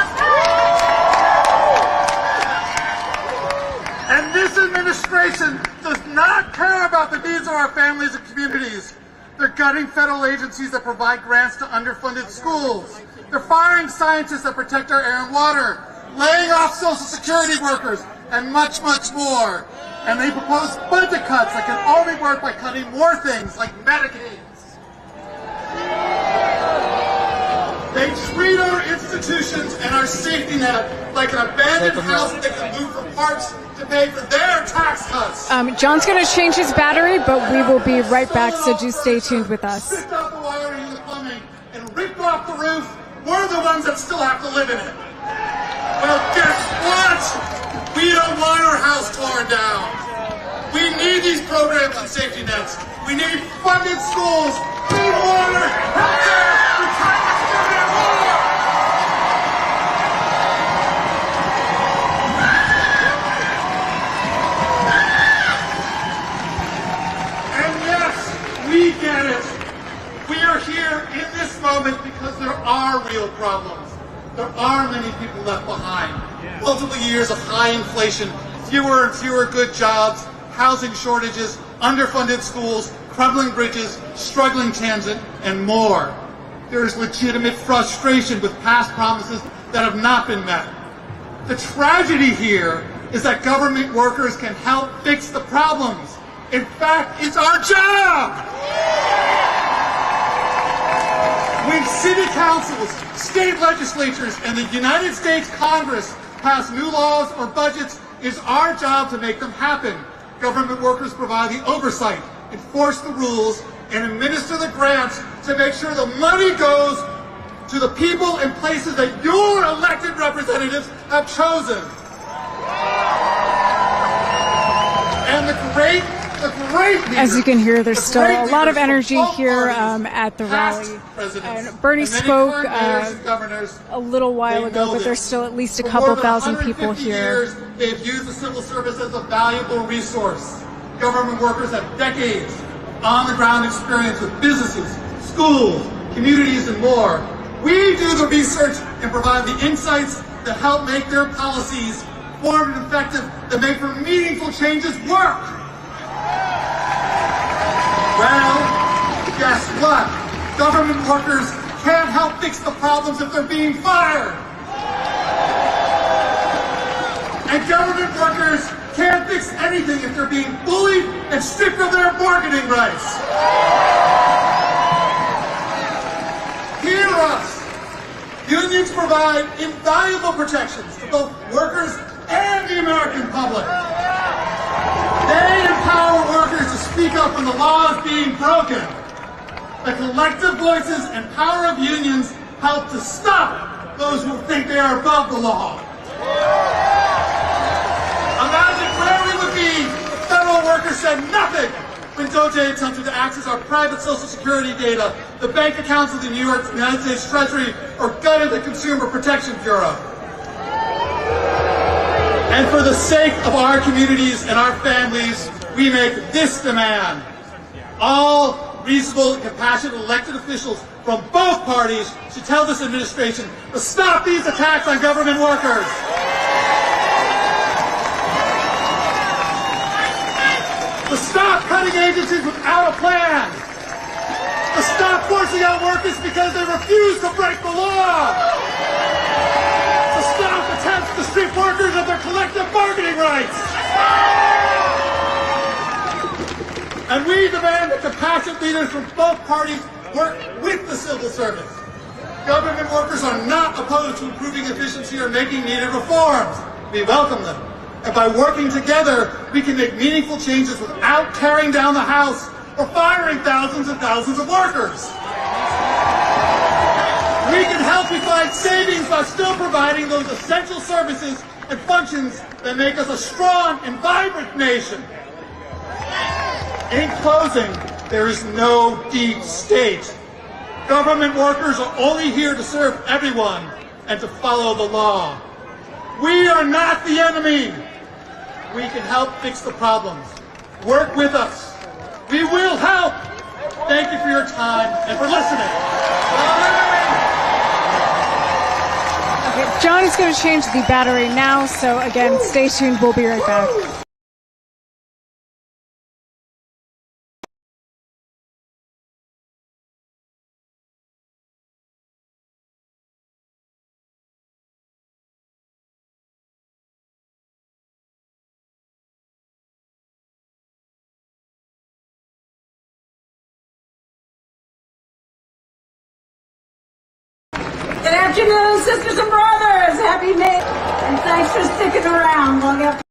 U: And this administration does not care about the needs of our families and communities. They're gutting federal agencies that provide grants to underfunded schools. They're firing scientists that protect our air and water, laying off Social Security workers, and much, much more. And they propose budget cuts that can only work by cutting more things like Medicaid. They treat our institutions and our safety net like an abandoned house that they can move for parts to pay for their tax cuts.
B: John's going to change his battery, but we will be right back, so do stay tuned with us.
U: Ripped off the wiring and the plumbing and ripped off the roof. We're the ones that still have to live in it. Well, guess what? We don't want our house torn down. We need these programs and safety nets. We need funded schools, clean water, health care, retirement, and more. And yes, we get it. We are here in this moment because there are real problems. There are many people left behind. Multiple years of high inflation, fewer and fewer good jobs, housing shortages, underfunded schools, crumbling bridges, struggling transit, and more. There is legitimate frustration with past promises that have not been met. The tragedy here is that government workers can help fix the problems. In fact, it's our job! When city councils, state legislatures, and the United States Congress pass new laws or budgets, it's our job to make them happen. Government workers provide the oversight, enforce the rules, and administer the grants to make sure the money goes to the people and places that your elected representatives have chosen. And the great
B: As you can hear, there's still a lot of energy here at the rally. And Bernie spoke a little while ago, but there's still at least a couple thousand people here.
U: They've used the civil service as a valuable resource. Government workers have decades on-the-ground experience with businesses, schools, communities, and more. We do the research and provide the insights that help make their policies formed and effective, that make for meaningful changes work. Well, guess what? Government workers can't help fix the problems if they're being fired. And government workers can't fix anything if they're being bullied and stripped of their bargaining rights. Hear us. Unions provide invaluable protections to both workers and the American public. They empower workers to speak up when the law is being broken. The collective voices and power of unions help to stop those who think they are above the law. Imagine where we would be if federal workers said nothing when DOJ attempted to access our private Social Security data, the bank accounts of the United States Treasury, or gutted the Consumer Protection Bureau. And for the sake of our communities and our families, we make this demand. All reasonable and compassionate elected officials from both parties should tell this administration to stop these attacks on government workers. To stop cutting agencies without a plan. To stop forcing out workers because they refuse to break the law. To stop attempts to strip workers of their collective bargaining rights. And we demand that compassionate leaders from both parties work with the civil service. Government workers are not opposed to improving efficiency or making needed reforms. We welcome them. And by working together, we can make meaningful changes without tearing down the house or firing thousands and thousands of workers. We can help you find savings by still providing those essential services and functions that make us a strong and vibrant nation. In closing, there is no deep state. Government workers are only here to serve everyone and to follow the law. We are not the enemy. We can help fix the problems. Work with us. We will help. Thank you for your time and for listening.
B: Okay, John is going to change the battery now, so again, stay tuned. We'll be right back.
A: Good afternoon, sisters and brothers. Happy May, and thanks for sticking around long after.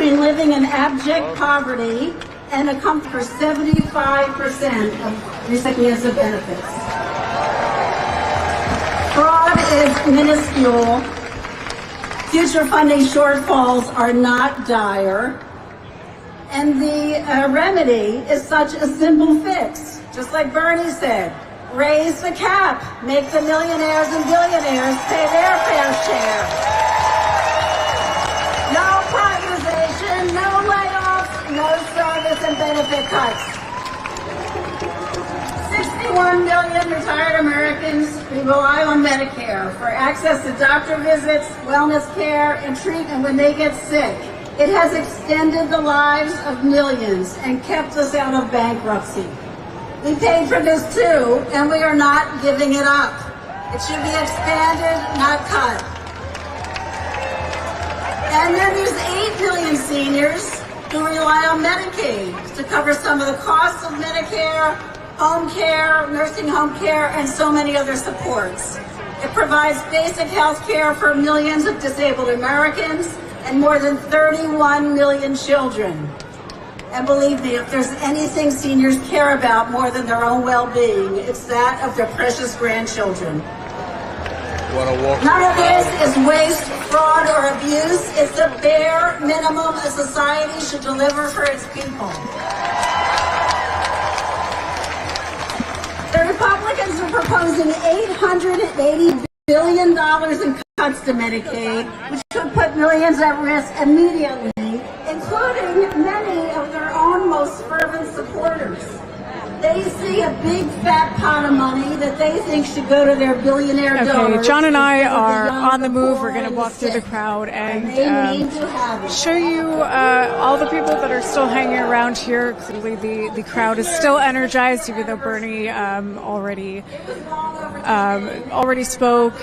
A: Living in abject poverty and account for 75% of recipients of benefits. Fraud is minuscule. Future funding shortfalls are not dire. And the remedy is such a simple fix. Just like Bernie said, raise the cap, make the millionaires and billionaires pay their fair share. No privatization, no layoffs, no service and benefit cuts. 61 million retired Americans rely on Medicare for access to doctor visits, wellness care, and treatment when they get sick. It has extended the lives of millions and kept us out of bankruptcy. We paid for this too, and we are not giving it up. It should be expanded, not cut. And then there's 8 million seniors who rely on Medicaid to cover some of the costs of Medicare, home care, nursing home care, and so many other supports. It provides basic health care for millions of disabled Americans, and more than 31 million children. And believe me, if there's anything seniors care about more than their own well-being, it's that of their precious grandchildren. None of this is waste, fraud, or abuse. It's the bare minimum a society should deliver for its people. The Republicans are proposing $880 billion in cuts to Medicaid, which could put millions at risk immediately, including many of their own most fervent supporters. They see a big fat pot of money that they think should go to their billionaire donors.
B: Okay, John and I are on the move. We're going to walk through the crowd and show you all the people that are still hanging around here. Clearly, the crowd is still energized, even though Bernie already spoke.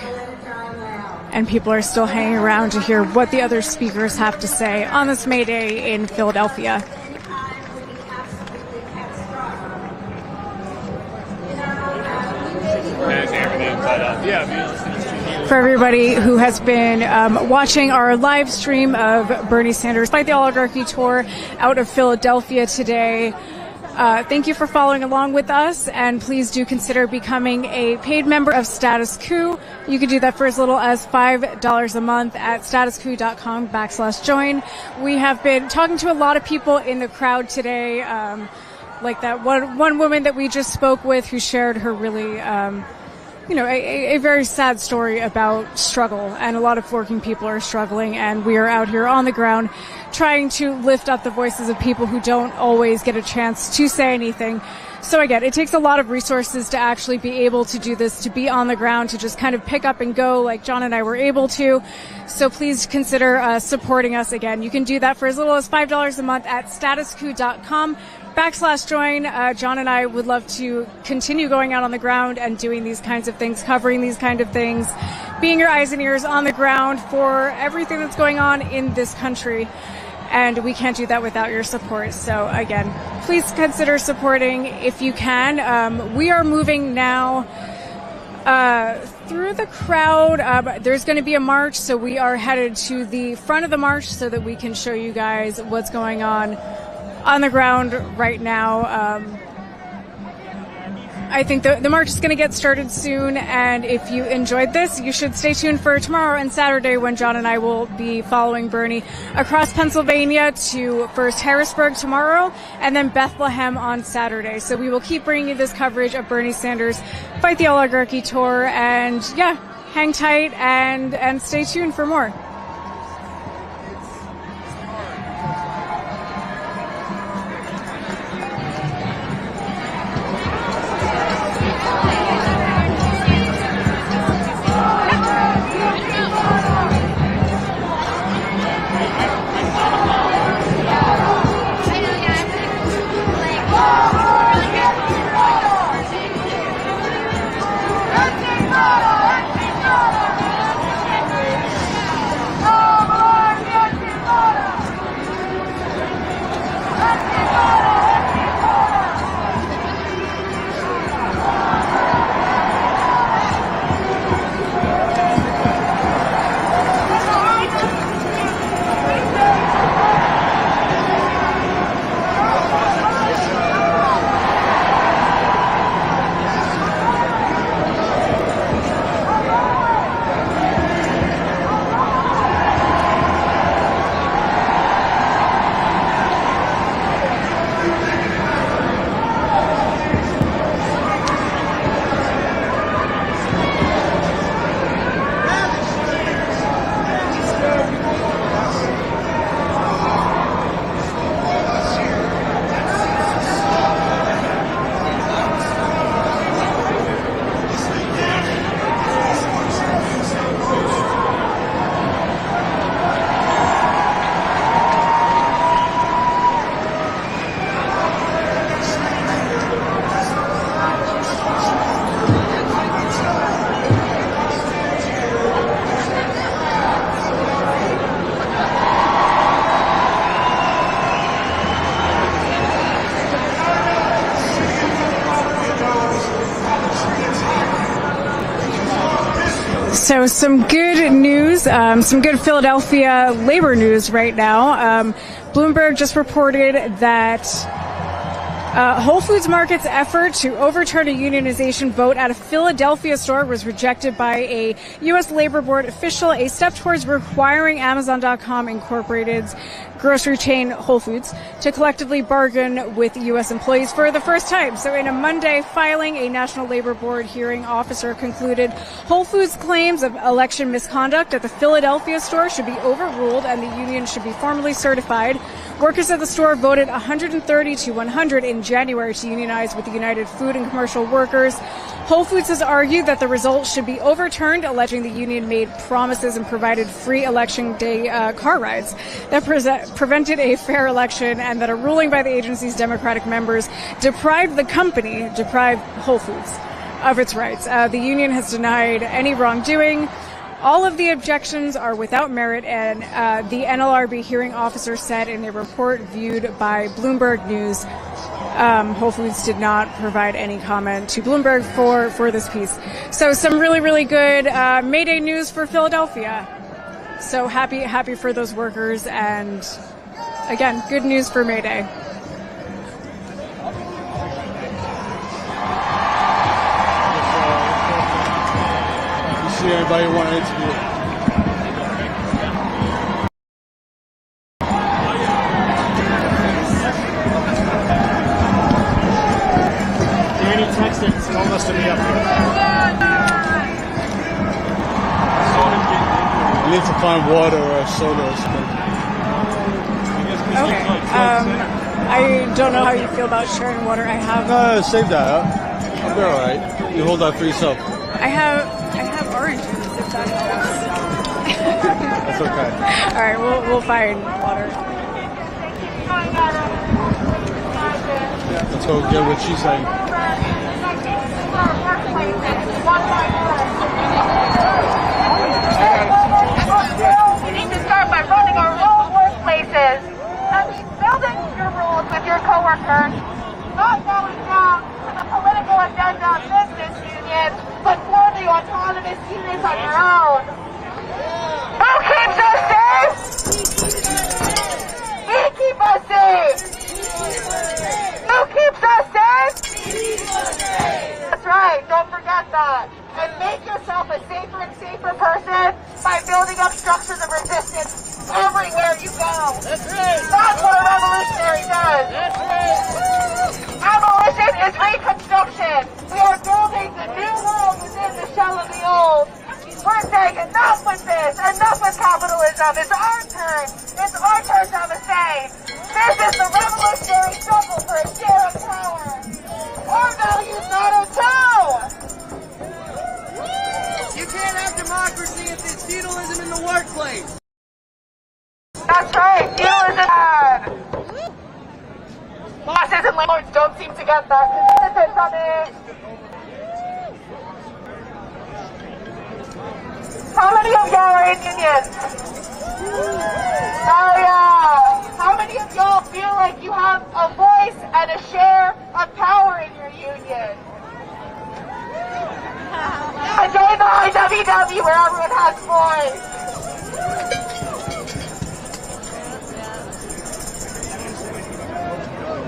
B: And people are still hanging around to hear what the other speakers have to say on this Mayday in Philadelphia. For everybody who has been watching our live stream of Bernie Sanders Fight the Oligarchy tour out of Philadelphia today, thank you for following along with us, and please do consider becoming a paid member of Status Coup. You can do that for as little as $5 a month at statuscoup.com/join. We have been talking to a lot of people in the crowd today, like that one woman that we just spoke with who shared her really a very sad story about struggle, and a lot of working people are struggling, and we are out here on the ground trying to lift up the voices of people who don't always get a chance to say anything. So again, it takes a lot of resources to actually be able to do this, to be on the ground, to just kind of pick up and go like John and I were able to. So please consider supporting us. Again, you can do that for as little as $5 a month at statuscoup.com/join. John and I would love to continue going out on the ground and doing these kinds of things, covering these kind of things, being your eyes and ears on the ground for everything that's going on in this country. And we can't do that without your support. So again, please consider supporting if you can. We are moving now through the crowd. There's going to be a march, so we are headed to the front of the march so that we can show you guys what's going on the ground right now. I think the march is going to get started soon, and if you enjoyed this, you should stay tuned for tomorrow and Saturday when John and I will be following Bernie across Pennsylvania to first Harrisburg tomorrow and then Bethlehem on Saturday. So we will keep bringing you this coverage of Bernie Sanders Fight the Oligarchy tour, and yeah, hang tight and stay tuned for more. So some good news, some good Philadelphia labor news right now. Bloomberg just reported that Whole Foods Market's effort to overturn a unionization vote at a Philadelphia store was rejected by a U.S. Labor Board official, a step towards requiring Amazon.com Incorporated's grocery chain Whole Foods to collectively bargain with U.S. employees for the first time. So in a Monday filing, a National Labor Board hearing officer concluded Whole Foods' claims of election misconduct at the Philadelphia store should be overruled and the union should be formally certified. Workers at the store voted 130 to 100 in January to unionize with the United Food and Commercial Workers. Whole Foods has argued that the results should be overturned, alleging the union made promises and provided free election day car rides that prevented a fair election, and that a ruling by the agency's Democratic members deprived Whole Foods of its rights. The union has denied any wrongdoing. All of the objections are without merit, and the NLRB hearing officer said in a report viewed by Bloomberg News, Whole Foods did not provide any comment to Bloomberg for this piece. So some really, really good Mayday news for Philadelphia. So happy for those workers, and again, good news for Mayday.
E: See anybody want to interview?
H: Danny texted and told us to be up here.
E: I need to find water or soda or something.
B: Okay. I don't know how you feel about sharing water. I have.
E: No, save that. I'll be all right. You hold that for yourself.
B: I have oranges, if that helps.
E: That's okay.
B: All right, we'll find water.
E: Let's go get what she's saying.
J: We need to start by running our own workplaces. That means building your rules with your coworkers, not bowing down to the political agenda of business unions, but forming autonomous units on your own. Who keeps us safe? We keep us safe. Who keeps us safe? That's right, don't forget that. And make yourself a safer and safer person by building up structures of resistance everywhere you go. That's right. That's what a revolutionary does. That's right. Abolition is reconstruction. We are building the new world within the shell of the old. We're saying enough with this. Enough with capitalism. It's our turn. It's our turn to have a say. This is the revolutionary struggle for a share of power. Our values matter too.
D: You can't have democracy if there's feudalism in the workplace.
J: That's right, feudalism bad. Bosses and landlords don't seem to get that. Citizens from it. How many of y'all are in unions? Oh yeah. How many of y'all feel like you have a voice and a share of power in your union? Join the IWW where everyone has voice.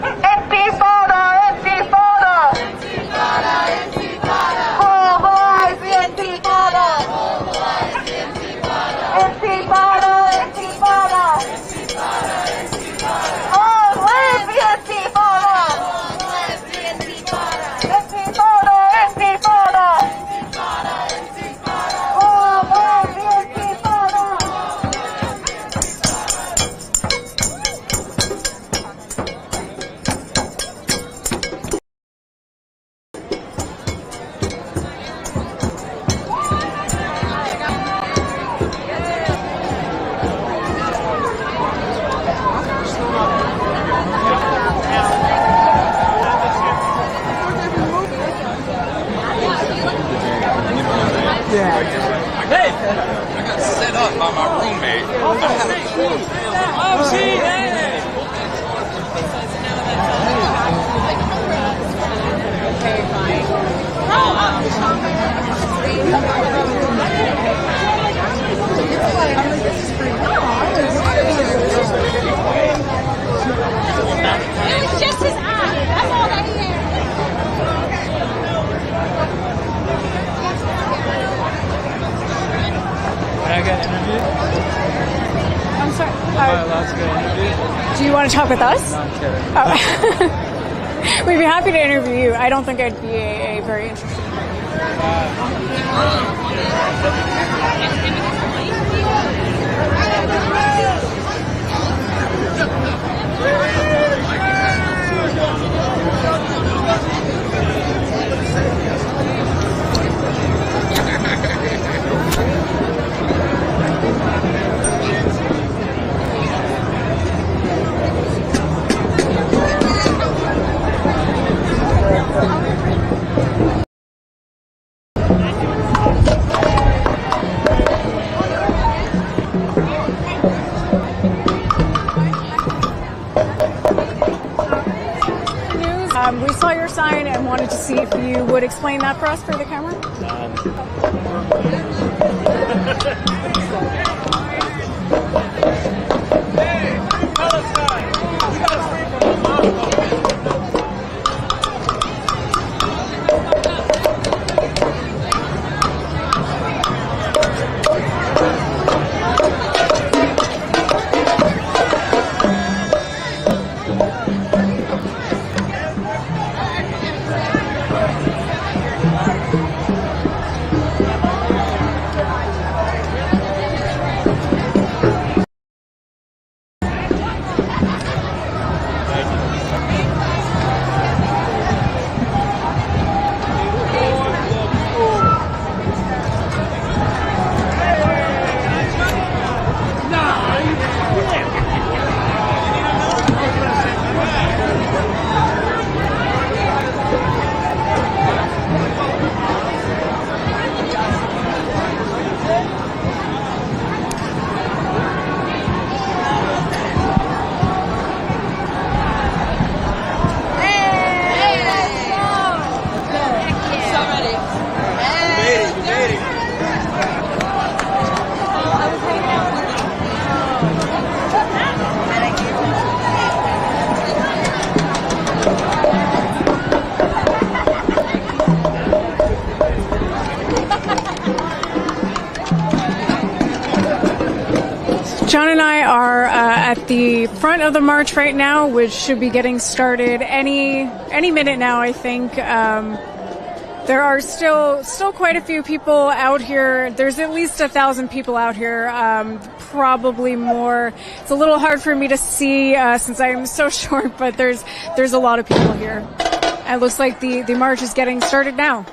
J: Intifada, intifada. Intifada, intifada. Mobilize the intifada. Mobilize the intifada. Intifada, intifada. Intifada, intifada. Long live the intifada. Long live the intifada. Intifada, intifada. Intifada, intifada. Long live the intifada.
G: Hey! I got set up by my roommate. I had a
J: Okay, fine.
E: That's good.
B: Do you want to talk with us?
E: No, I'm kidding.
B: Oh. We'd be happy to interview you. I don't think I'd be a very interesting. We saw your sign and wanted to see if you would explain that for us for the camera. John and I are at the front of the march right now, which should be getting started any minute now, I think. There are still quite a few people out here. There's at least 1,000 people out here, probably more. It's a little hard for me to see since I am so short, but there's a lot of people here. It looks like the march is getting started now.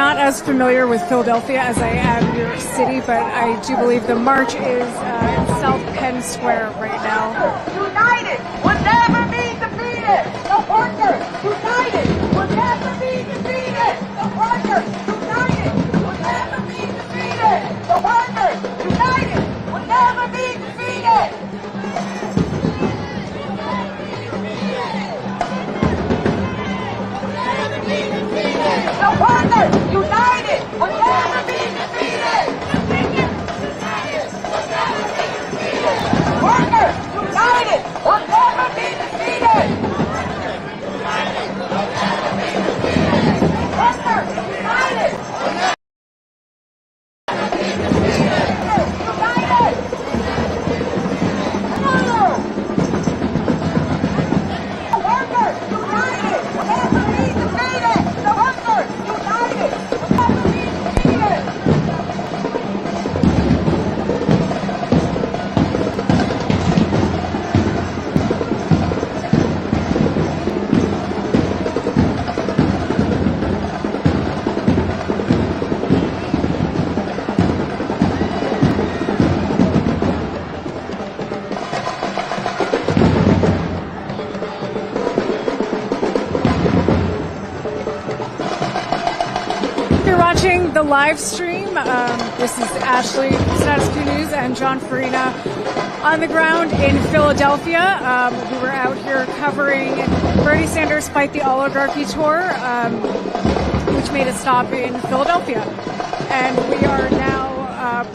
B: not as familiar with Philadelphia as I am New York City, but I do believe the march is in South Penn Square right now.
J: United will never be defeated. The workers united will never be defeated. The workers united will never be defeated. The workers united will never be defeated. The workers united will never be defeated. Workers united will never be defeated. Workers united.
B: Watching the live stream. This is Ashley, Status Coup News, and John Farina on the ground in Philadelphia. We were out here covering Bernie Sanders' Fight the Oligarchy tour, which made a stop in Philadelphia. And we are now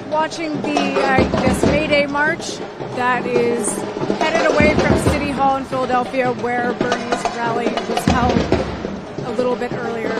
B: watching this Mayday march that is headed away from City Hall in Philadelphia, where Bernie's rally was held a little bit earlier.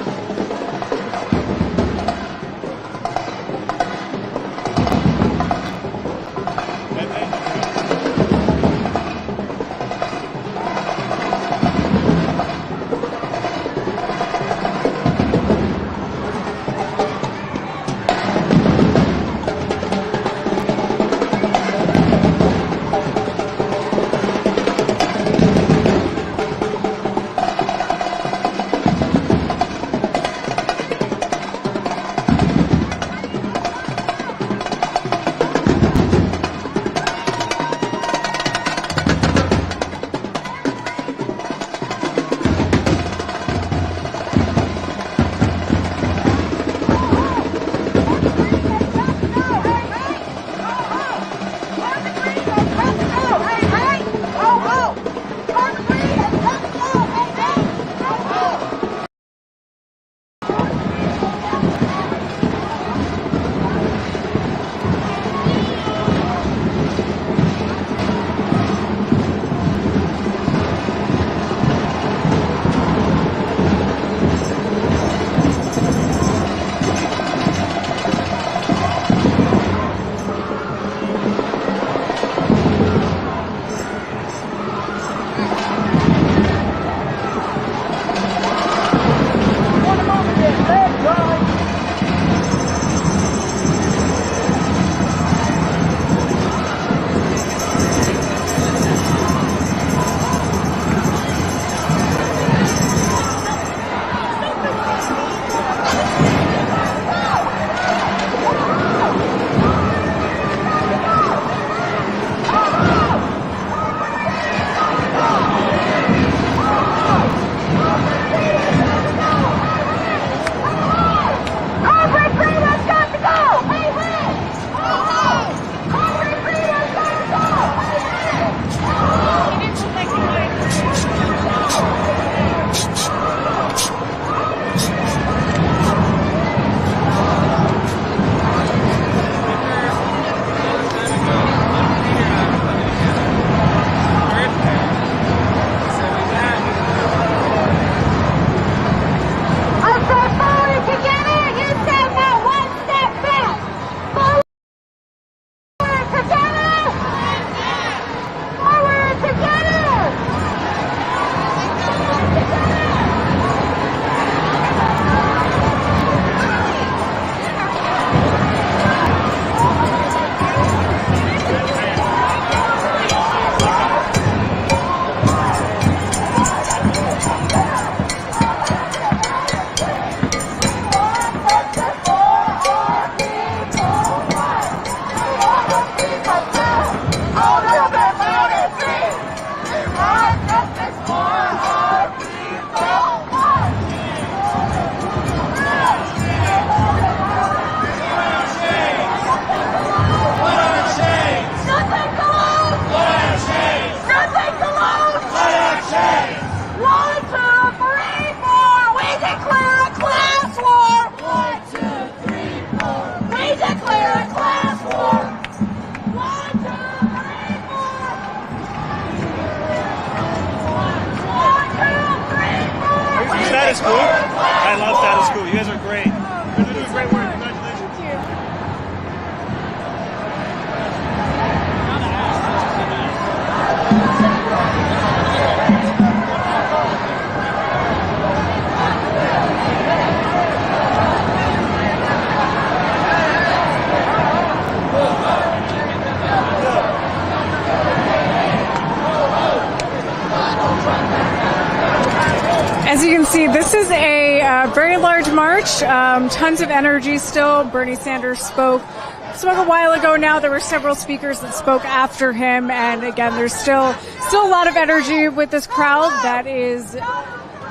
B: see, this is a very large march, tons of energy still. Bernie Sanders spoke a while ago now. There were several speakers that spoke after him, and again, there's still a lot of energy with this crowd that is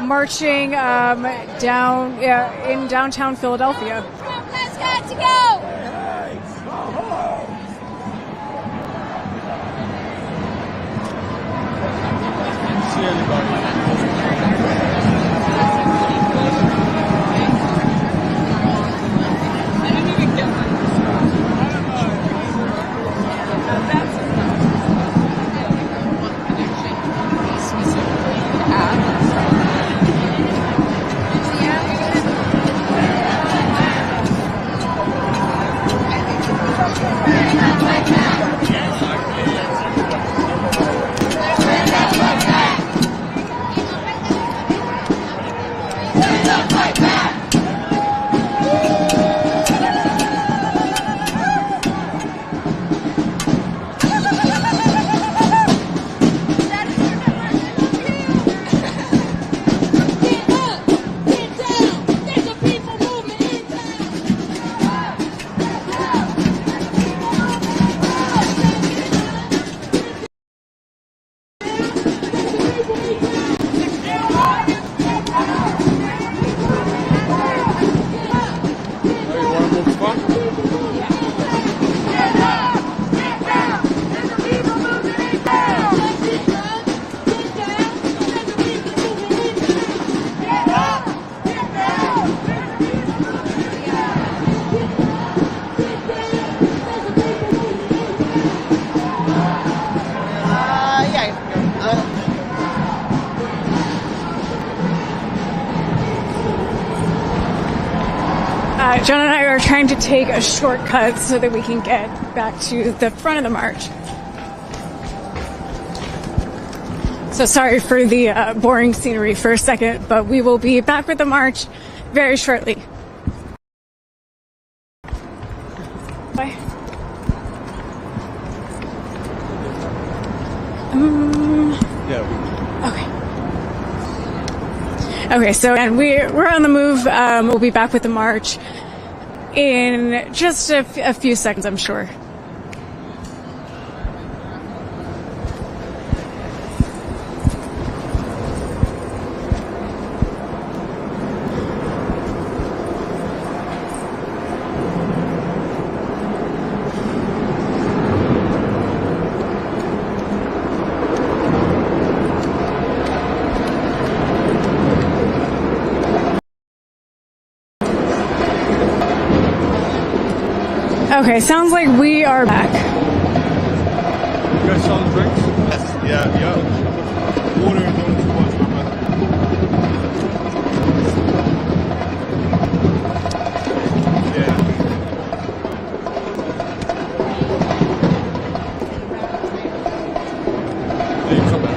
B: marching down in downtown Philadelphia.
J: Let's got to go!
E: See anybody?
B: John and I are trying to take a shortcut so that we can get back to the front of the march. So sorry for the boring scenery for a second, but we will be back with the march very shortly. Bye. Okay, so and we're on the move. We'll be back with the march in just a few seconds, I'm sure. Okay, sounds like we are back.
E: You guys selling drinks? Yes. Yeah. Water and donuts for lunch, my brother. Yeah. There you come back.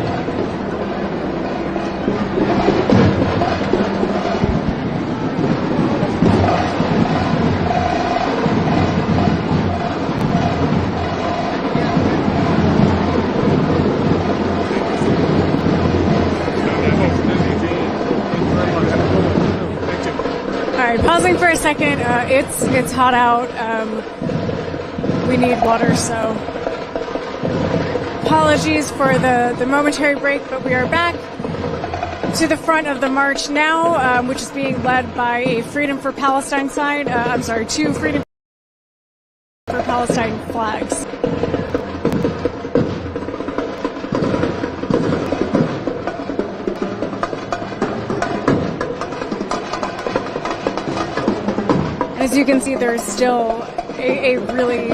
B: Pausing for a second. It's hot out. We need water, so apologies for the momentary break, but we are back to the front of the march now, which is being led by a Freedom for Palestine side. Two Freedom for Palestine flags. As you can see, there's still a really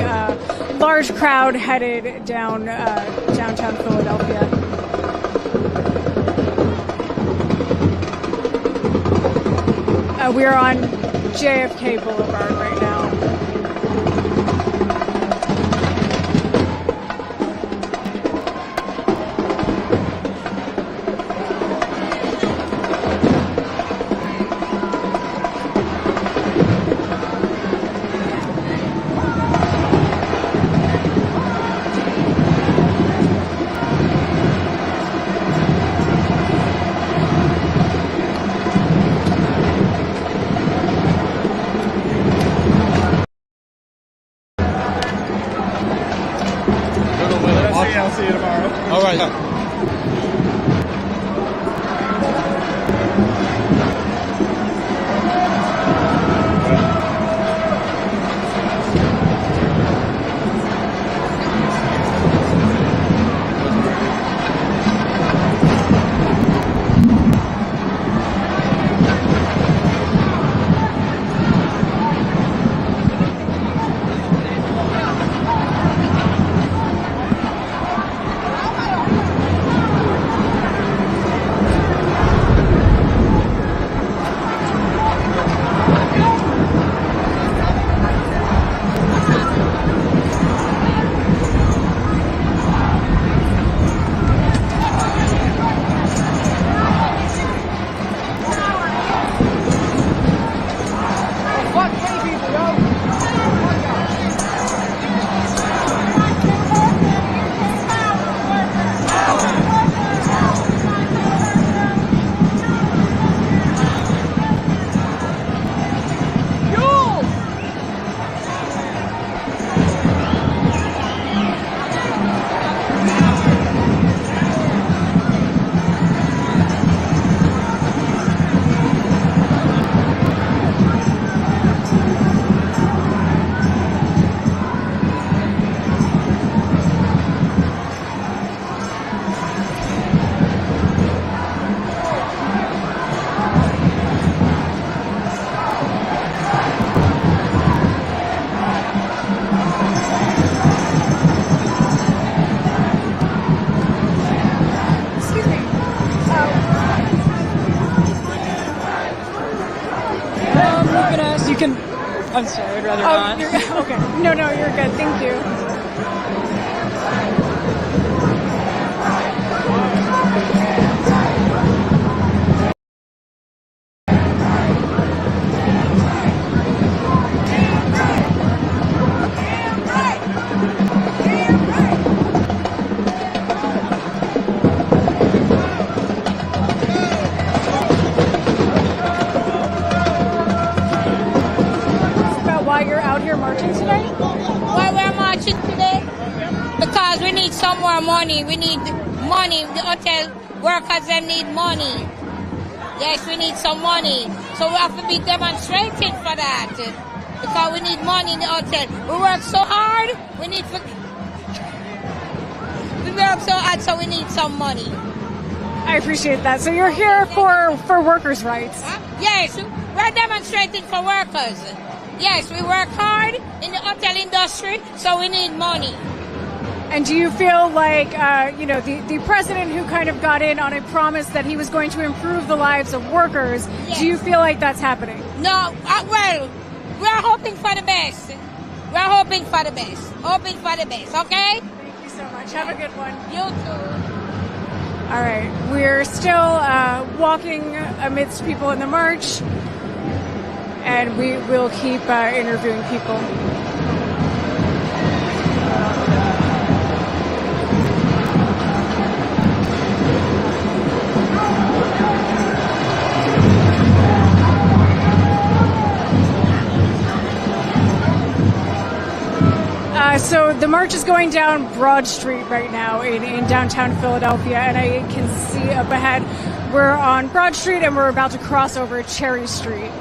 B: large crowd headed down downtown Philadelphia. We are on JFK Boulevard right now.
D: I'll see you tomorrow.
E: All right.
B: I'm sorry, I'd rather not. Okay. No, you're good. Thank you.
K: Because we need some more money. We need money. The hotel workers, they need money. Yes, we need some money. So we have to be demonstrating for that. Because we need money in the hotel. We work so hard. We work so hard, so we need some money.
B: I appreciate that. So you're here for workers' rights?
K: Yes, we're demonstrating for workers. Yes, we work hard in the hotel industry, so we need money.
B: And do you feel like, the president who kind of got in on a promise that he was going to improve the lives of workers, yes. Do you feel like that's happening?
K: No, well, we're hoping for the best. We're hoping for the best. Hoping for the best, okay?
B: Thank you so much. Have a good one.
K: You too.
B: All right, we're still walking amidst people in the march, and we will keep interviewing people. So the march is going down Broad Street right now in downtown Philadelphia, and I can see up ahead we're on Broad Street and we're about to cross over Cherry Street.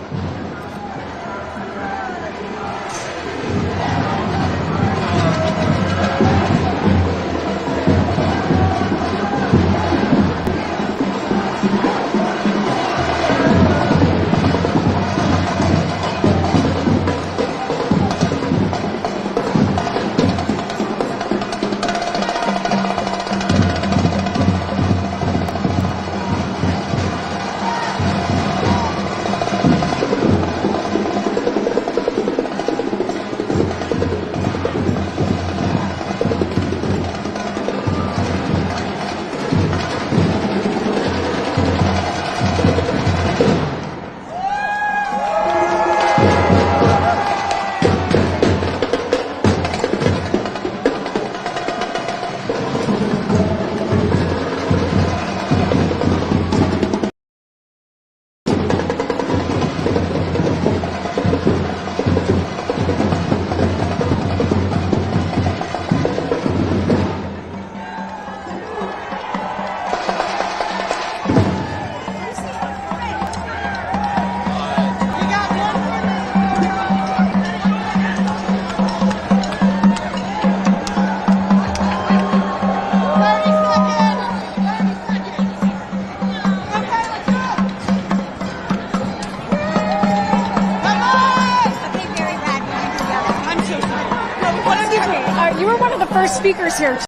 B: you were one of the first speakers here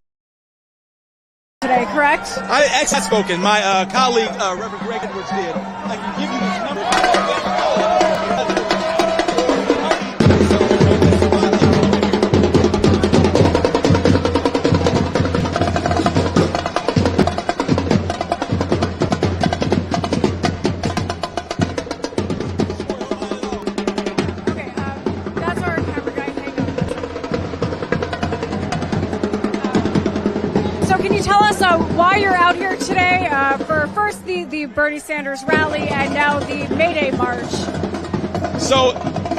B: today, correct?
C: I actually spoken. My colleague, Reverend Greg Edwards, did. I can give you this number.
B: Why you're out here today for first the Bernie Sanders rally and now the Mayday March.
C: So,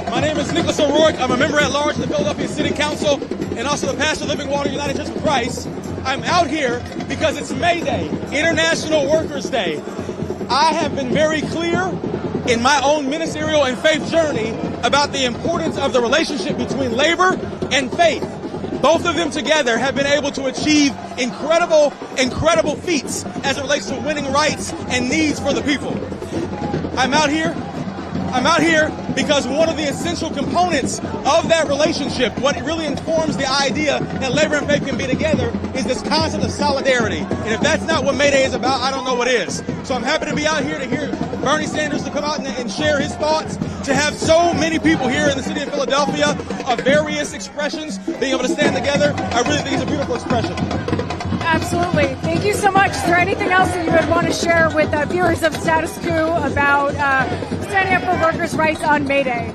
C: my name is Nicholas O'Rourke. I'm a member at large of the Philadelphia City Council and also the pastor of Living Water United Church of Christ. I'm out here because it's Mayday, International Workers' Day. I have been very clear in my own ministerial and faith journey about the importance of the relationship between labor and faith. Both of them together have been able to achieve incredible feats as it relates to winning rights and needs for the people. I'm out here because one of the essential components of that relationship, what really informs the idea that labor and faith can be together, is this concept of solidarity. And if that's not what Mayday is about, I don't know what is. So I'm happy to be out here to hear Bernie Sanders to come out and share his thoughts, to have so many people here in the city of Philadelphia of various expressions being able to stand together. I really think it's a beautiful expression.
B: Absolutely. Thank you so much. Is there anything else that you would want to share with viewers of Status Coup about standing up for workers' rights on Mayday?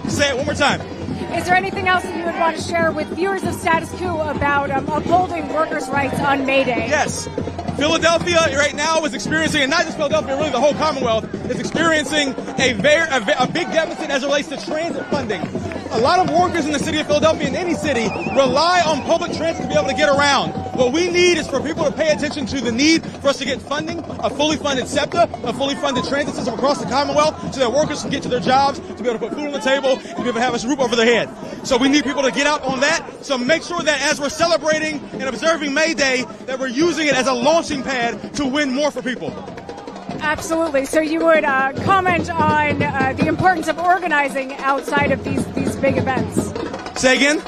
C: Say it one more time.
B: Is there anything else that you would want to share with viewers of Status Coup about upholding workers' rights on Mayday?
C: Yes. Philadelphia right now is experiencing, and not just Philadelphia, really the whole Commonwealth, is experiencing a big deficit as it relates to transit funding. A lot of workers in the city of Philadelphia, in any city, rely on public transit to be able to get around. What we need is for people to pay attention to the need for us to get funding, a fully funded SEPTA, a fully funded transit system across the Commonwealth, so that workers can get to their jobs, to be able to put food on the table, and to be able to have a roof over their head. So we need people to get out on that. So make sure that as we're celebrating and observing May Day, that we're using it as a launching pad to win more for people.
B: Absolutely. So you would comment on the importance of organizing outside of these big events?
C: Say again?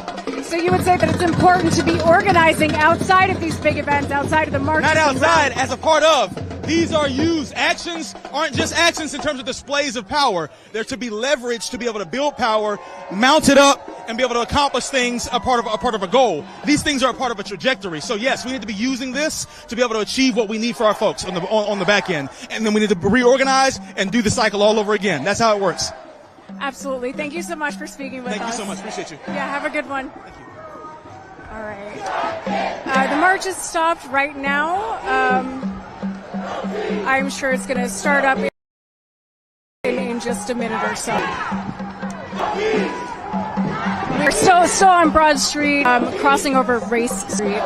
B: So you would say that it's important to be organizing outside of these big events, outside of the marches?
C: Not outside, as a part of. These are used. Actions aren't just actions in terms of displays of power. They're to be leveraged to be able to build power, mount it up, and be able to accomplish things a part of a goal. These things are a part of a trajectory. So yes, we need to be using this to be able to achieve what we need for our folks on the back end. And then we need to reorganize and do the cycle all over again. That's how it works.
B: Absolutely. Thank you so much for speaking with us.
C: Thank you so much. Appreciate you.
B: Yeah, have a good one. Thank you. All right. The march is stopped right now. I'm sure it's going to start up in just a minute or so. We're still on Broad Street, crossing over Race Street.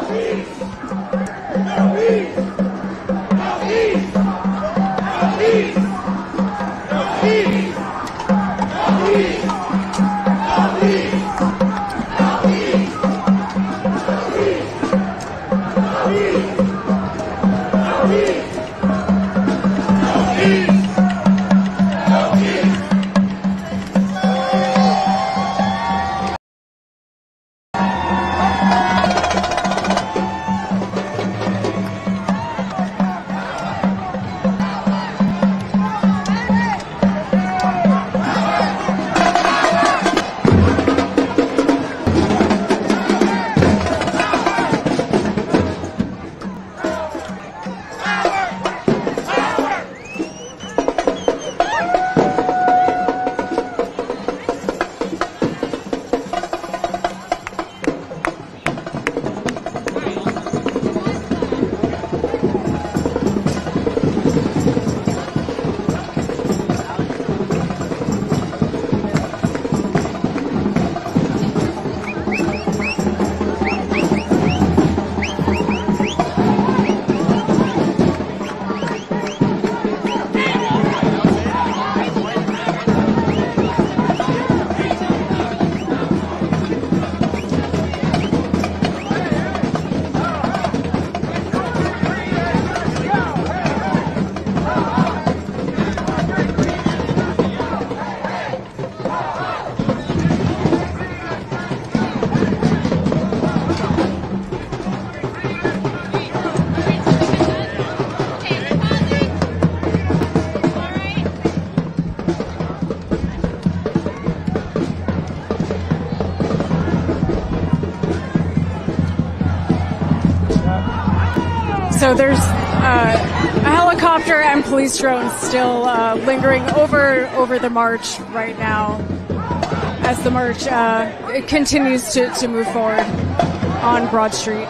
B: So there's a helicopter and police drones still lingering over the march right now as the march it continues to move forward on Broad Street.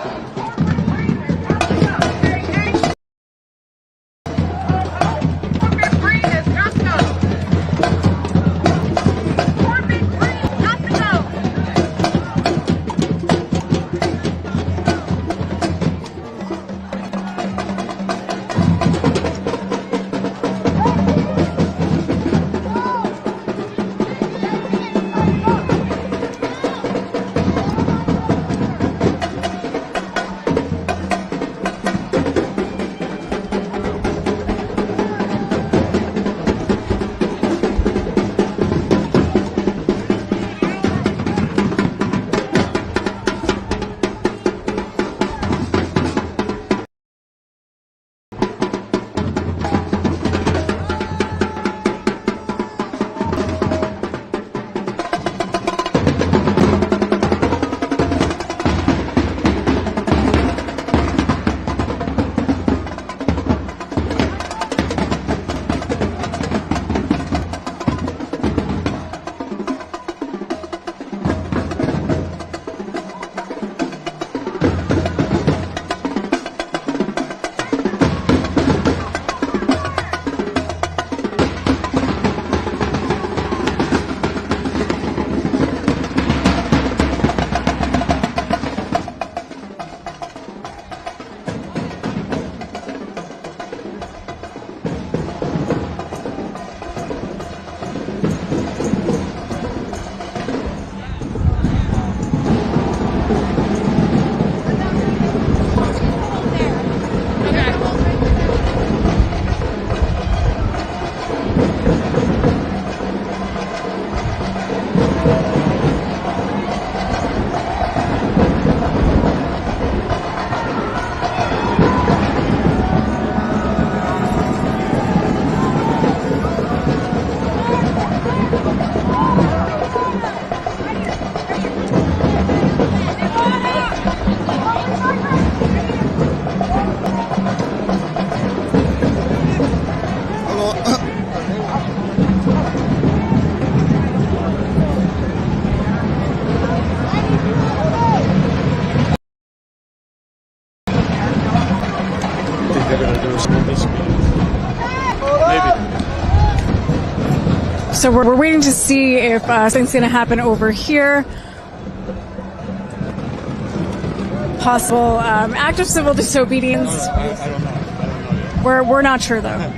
B: So we're waiting to see if something's going to happen over here. Possible act of civil disobedience.
E: I don't know.
B: We're not sure though.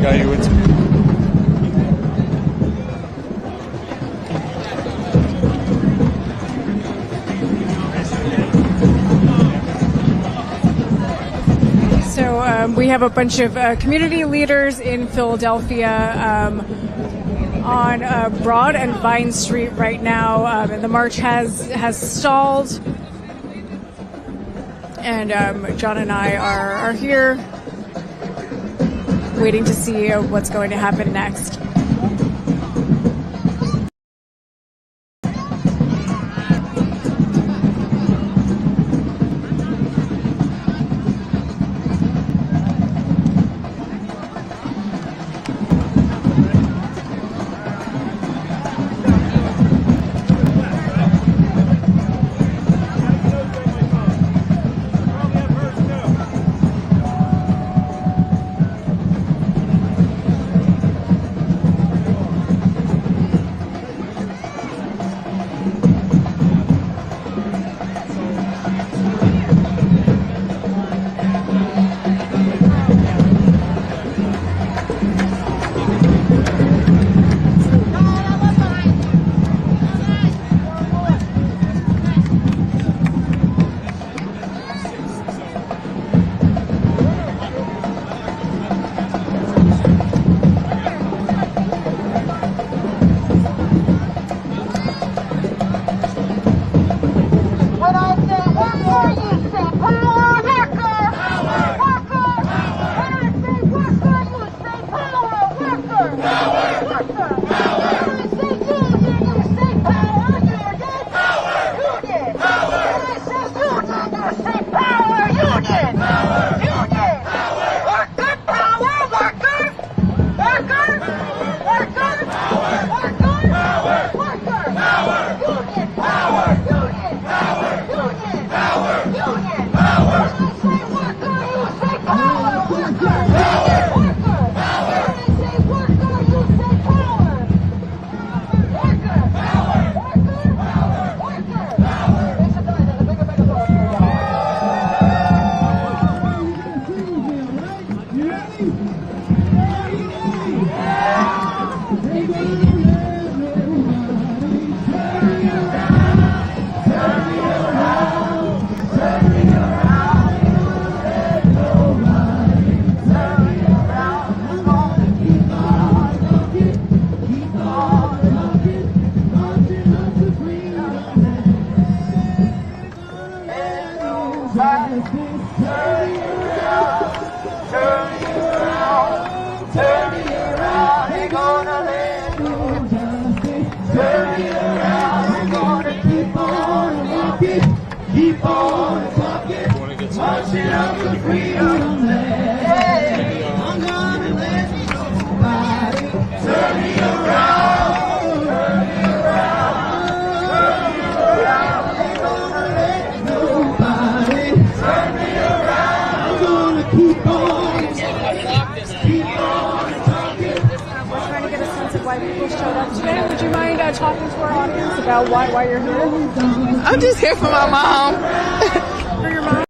E: You into
B: So we have a bunch of community leaders in Philadelphia on Broad and Vine Street right now, and the march has stalled. And John and I are here, waiting to see what's going to happen next.
J: Keep on talking, marching up the freedom land. I'm gonna let nobody turn me around, turn me around, turn me around. Ain't gonna let nobody turn me around. I'm gonna keep on talking.
B: We're trying to get a sense of why people showed up today. Would you mind talking to our audience about why you're here?
L: I'm just here for my mom.
B: For your mom?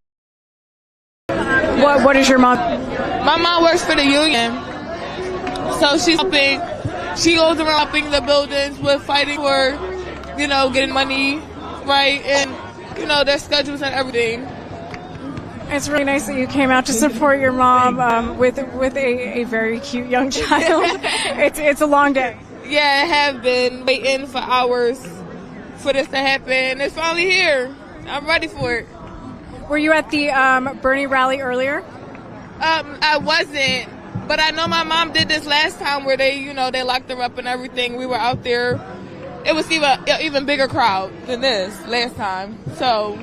B: What is your mom?
L: My mom works for the union. So she's helping. She goes around helping the buildings with fighting for, getting money, right? And, their schedules and everything.
B: It's really nice that you came out to support your mom with a very cute young child. It's a long day.
L: Yeah, I have been waiting for hours for this to happen. It's finally here. I'm ready for it.
B: Were you at the Bernie rally earlier?
L: I wasn't, but I know my mom did this last time where they locked her up and everything. We were out there. It was even bigger crowd than this last time. So,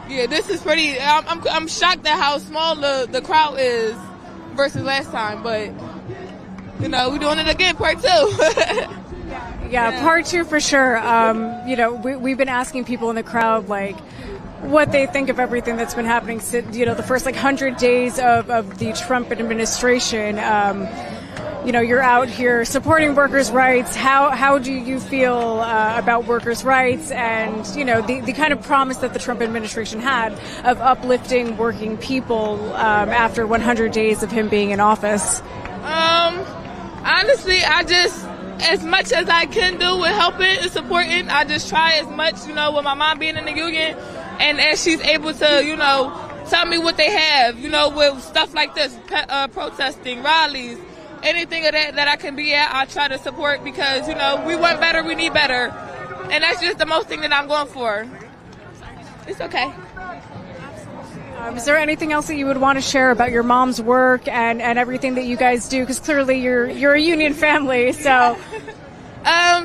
L: yeah, this is pretty. I'm shocked at how small the crowd is versus last time, but we're doing it again, part 2.
B: Yeah, part 2 for sure. We've been asking people in the crowd, what they think of everything that's been happening since, the first, 100 days of the Trump administration. You're out here supporting workers' rights. How do you feel about workers' rights and, the kind of promise that the Trump administration had of uplifting working people after 100 days of him being in office?
L: Honestly, as much as I can do with helping and supporting, I just try as much, with my mom being in the union, and as she's able to, tell me what they have, with stuff like this, protesting, rallies, anything of that I can be at, I try to support because, we want better, we need better, and that's just the most thing that I'm going for. It's okay.
B: Is there anything else that you would want to share about your mom's work and everything that you guys do? Because clearly you're a union family, so.
L: I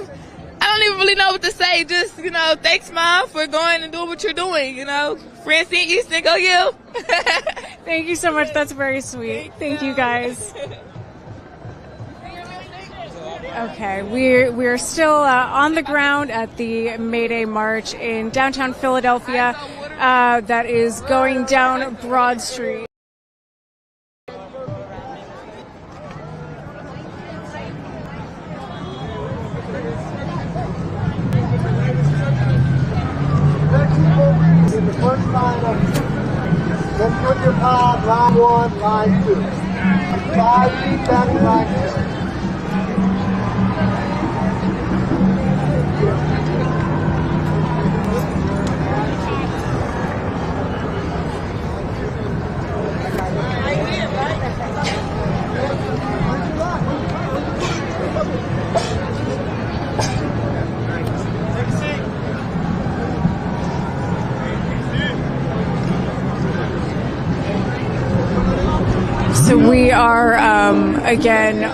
L: don't even really know what to say. Just, thanks, Mom, for going and doing what you're doing, Francine Easton, go you.
B: Thank you so much. That's very sweet. Thank you, guys. Okay, we're still on the ground at the Mayday March in downtown Philadelphia. That is going down Broad Street.
J: In the first line of then put your pod, line 1, line 2. 5 feet back in line 2.
B: So we are, again,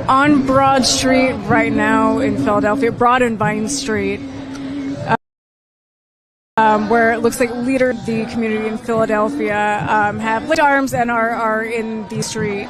B: on Broad Street right now in Philadelphia, Broad and Vine Street, where it looks like leaders of the community in Philadelphia have lit arms and are in the street.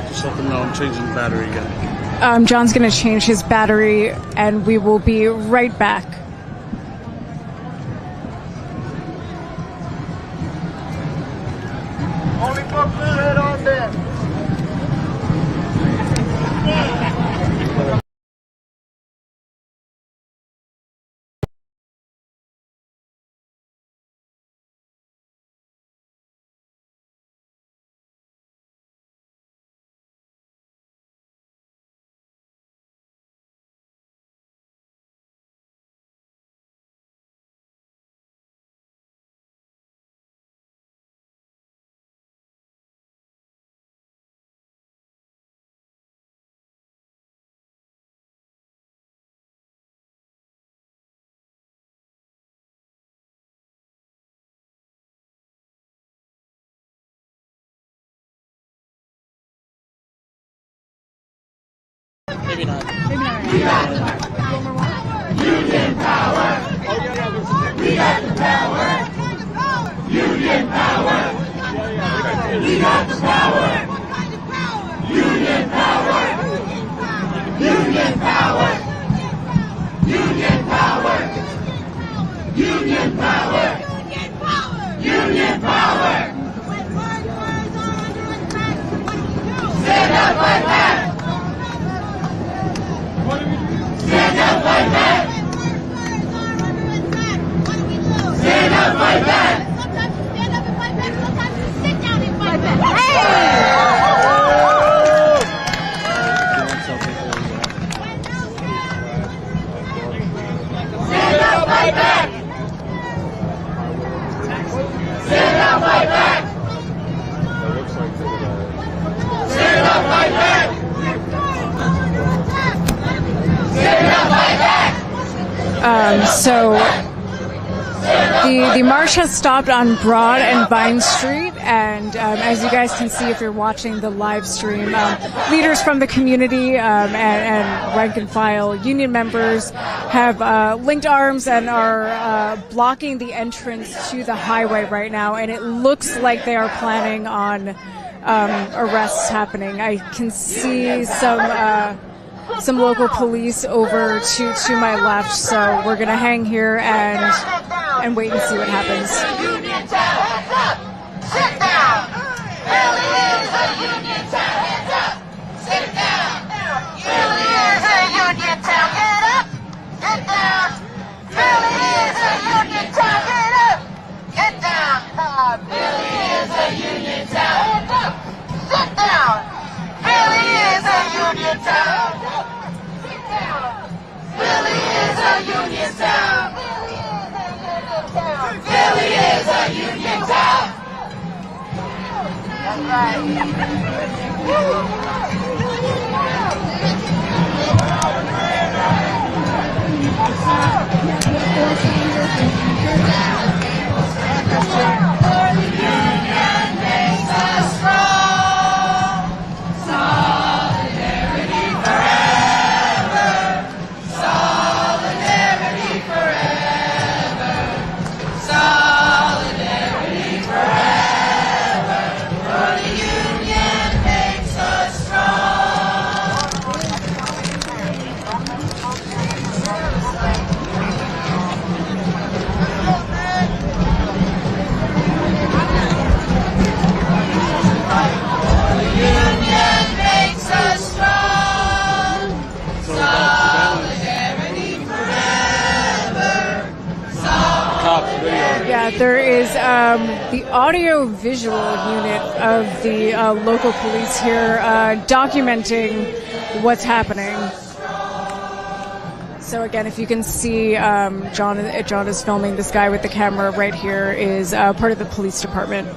E: Just let them know I'm changing the battery again.
B: John's going to change his battery, and we will be right back.
J: Only folks that on there.
T: Maybe not.
J: Union power. We got the power. Union power. We got the power. Union power. Union power. Union power. Union power. Union power. Stand up like that. Stand up like that! Stand up like that! Sometimes you stand up and fight back, sometimes you sit down and fight back. Hey! Stand up like that! Stand up like that! Stand up like that!
B: So the march has stopped on Broad and Vine Street, and as you guys can see if you're watching the live stream, leaders from the community and rank and file union members have linked arms and are blocking the entrance to the highway right now, and it looks like they are planning on arrests happening. I can see some local police over to my left, so we're gonna hang here and wait and see what happens.
J: Union town, hands up, sit down. Really is a union town, hands up, sit down. Really is a union town, get up, get down. Really is a union town, get up, get down. Really is a union town, hands up, sit down. Really is a union town. Philly is a union town. Philly is a union town. That's right. Union makes us strong. Solidarity forever. Solidarity forever. Solidarity forever. For the union makes us strong. The union makes us strong. Solidarity forever.
B: Yeah, there is the audio-visual unit of the local police here documenting what's happening. So again, if you can see, John is filming. This guy with the camera right here is part of the police department.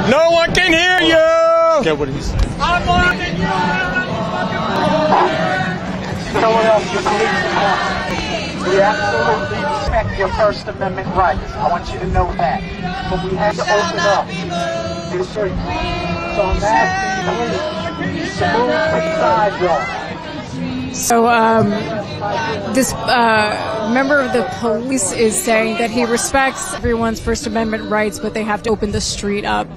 C: No one can hear you! Get what he said.
J: I'm blocking you! Philadelphia Police Department, we absolutely respect your First Amendment rights. I want you to know that. But we have to open up the street. So I'm asking you to move to the sidewalk.
B: So, this member of the police is saying that he respects everyone's First Amendment rights, but they have to open the street up.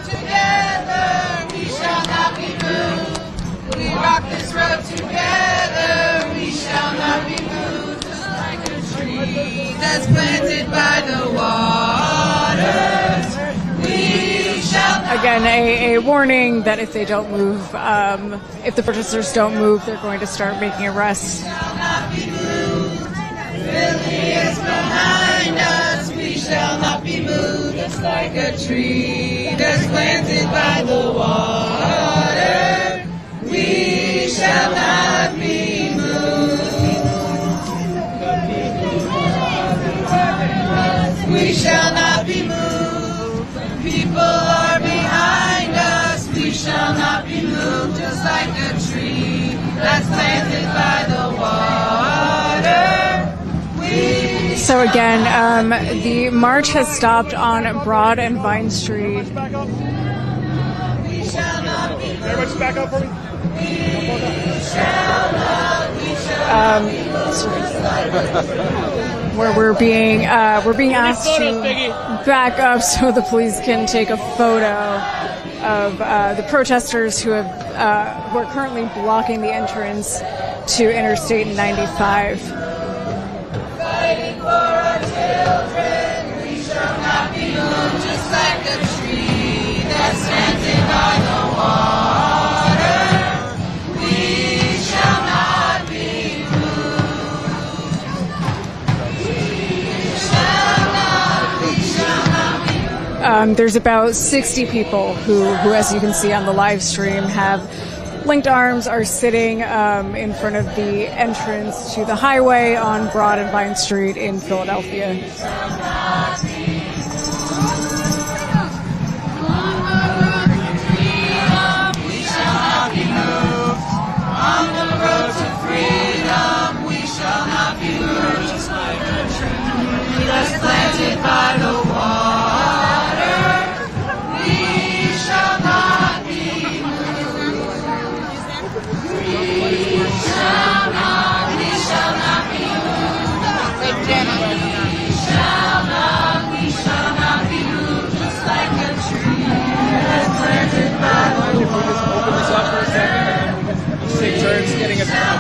J: Together, we shall not be moved. We rock this road together, we shall not be moved. Just like a tree that's planted by the waters, we shall not.
B: Again, a warning that if they don't move, if the protesters don't move, they're going to start making arrests.
J: We shall not be moved. Philly is behind us, we shall not be moved. Just like a tree that's planted by the water, we shall not be moved. We shall not be moved. People are behind us, we shall not be moved. Just like a tree that's planted by the water.
B: So again, the march has stopped on Broad and Vine Street.
C: Everybody just back up for me.
B: Where we're being asked to back up so the police can take a photo of the protesters who are currently blocking the entrance to Interstate 95.
J: Fighting for our children, we shall not be moved. Just like a tree that's planted by the water, we shall not be moved. We shall not be moved.
B: There's about 60 people who, as you can see on the live stream, have linked arms, are sitting in front of the entrance to the highway on Broad and Vine Street in Philadelphia.
J: Planted by the water, we shall not be moved. We shall not be moved. We shall not be moved. Just like a tree that's planted by the
D: If we just open this up for a second and then we can take turns getting a picture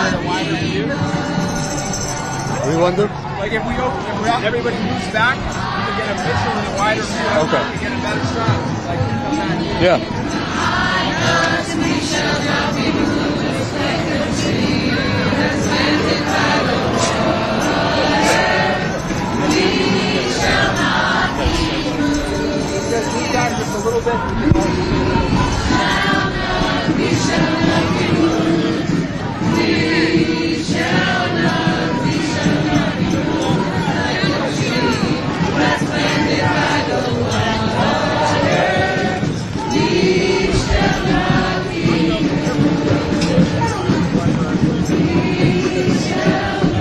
D: with a wider view.
E: What do you want to do?
D: Like if everybody moves back, we can get a picture with a wider view.
E: Okay.
D: We get a better shot. Like,
E: yeah.
J: we shall not be moved. Just like a tree that's planted by the water, we shall not be moved.
D: Just move down just a little bit.
J: We shall not be moved. We shall not be moved. That's planted by the water. We shall not be moved. We shall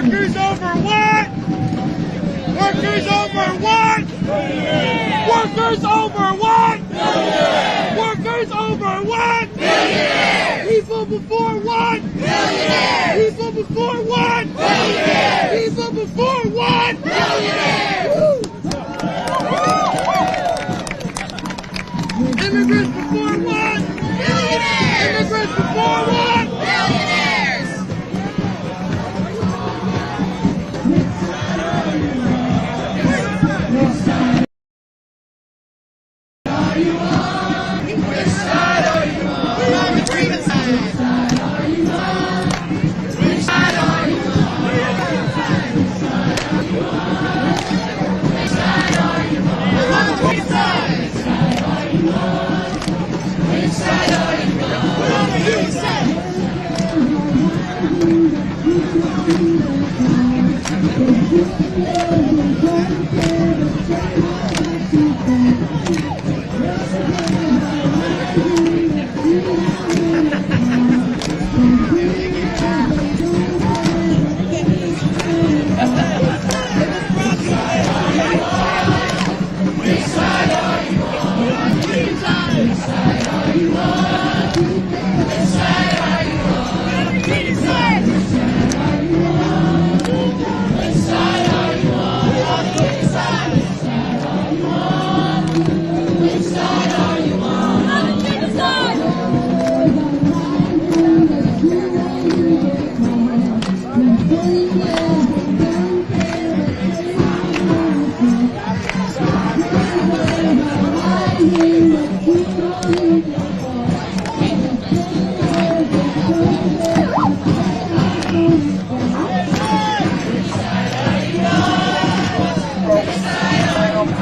E: Workers over what? Workers over what? Workers over what? Workers over what? People before what? People before what? People before what? Immigrants before what? Immigrants before what?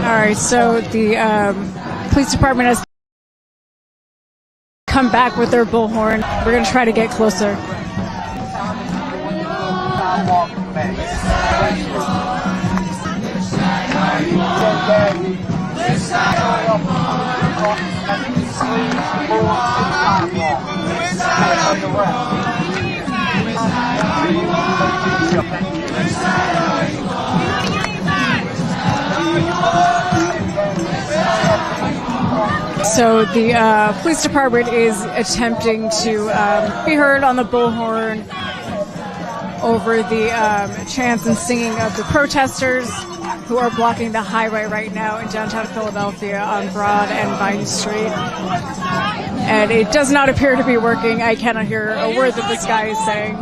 B: All right, so the police department has come back with their bullhorn. We're going to try to get closer. So the police department is attempting to be heard on the bullhorn over the chants and singing of the protesters who are blocking the highway right now in downtown Philadelphia on Broad and Vine Street. And it does not appear to be working. I cannot hear a word that this guy is saying.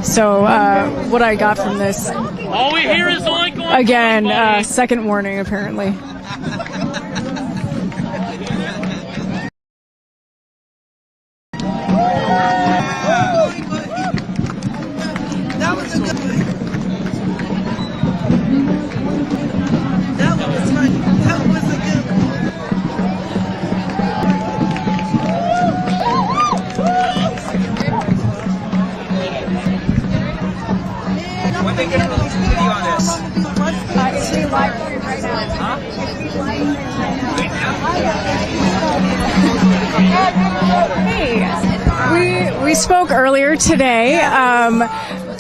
B: So what I got from this,
E: All we hear is oink,
B: again, second warning apparently.
N: That was a good one. That was funny. That was a good one.
D: When they get a release the video on this?
B: It's being live streamed right now. Hey, we spoke earlier today.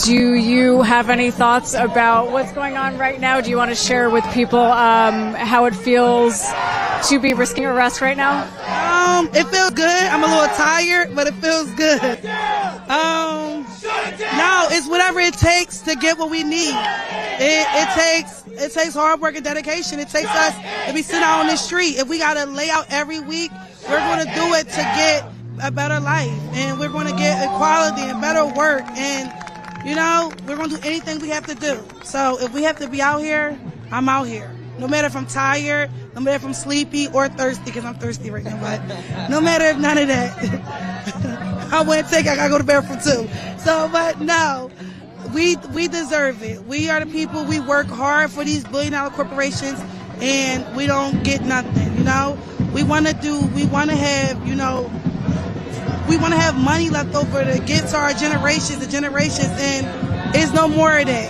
B: Do you have any thoughts about what's going on right now? Do you want to share with people how it feels to be risking arrest right now?
N: It feels good. I'm a little tired, but it feels good. No, it's whatever it takes to get what we need. It takes hard work and dedication. It takes us to be sitting out on the street. If we got to lay out every week, we're going to do it to get a better life, and we're going to get equality and better work, and we're going to do anything we have to do. So if we have to be out here, I'm out here. No matter if I'm tired, no matter if I'm sleepy or thirsty, because I'm thirsty right now, but no matter if none of that. I wouldn't take it. I got to go to bed from 2. So, but no, we deserve it. We are the people. We work hard for these billion-dollar corporations, and we don't get nothing, We want to have money left over to give to our generations, and it's no more of that,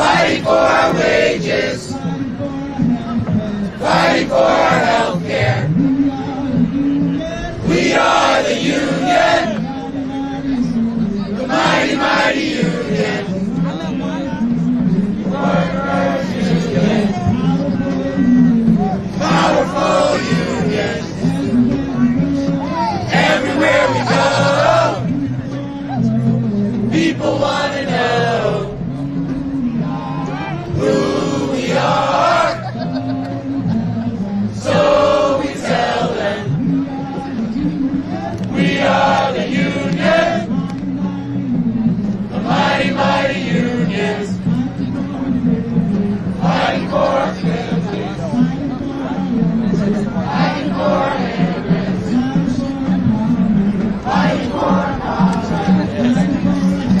E: fighting for our wages, fighting for our health care. We are the union, the mighty, mighty union. Workers union, powerful union. Everywhere we go, people want to know who we are, so we tell them we are the union, the mighty, mighty union, fighting for our families, fighting for our immigrants, fighting for our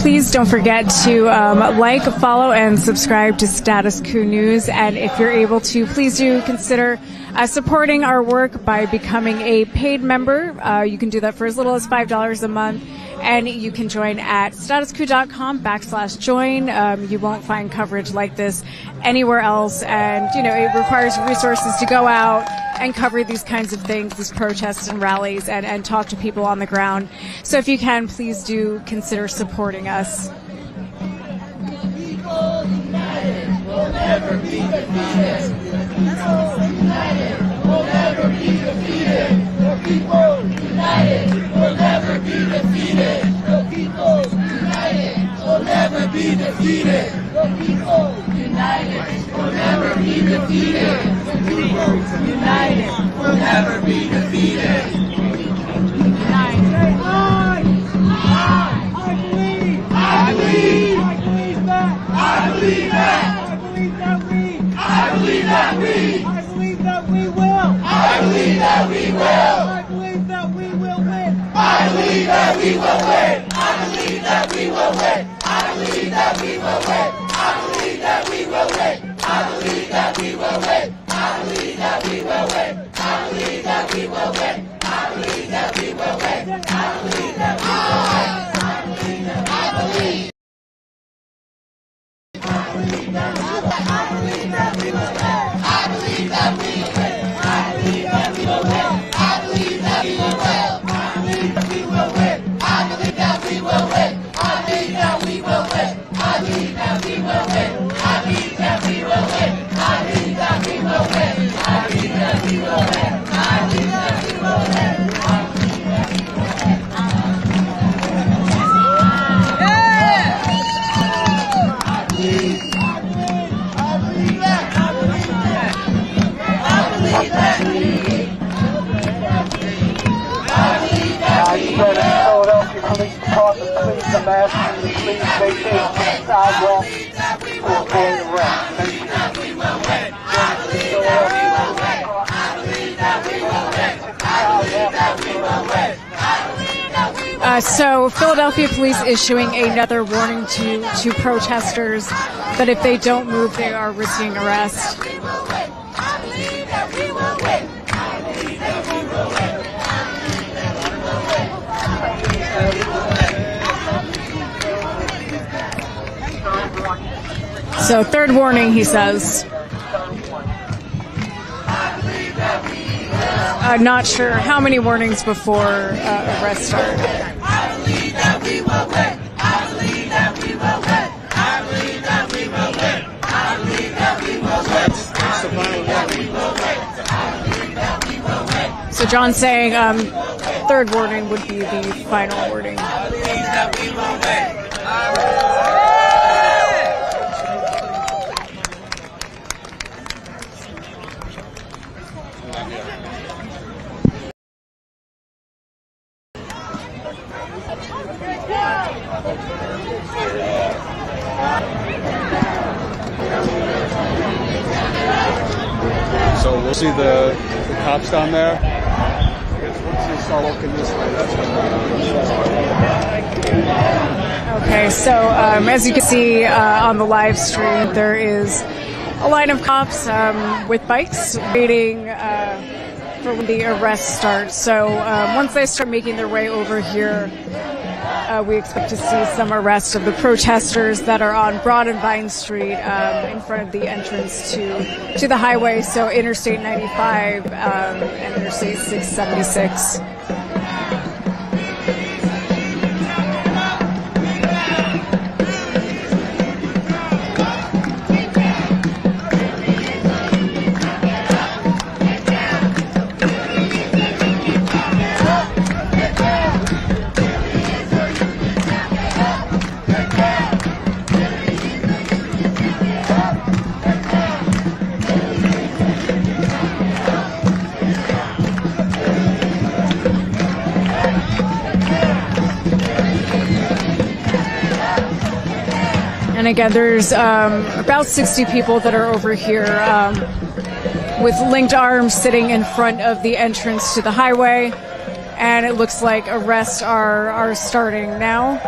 B: Please don't forget to like, follow, and subscribe to Status Coup News. And if you're able to, please do consider supporting our work by becoming a paid member. You can do that for as little as $5 a month. And you can join at statuscoup.com/join. You won't find coverage like this anywhere else. And, you know, it requires resources to go out and cover these kinds of things, these protests and rallies, and talk to people on the ground. So if you can, please do consider supporting us.
E: People united will never be defeated. United will never be defeated. The people united will never be defeated. The people united will never be defeated. The people united will never be defeated. The people united will never be defeated. I believe that. I believe that we will. I believe that we will. I believe that we will win. I believe that we will win. I believe that we will win. I believe that we will win. I believe that we will win. I believe that we will win. I believe that we will win. I believe that we will win. I believe that we will win. I believe that we will win. I believe.
O: Philadelphia Police Department, please the mask, please vacate the sidewalk for paying arrest. Thank you.
B: So Philadelphia police issuing another warning to protesters that if they don't move, they are risking arrest. So third warning, he says. Not sure how many warnings before arrest start.
E: I believe that we will win. I believe that we will win. I believe that we will win. I believe that we will win.
B: So John's saying third warning would be the final warning.
E: I believe that we will win.
V: So we'll see the cops down there. Once they start looking this way, that's when
B: Okay, so as you can see on the live stream, there is a line of cops with bikes waiting for when the arrest starts. So once they start making their way over here, we expect to see some arrest of the protesters that are on Broad and Vine Street in front of the entrance to the highway, so Interstate 95 and Interstate 676. And again, there's about 60 people that are over here with linked arms sitting in front of the entrance to the highway. And it looks like arrests are starting now.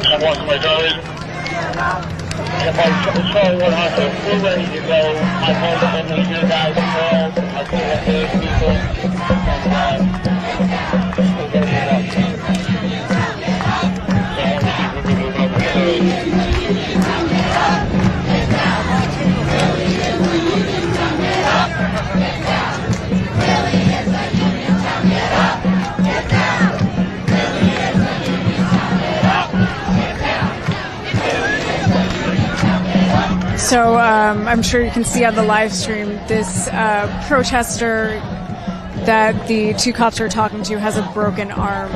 Q: I'm walking my dog. If I show what happened, we're ready to go. I told them to you guys well. I told them to people.
B: So I'm sure you can see on the live stream, this protester that the two cops are talking to has a broken arm.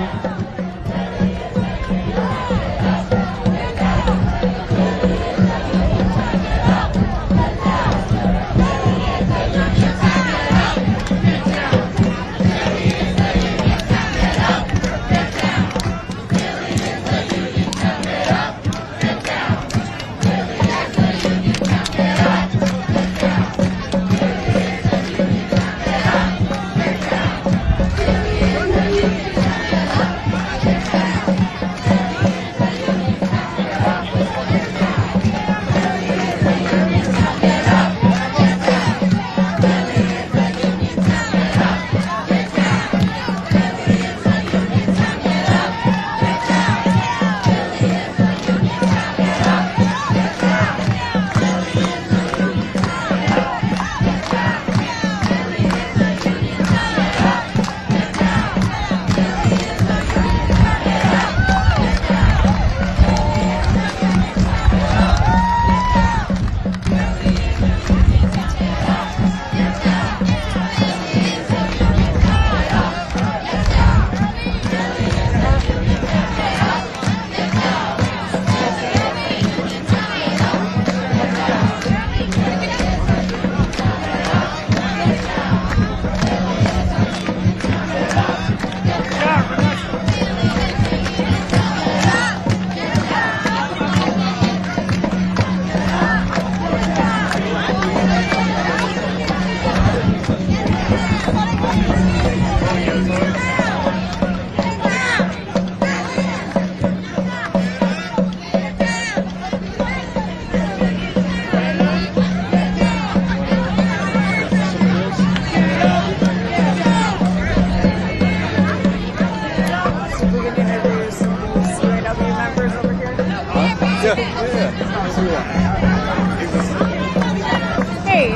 B: Hey,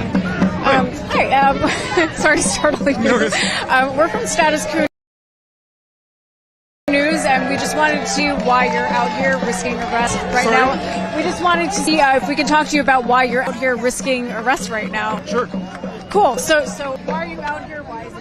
B: hi. Sorry to startling you. We're from Status Coup News, and we just wanted to see why you're out here risking arrest right now. We just wanted to see if we can talk to you about why you're out here risking arrest right now.
R: Sure.
B: Cool. So why are you out here? Why is it?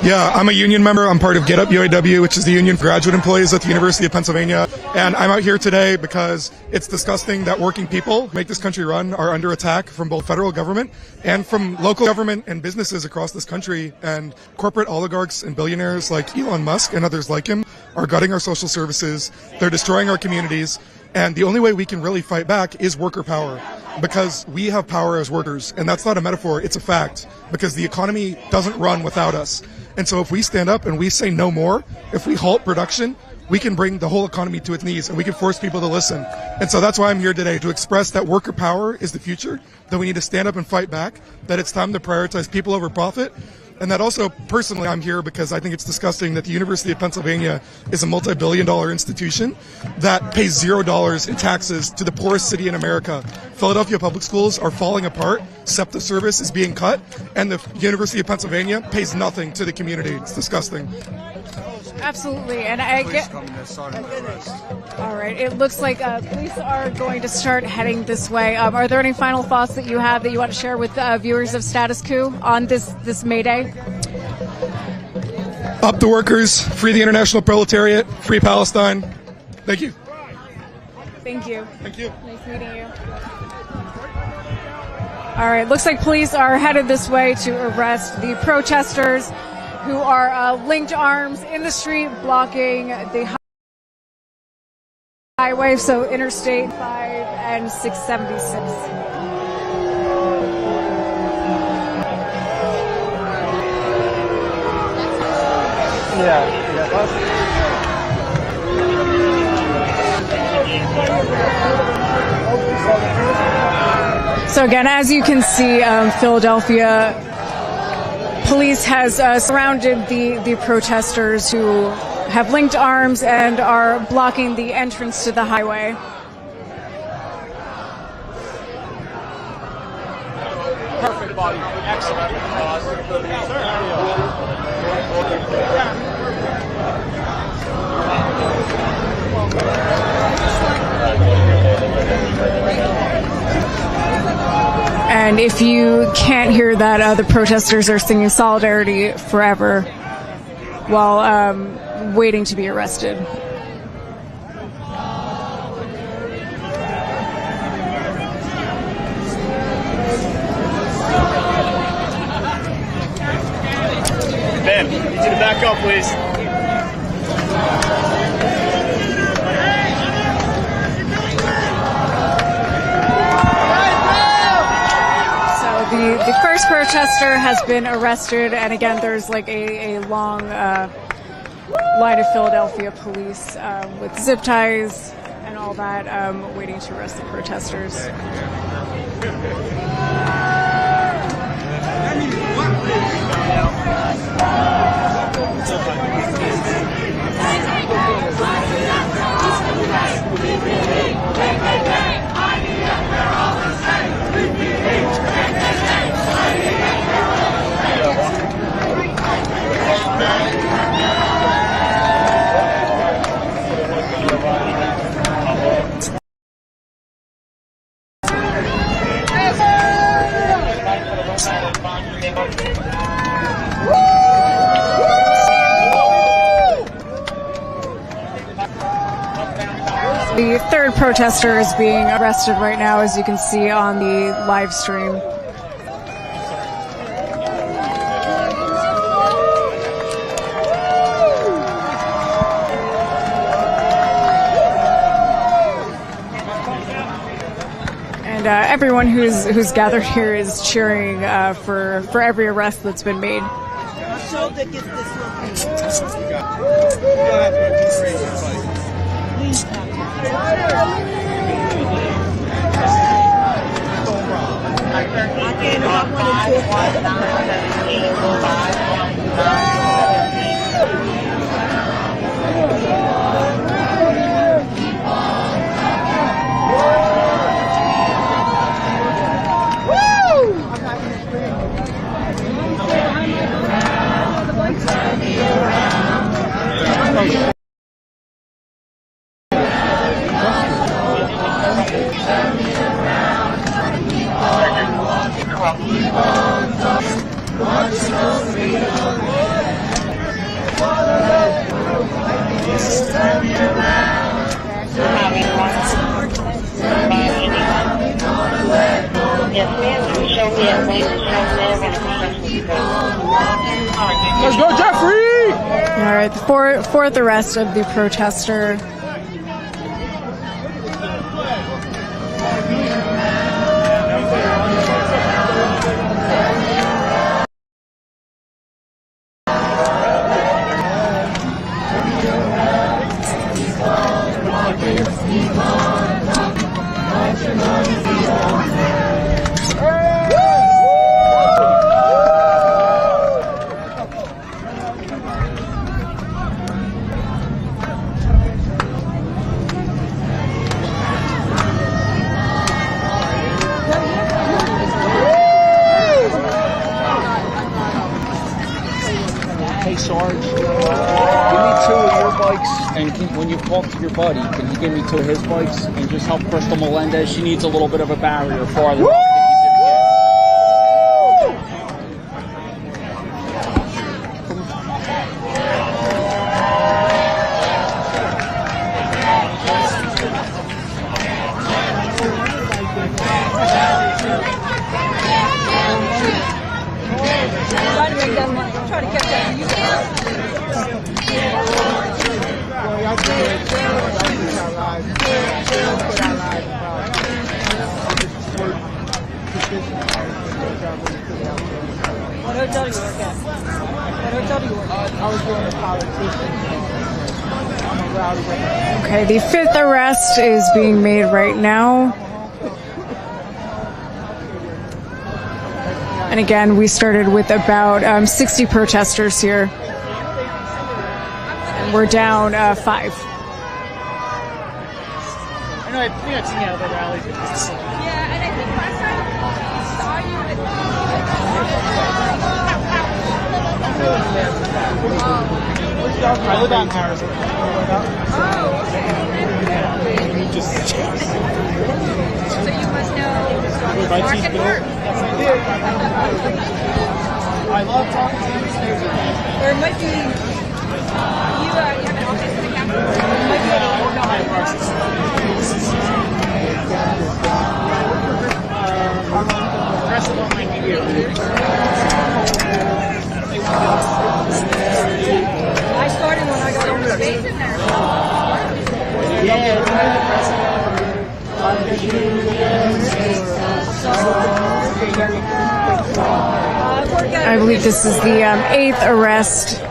R: Yeah, I'm a union member. I'm part of Get Up UAW, which is the union for graduate employees at the University of Pennsylvania. And I'm out here today because it's disgusting that working people who make this country run are under attack from both federal government and from local government and businesses across this country. And corporate oligarchs and billionaires like Elon Musk and others like him are gutting our social services. They're destroying our communities. And the only way we can really fight back is worker power. because we have power as workers, and that's not a metaphor, it's a fact, because the economy doesn't run without us. And so if we stand up and we say no more, if we halt production, we can bring the whole economy to its knees, and we can force people to listen. And so that's why I'm here today, to express that worker power is the future, that we need to stand up and fight back, that it's time to prioritize people over profit, and that also, personally, I'm here because I think it's disgusting that the University of Pennsylvania is a multi-billion-dollar institution that pays $0 in taxes to the poorest city in America. Philadelphia public schools are falling apart, SEPTA service is being cut, and the University of Pennsylvania pays nothing to the community. It's disgusting.
B: Absolutely, and I get. All right, it looks like police are going to start heading this way. Are there any final thoughts that you have that you want to share with viewers of Status Coup on this Mayday?
R: Up the workers, free the international proletariat, free Palestine. Thank you.
B: Thank you.
R: Thank you.
B: Nice meeting you. All right, looks like police are headed this way to arrest the protesters who are linked arms in the street blocking the highway, so Interstate 5 and 676. So again, as you can see, Philadelphia police has surrounded the protesters who have linked arms and are blocking the entrance to the highway.
D: Perfect body. Excellent.
B: And if you can't hear that, the protesters are singing Solidarity Forever while waiting to be arrested.
D: Ben, you need to back up, please.
B: The first protester has been arrested, and again, there's like a long line of Philadelphia police with zip ties and all that, waiting to arrest the protesters. The third protester is being arrested right now, as you can see on the live stream. And everyone who's gathered here is cheering for every arrest that's been made.
D: Let's go, Jeffrey!
B: All right, the fourth arrest of the protester.
D: Hey Sarge, give me 2 of your bikes, and when you talk to your buddy, can you give me 2 of his bikes and just help Crystal Melendez? She needs a little bit of a barrier farther up to keep
E: Try to catch up. You What hotel do you work at? What hotel do you work at? I was doing a politician. I'm a rowdy.
B: Okay, the 5th arrest is being made right now. And again, we started with about 60 protesters here. And we're down 5.
D: I know I've seen you at the rallies.
E: Yeah, and I think last time I saw you
D: I live out in Harrison.
E: Oh, okay. So you must know Mark and Mark.
D: I love talking to you.
E: Or it might be you have an office in the Capitol. It might be
D: Impressive on my media.
E: I started when I got on the stage in there.
B: I believe this is the 8th arrest.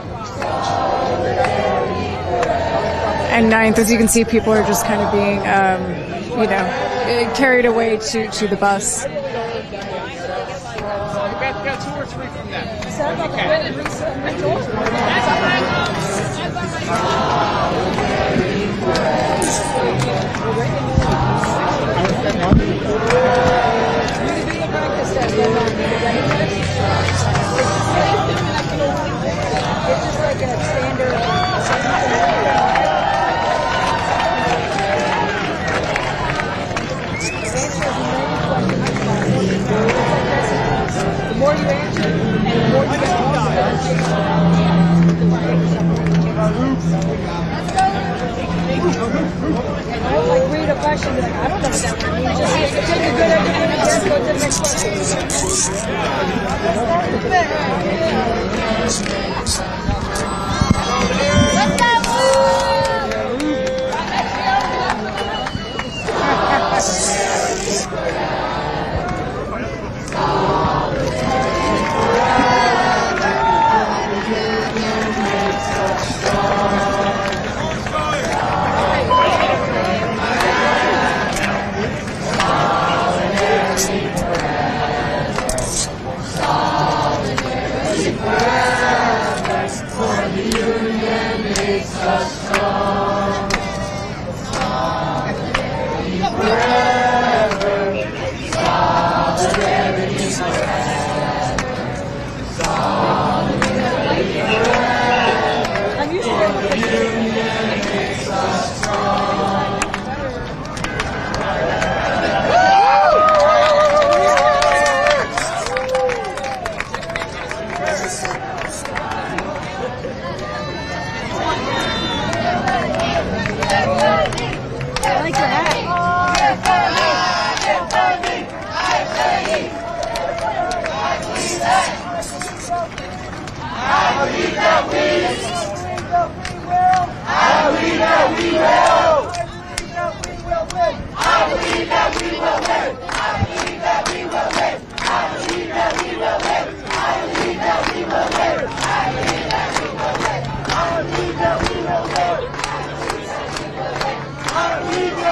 B: And 9th, as you can see, people are just kind of being, carried away to the bus.
D: Got 2 or 3 from them.
E: Sounds like a really recent door. The more you answer, the more you get I like read a question, like, I don't know what that word means. Just take a good educated guess, go to the next I believe that we will win.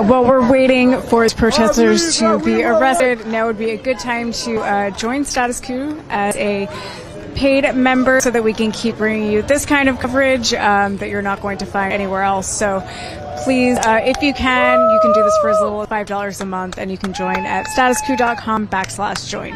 B: While we're waiting for protesters to be arrested, now would be a good time to join Status Coup as a paid member so that we can keep bringing you this kind of coverage that you're not going to find anywhere else. So please, if you can do this for as little as $5 a month, and you can join at statuscoup.com/join.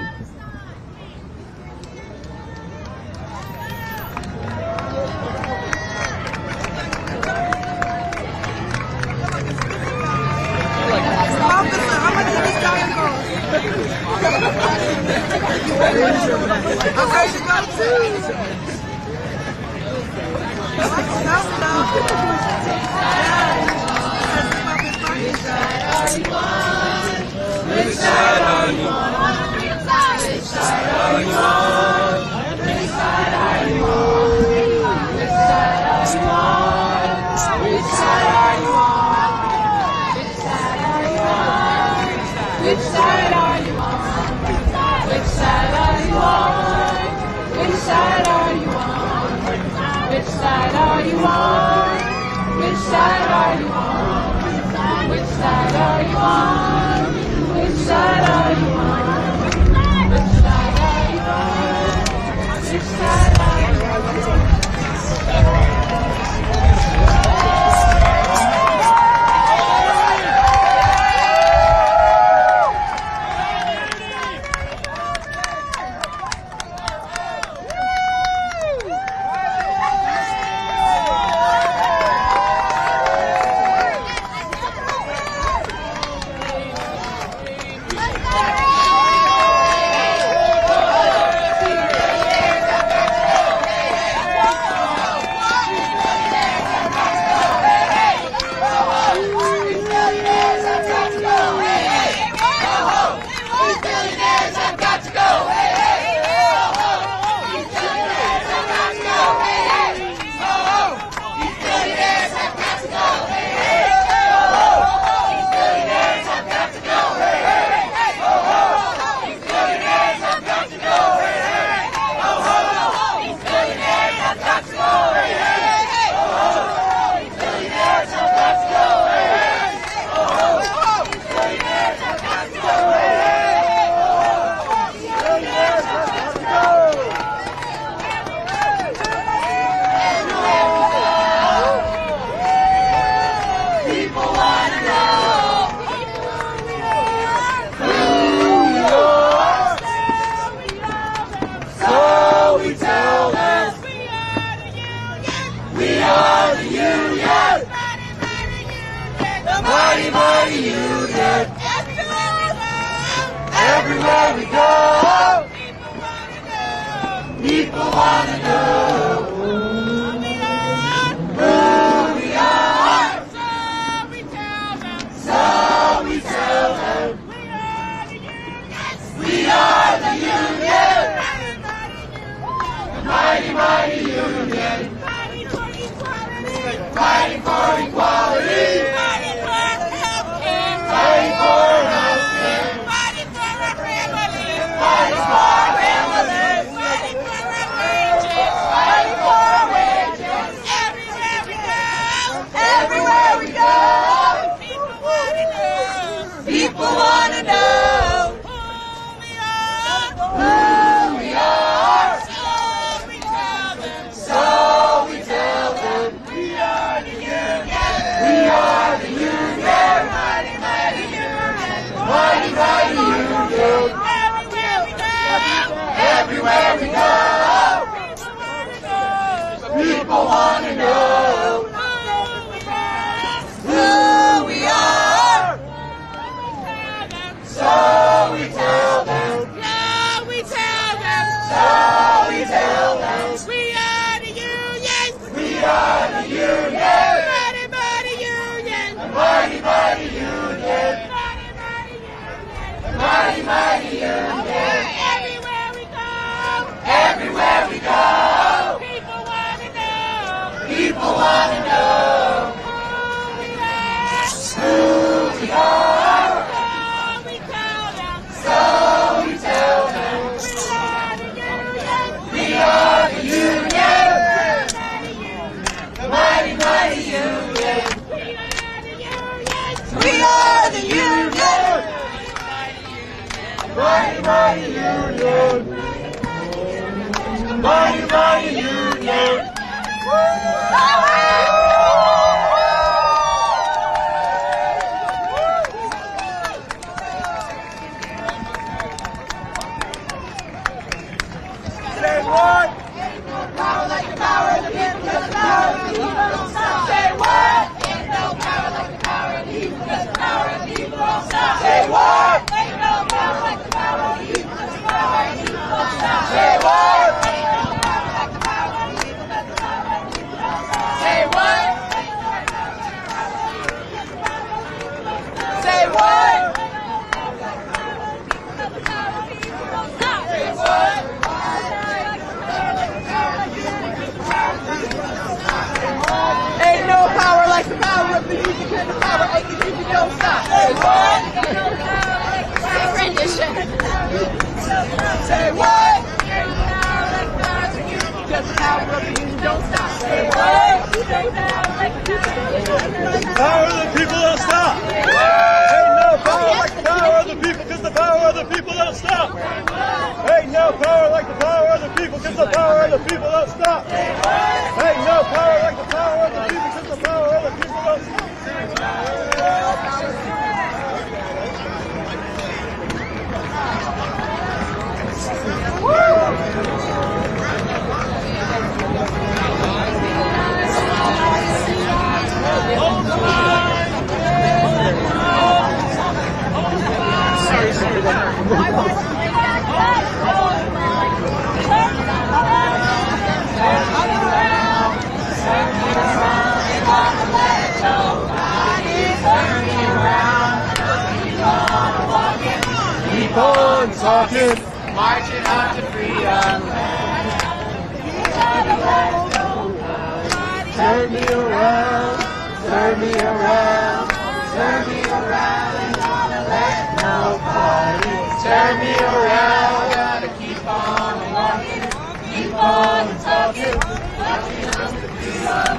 E: So we tell them. We are the union. We are the union. Mighty, mighty union. The mighty, mighty union. Mighty, mighty union. Mighty, mighty union. Everywhere we go. Everywhere we go. People want to know. People want to know. Who we are. So we tell them. So we tell them. We are the union. The mighty, mighty union. We are the union. Mighty, mighty union. Mighty, mighty union. Say what? Ain't no power like the power of the people, because the power of the people don't stop. Say what? Ain't no power like the power of the people, because the power of the people don't stop. Say what? Ain't no power like the power of the people, because the power of the people don't stop. Say what? Ain't no power like the power of the people, because the power of the people don't stop. Say what? Say what? Say what? Ain't no power like the power of the music, and the power of the music don't stop. Say what? Rendition. Say what? Because the power of the music don't stop. Say what?
C: Power of the people don't stop. Ain't no power like the power of the people, because the power of the people don't stop. Ain't no power like the power of the people, because the power of the people don't stop. Ain't no power like the power of the people, because the power of the people don't stop.
E: Keep on talking, marching on to freedom. Turn me around, turn me around, turn me around, and gonna let nobody turn me around. Gotta keep on walking, keep on talking, marching on to freedom.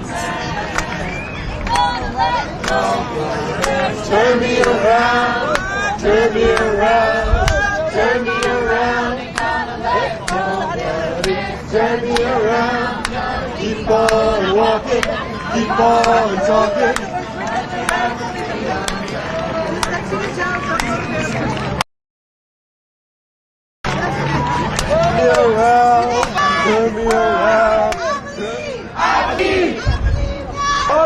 E: Turn me around, turn me around, turn me around, ain't gonna let nobody turn me around. Keep on walking, keep on talking. Turn me around, turn me around. I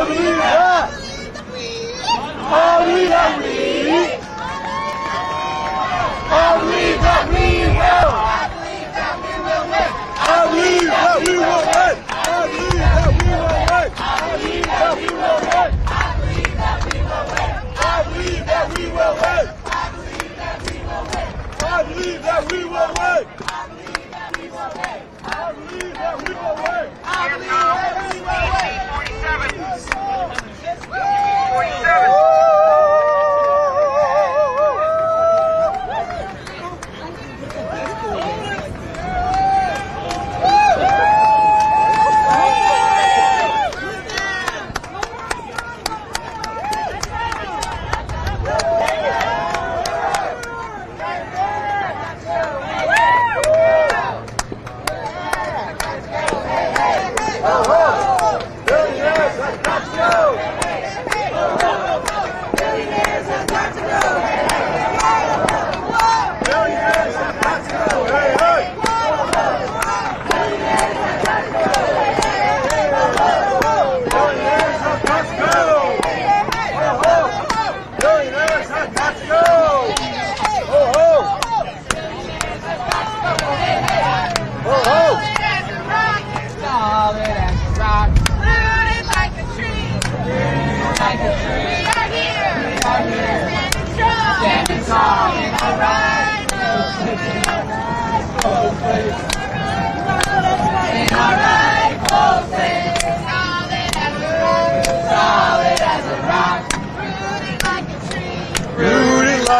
E: believe that. I believe that we will. I believe that we will win. I believe that we will win. I believe that we will win. I believe that we will win.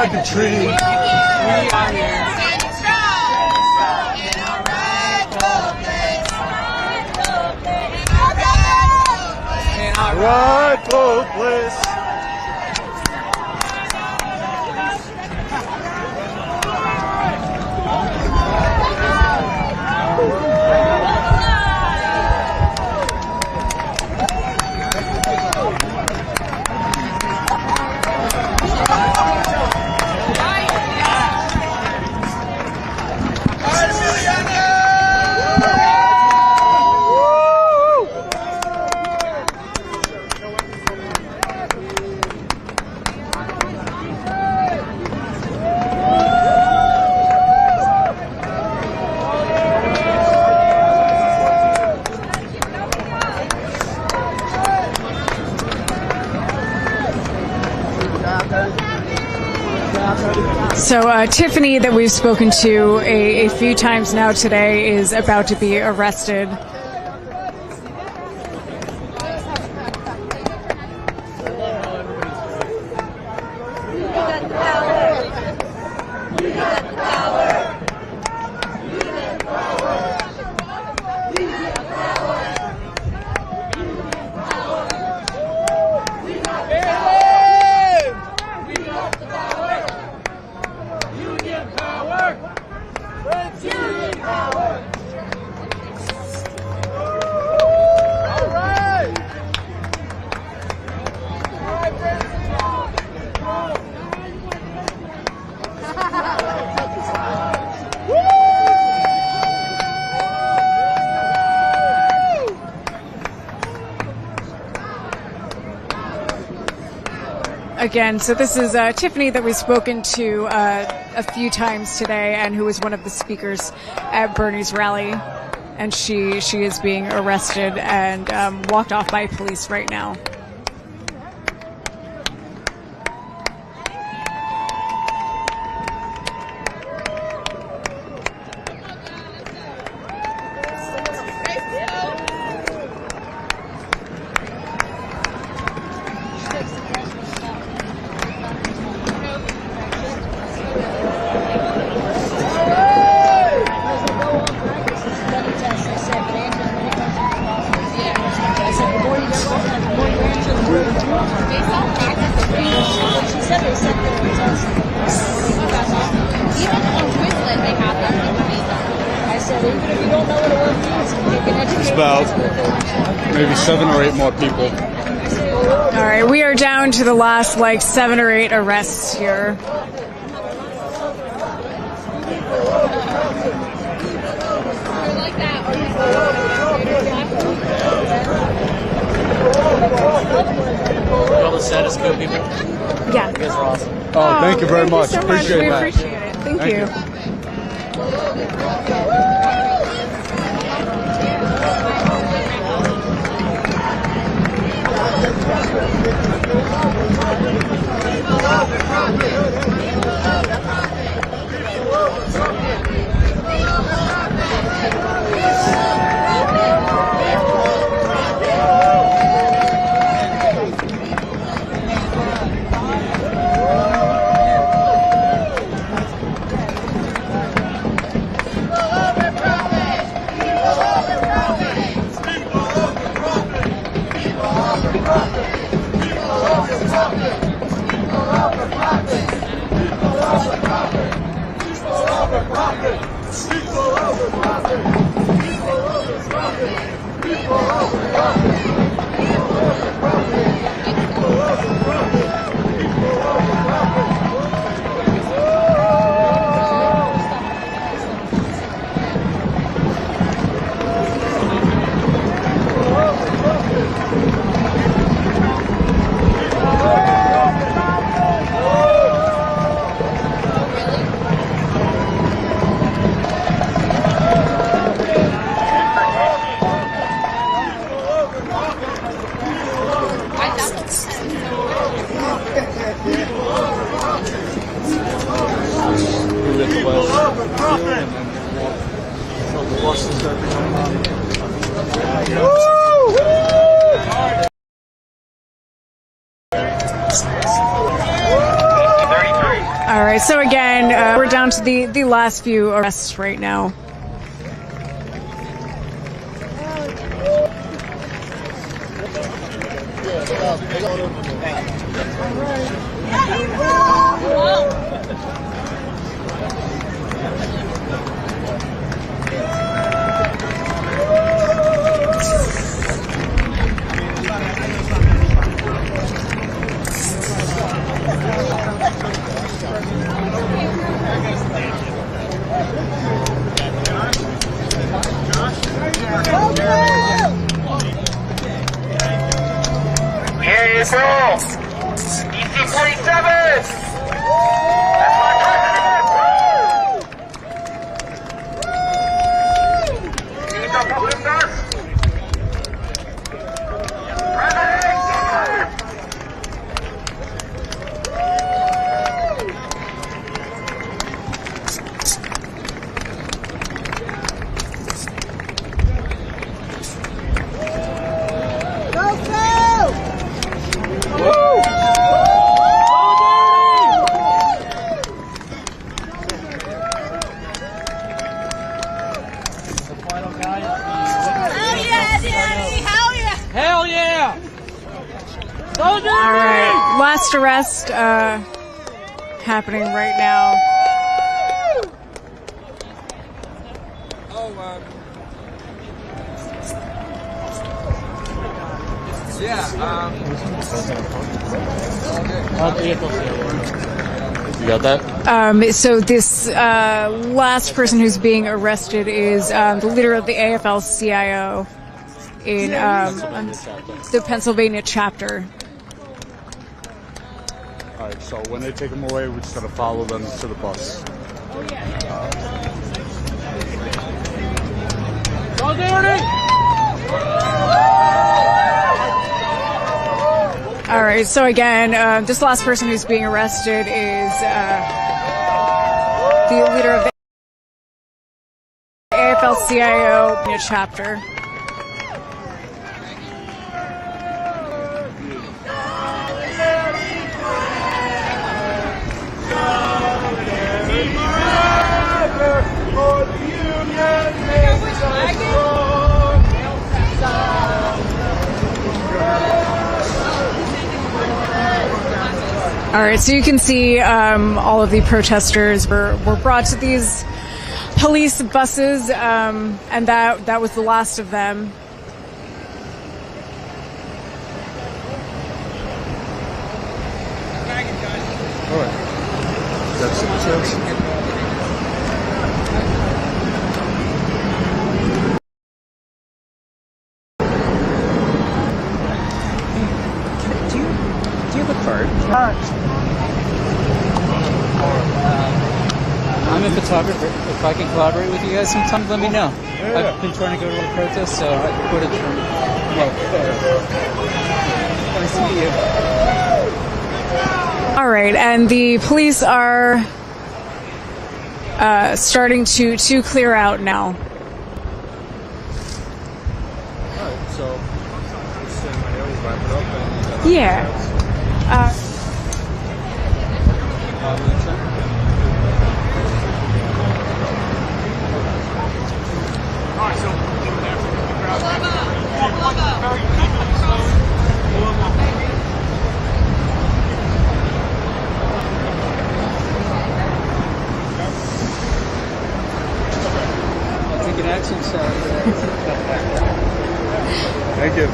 R: like a tree. Rightful place.
B: So Tiffany, that we've spoken to a few times now today, is about to be arrested. Again, so this is Tiffany that we've spoken to a few times today, and who was one of the speakers at Bernie's rally. And she is being arrested and walked off by police right now.
V: It's about maybe 7 or 8 more people.
B: All right, we are down to the last 7 or 8 arrests here.
I: All the Status Coup people?
B: Yeah.
I: You guys are awesome.
V: Oh, thank you very much.
B: So
V: Appreciate
B: we
V: that.
B: appreciate it. Thank you. All right, so again, we're down to the last few arrests right now.
E: Here you go. EC-47. That's my president. Need the public.
T: Hell yeah!
B: All right, last arrest happening right now.
D: You got that?
B: So this last person who's being arrested is the leader of the AFL-CIO in the Pennsylvania chapter.
V: All right, so when they take them away, we just got to follow them to the bus.
B: All right, so again, this last person who's being arrested is the leader of the AFL-CIO chapter. All right, so you can see all of the protesters were brought to these police buses, and that was the last of them.
V: All right. That's it.
I: I'm a photographer. If I can collaborate with you guys sometime, let me know.
V: Yeah.
I: I've been trying to go to a protest, so I can footage from. Nice to meet you.
B: All right, and the police are starting to clear out now.
V: All right, so just stand my nose, wrap it up, and
B: Yeah.
I: Take an action shot.
V: Thank you.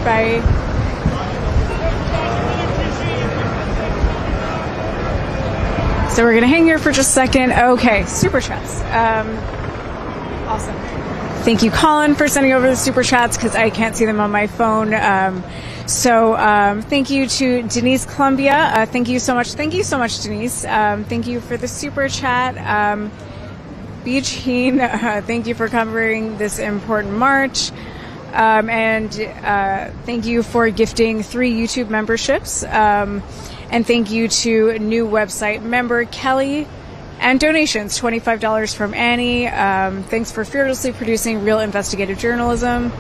B: Bye. So we're going to hang here for just a second. Okay, super chats. Awesome. Thank you, Colin, for sending over the super chats because I can't see them on my phone. Thank you to Denise Columbia. Thank you so much. Thank you so much, Denise. Thank you for the super chat. Beach Heen, thank you for covering this important march. And thank you for gifting 3 YouTube memberships. And thank you to new website member Kelly. And donations, $25 from Annie. Thanks for fearlessly producing real investigative journalism.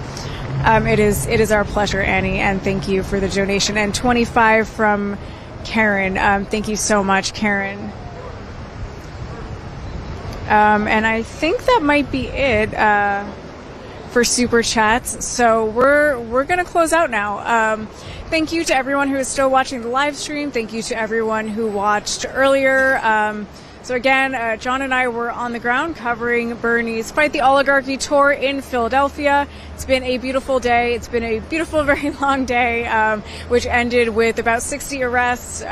B: It is our pleasure, Annie, and thank you for the donation. And $25 from Karen. Thank you so much, Karen. And I think that might be it for super chats. So we're gonna close out now. Thank you to everyone who is still watching the live stream. Thank you to everyone who watched earlier. So again, John and I were on the ground covering Bernie's Fight the Oligarchy tour in Philadelphia. It's been a beautiful day. It's been a beautiful, very long day, which ended with about 60 arrests.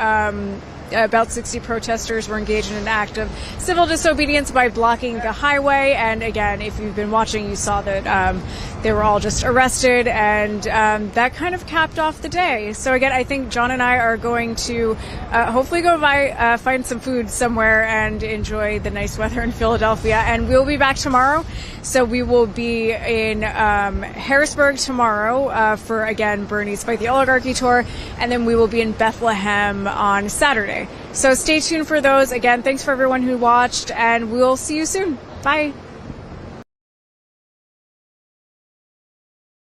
B: About 60 protesters were engaged in an act of civil disobedience by blocking the highway. And again, if you've been watching, you saw that they were all just arrested, and that kind of capped off the day. So again, I think John and I are going to hopefully go find some food somewhere and enjoy the nice weather in Philadelphia. And we'll be back tomorrow. So we will be in Harrisburg tomorrow for, again, Bernie's Fight the Oligarchy tour. And then we will be in Bethlehem on Saturday. So stay tuned for those. Again, thanks for everyone who watched, and we'll see you soon. Bye.